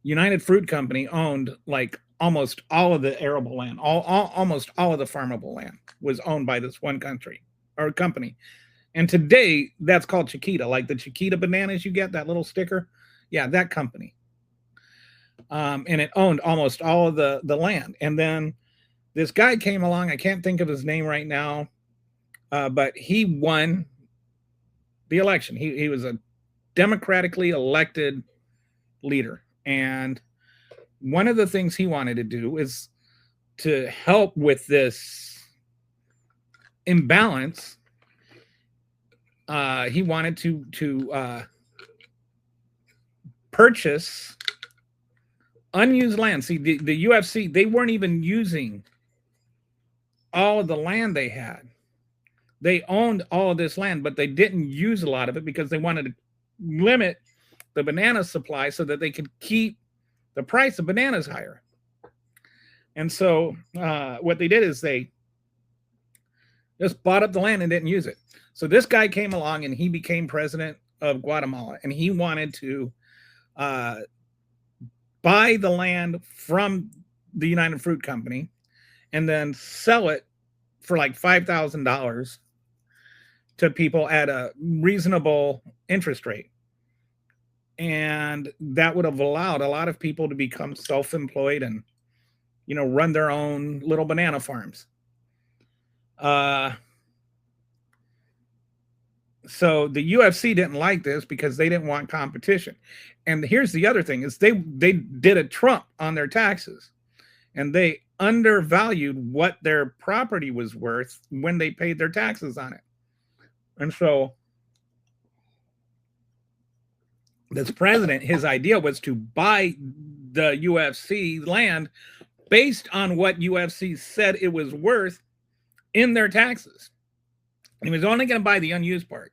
United Fruit Company, owned like almost all of the arable land. Almost all of the farmable land was owned by this one country or company. And today that's called Chiquita, like the Chiquita bananas you get, that little sticker. Yeah, that company. And it owned almost all of the land. And then this guy came along. I can't think of his name right now, but he won the election. He was a democratically elected leader. And one of the things he wanted to do is to help with this imbalance. He wanted to purchase unused land. See, the UFC, they weren't even using all of the land they had. They owned all of this land, but they didn't use a lot of it because they wanted to limit the banana supply so that they could keep the price of bananas higher. And so what they did is they just bought up the land and didn't use it. So this guy came along and he became president of Guatemala, and he wanted to buy the land from the United Fruit Company and then sell it for like $5,000 to people at a reasonable interest rate. And that would have allowed a lot of people to become self-employed and, you know, run their own little banana farms. So the UFC didn't like this because they didn't want competition. And here's the other thing is they did a Trump on their taxes, and they undervalued what their property was worth when they paid their taxes on it. And so this president, his idea was to buy the UFC land based on what UFC said it was worth in their taxes. He was only going to buy the unused part.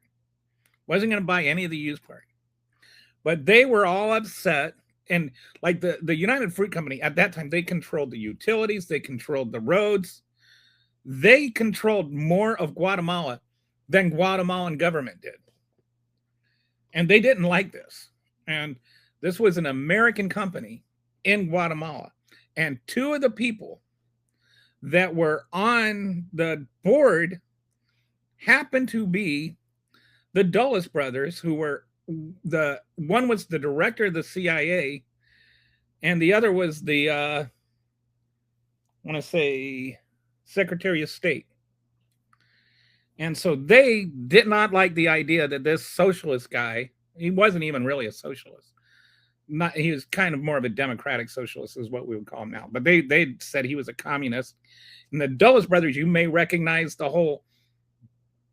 Wasn't going to buy any of the used part. But they were all upset. And like the United Fruit Company at that time, they controlled the utilities. They controlled the roads. They controlled more of Guatemala than Guatemalan government did. And they didn't like this. And this was an American company in Guatemala. And two of the people that were on the board happened to be the Dulles brothers, who were one was the director of the CIA, and the other was the I want to say Secretary of State. And so they did not like the idea that this socialist guy, he wasn't even really a socialist. He was kind of more of a democratic socialist is what we would call him now. But they said he was a communist. And the Dulles brothers, you may recognize the whole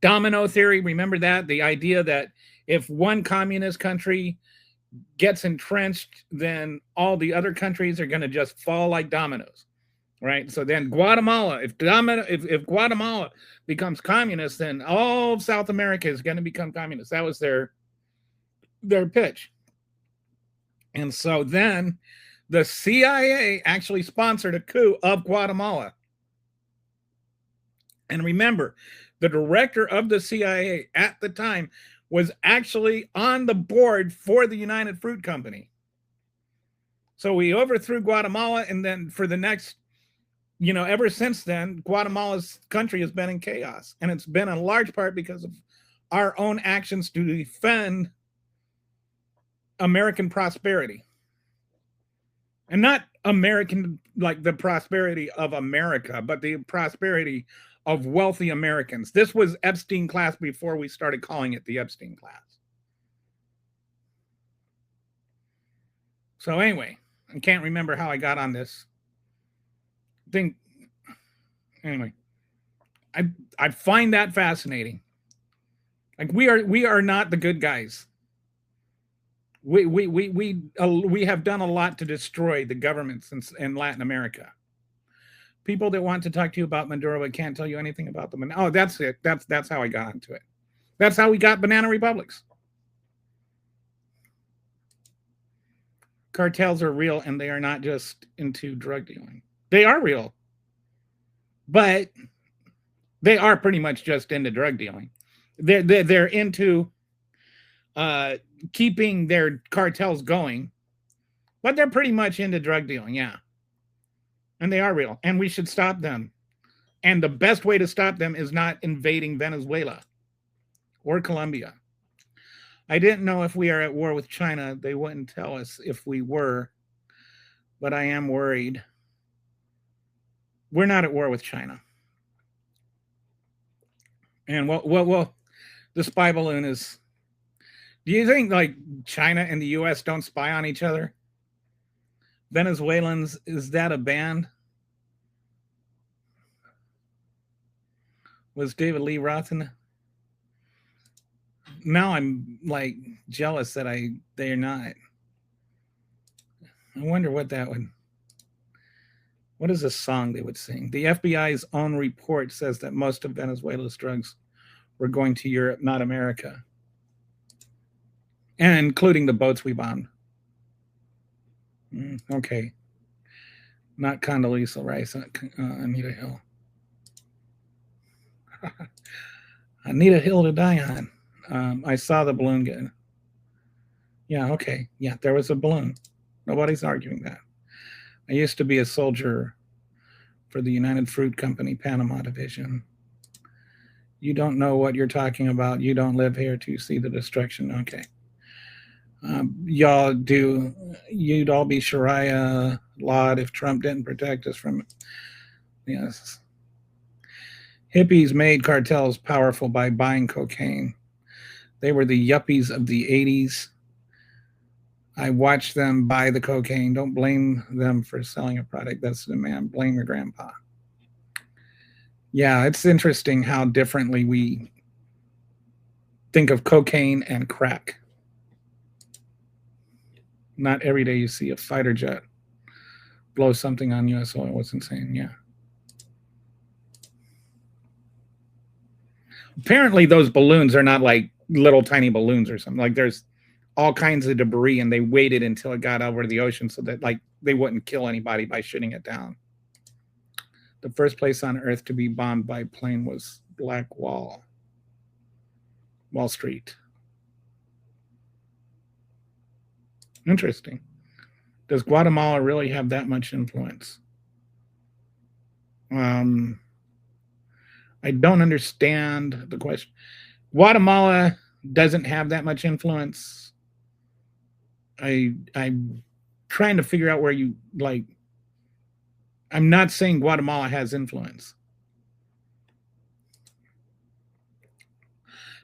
domino theory. Remember that? The idea that if one communist country gets entrenched, then all the other countries are going to just fall like dominoes. Right. So then Guatemala, if Guatemala becomes communist, then all of South America is going to become communist. That was their pitch. And so then the CIA actually sponsored a coup of Guatemala. And remember, the director of the CIA at the time was actually on the board for the United Fruit Company. So we overthrew Guatemala, and then for the next, ever since then, Guatemala's country has been in chaos. And it's been in large part because of our own actions to defend American prosperity. And not American, like the prosperity of America, but the prosperity of wealthy Americans. This was Epstein class before we started calling it the Epstein class. So anyway, I can't remember how I got on this thing. Anyway, I find that fascinating. Like we are not the good guys. We have done a lot to destroy the governments in Latin America. People that want to talk to you about Maduro but can't tell you anything about them. Oh, that's it. That's how I got into it. That's how we got banana republics. Cartels are real, and they are not just into drug dealing. They are real, but they are pretty much just into drug dealing. They're into keeping their cartels going, but they're pretty much into drug dealing, yeah. And they are real, and we should stop them. And the best way to stop them is not invading Venezuela or Colombia. I didn't know if we are at war with China. They wouldn't tell us if we were, but I am worried. We're not at war with China. And well, the spy balloon is... Do you think like China and the U.S. don't spy on each other? Venezuelans, is that a band? Was David Lee Roth in the... Now I'm like jealous that they're not. I wonder what that would... What is a song they would sing? The FBI's own report says that most of Venezuela's drugs were going to Europe, not America. And including the boats we bombed. Okay. Not Condoleezza Rice, Anita Hill. Anita Hill to die on. I saw the balloon get... Yeah, okay. Yeah, there was a balloon. Nobody's arguing that. I used to be a soldier for the United Fruit Company, Panama Division. You don't know what you're talking about. You don't live here to see the destruction. Okay. Y'all do. You'd all be Sharia lawed if Trump didn't protect us from it. Yes. Hippies made cartels powerful by buying cocaine. They were the yuppies of the 80s. I watched them buy the cocaine. Don't blame them for selling a product. That's the man. Blame your grandpa. Yeah, it's interesting how differently we think of cocaine and crack. Not every day you see a fighter jet blow something on U.S. oil. What's insane? Yeah. Apparently, those balloons are not like little tiny balloons or something. Like there's all kinds of debris, and they waited until it got over the ocean so that like they wouldn't kill anybody by shooting it down. The first place on Earth to be bombed by plane was Blackwall. Wall Street. Interesting. Does Guatemala really have that much influence? I don't understand the question. Guatemala doesn't have that much influence. I'm trying to figure out where you like. I'm not saying Guatemala has influence.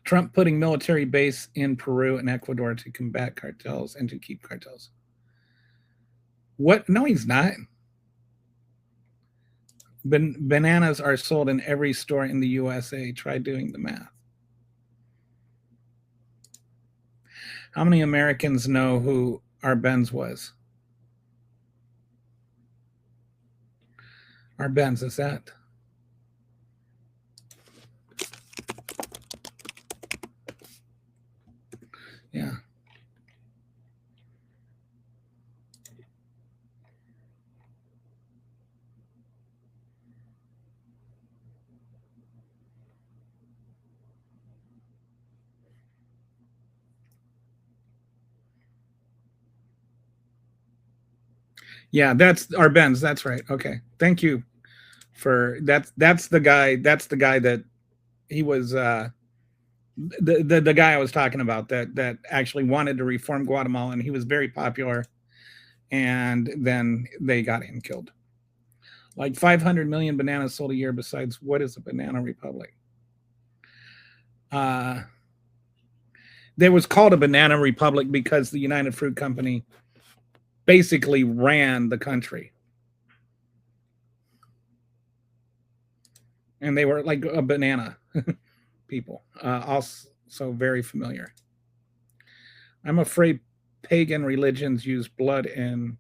Trump putting military base in Peru and Ecuador to combat cartels and to keep cartels. What? No, he's not. Bananas are sold in every store in the USA. Try doing the math. How many Americans know who Arbenz was? Arbenz, is that? Yeah. Yeah, that's Arbenz. That's right. Okay. Thank you for that. That's the guy that he was the guy I was talking about that actually wanted to reform Guatemala, and he was very popular, and then they got him killed. Like 500 million bananas sold a year. Besides, what is a banana republic? There was called a banana republic because the United Fruit Company basically ran the country, and they were like a banana people. Also very familiar. I'm afraid pagan religions use blood in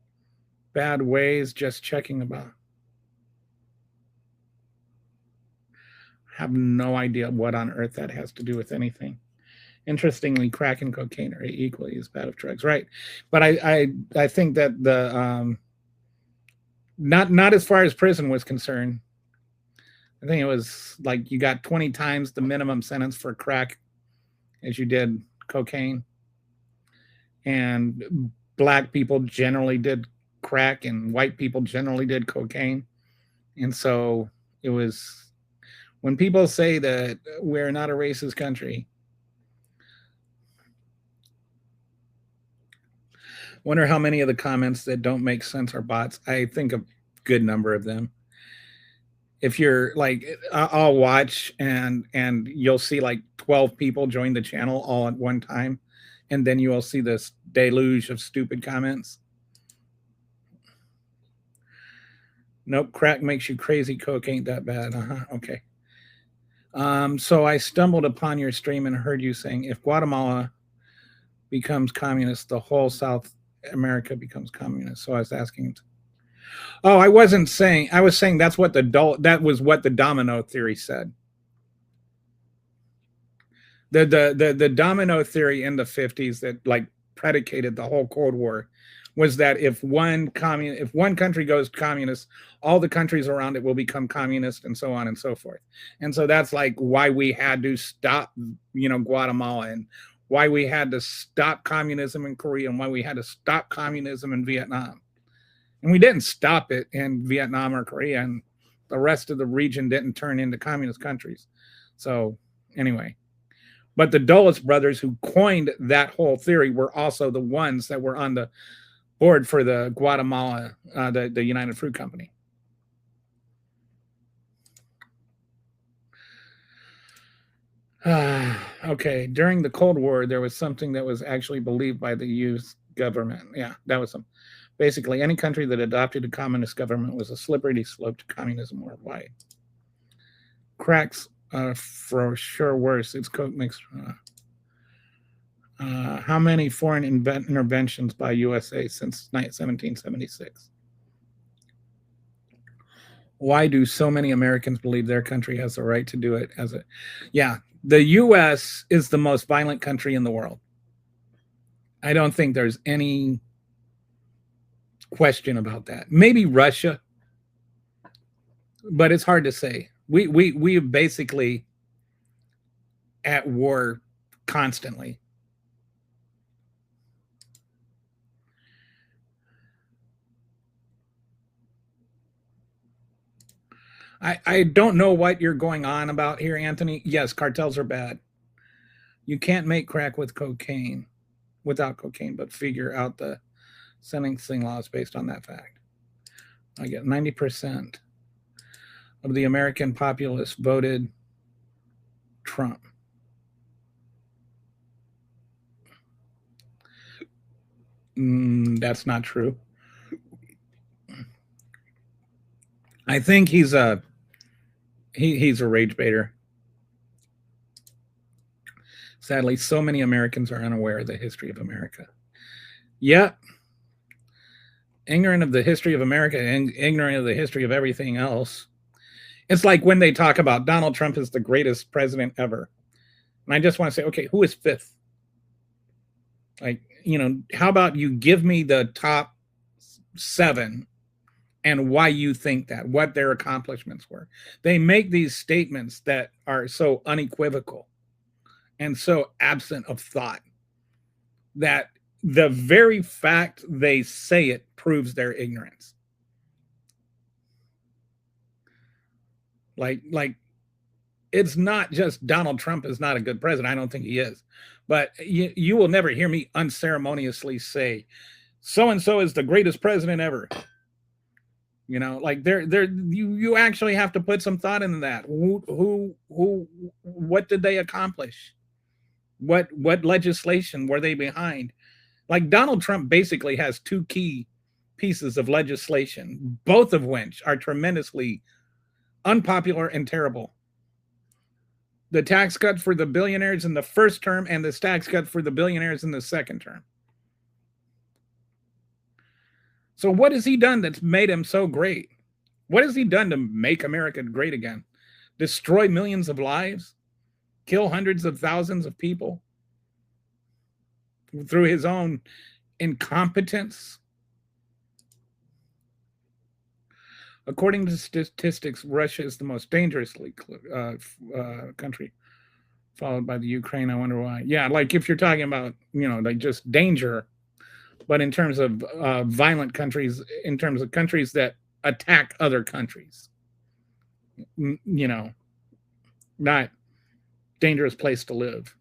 bad ways. Just checking about. Have no idea what on earth that has to do with anything. Interestingly, crack and cocaine are equally as bad of drugs, right? But I think that the not as far as prison was concerned. I think it was like you got 20 times the minimum sentence for crack as you did cocaine, and black people generally did crack, and white people generally did cocaine, and so it was. When people say that we're not a racist country, wonder how many of the comments that don't make sense are bots. I think a good number of them. If you're like, I'll watch and you'll see like 12 people join the channel all at one time, and then you will see this deluge of stupid comments. Nope, crack makes you crazy. Coke ain't that bad. Okay. So I stumbled upon your stream and heard you saying if Guatemala becomes communist, the whole South America becomes communist. So I was asking. Oh, I wasn't saying. I was saying that was what the domino theory said. The domino theory in the 50s that like predicated the whole Cold War was that if one country goes communist, all the countries around it will become communist, and so on and so forth. And so that's like why we had to stop, Guatemala, and why we had to stop communism in Korea, and why we had to stop communism in Vietnam. And we didn't stop it in Vietnam or Korea, and the rest of the region didn't turn into communist countries. So anyway, but the Dulles brothers who coined that whole theory were also the ones that were on the board for the Guatemala, the United Fruit Company. Okay, during the Cold War, there was something that was actually believed by the U.S. government. Yeah, that was some. Basically, any country that adopted a communist government was a slippery slope to communism worldwide. Cracks for sure worse. It's coke mixed. How many foreign interventions by USA since 1776? Why do so many Americans believe their country has the right to do it as a... Yeah, the U.S. is the most violent country in the world. I don't think there's any question about that. Maybe Russia, but it's hard to say. We basically at war constantly. I don't know what you're going on about here, Anthony. Yes, cartels are bad. You can't make crack with cocaine, without cocaine, but figure out the sentencing laws based on that fact. I get 90% of the American populace voted Trump. That's not true. I think he's a rage baiter. Sadly, so many Americans are unaware of the history of America. Yep. Ignorant of the history of America and ignorant of the history of everything else. It's like when they talk about Donald Trump is the greatest president ever. And I just want to say, okay, who is fifth? Like, how about you give me the top 7 and why you think that, what their accomplishments were. They make these statements that are so unequivocal and so absent of thought that the very fact they say it proves their ignorance. Like it's not just Donald Trump is not a good president. I don't think he is. But you will never hear me unceremoniously say, so-and-so is the greatest president ever. Like you actually have to put some thought into that. What did they accomplish? What legislation were they behind? Like Donald Trump basically has 2 key pieces of legislation, both of which are tremendously unpopular and terrible. The tax cut for the billionaires in the first term and the tax cut for the billionaires in the second term. So what has he done that's made him so great? What has he done to make America great again? Destroy millions of lives? Kill hundreds of thousands of people? Through his own incompetence? According to statistics, Russia is the most dangerous country, followed by the Ukraine. I wonder why. Yeah, like if you're talking about, like just danger, but in terms of violent countries, in terms of countries that attack other countries, not dangerous place to live.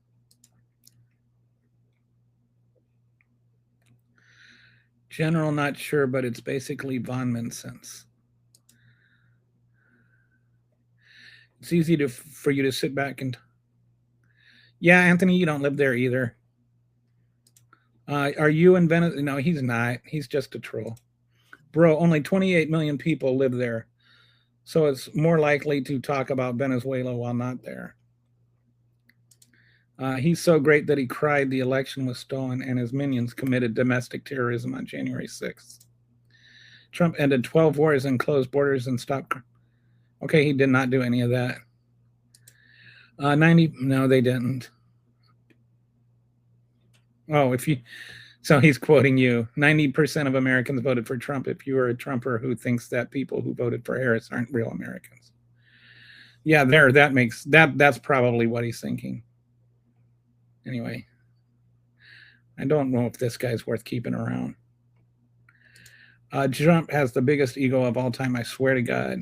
General, not sure, but it's basically von Mises. It's easy for you to sit back and... Yeah, Anthony, you don't live there either. Are you in Venezuela? No, he's not. He's just a troll. Bro, only 28 million people live there. So it's more likely to talk about Venezuela while not there. He's so great that he cried the election was stolen and his minions committed domestic terrorism on January 6th. Trump ended 12 wars and closed borders and stopped... Okay, he did not do any of that. 90... No, they didn't. Oh, so he's quoting you. 90% of Americans voted for Trump. If you are a Trumper who thinks that people who voted for Harris aren't real Americans. Yeah, that's probably what he's thinking. Anyway, I don't know if this guy's worth keeping around. Trump has the biggest ego of all time. I swear to God.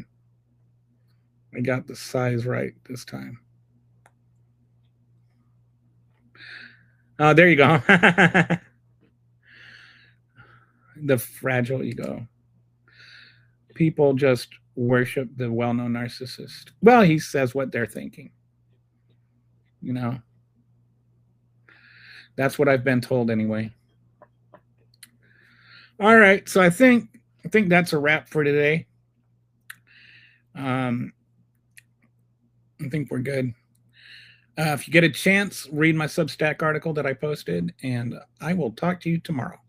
I got the size right this time. Oh, there you go. The fragile ego. People just worship the well-known narcissist. Well, he says what they're thinking. That's what I've been told anyway. All right, so I think that's a wrap for today. I think we're good. If you get a chance, read my Substack article that I posted, and I will talk to you tomorrow.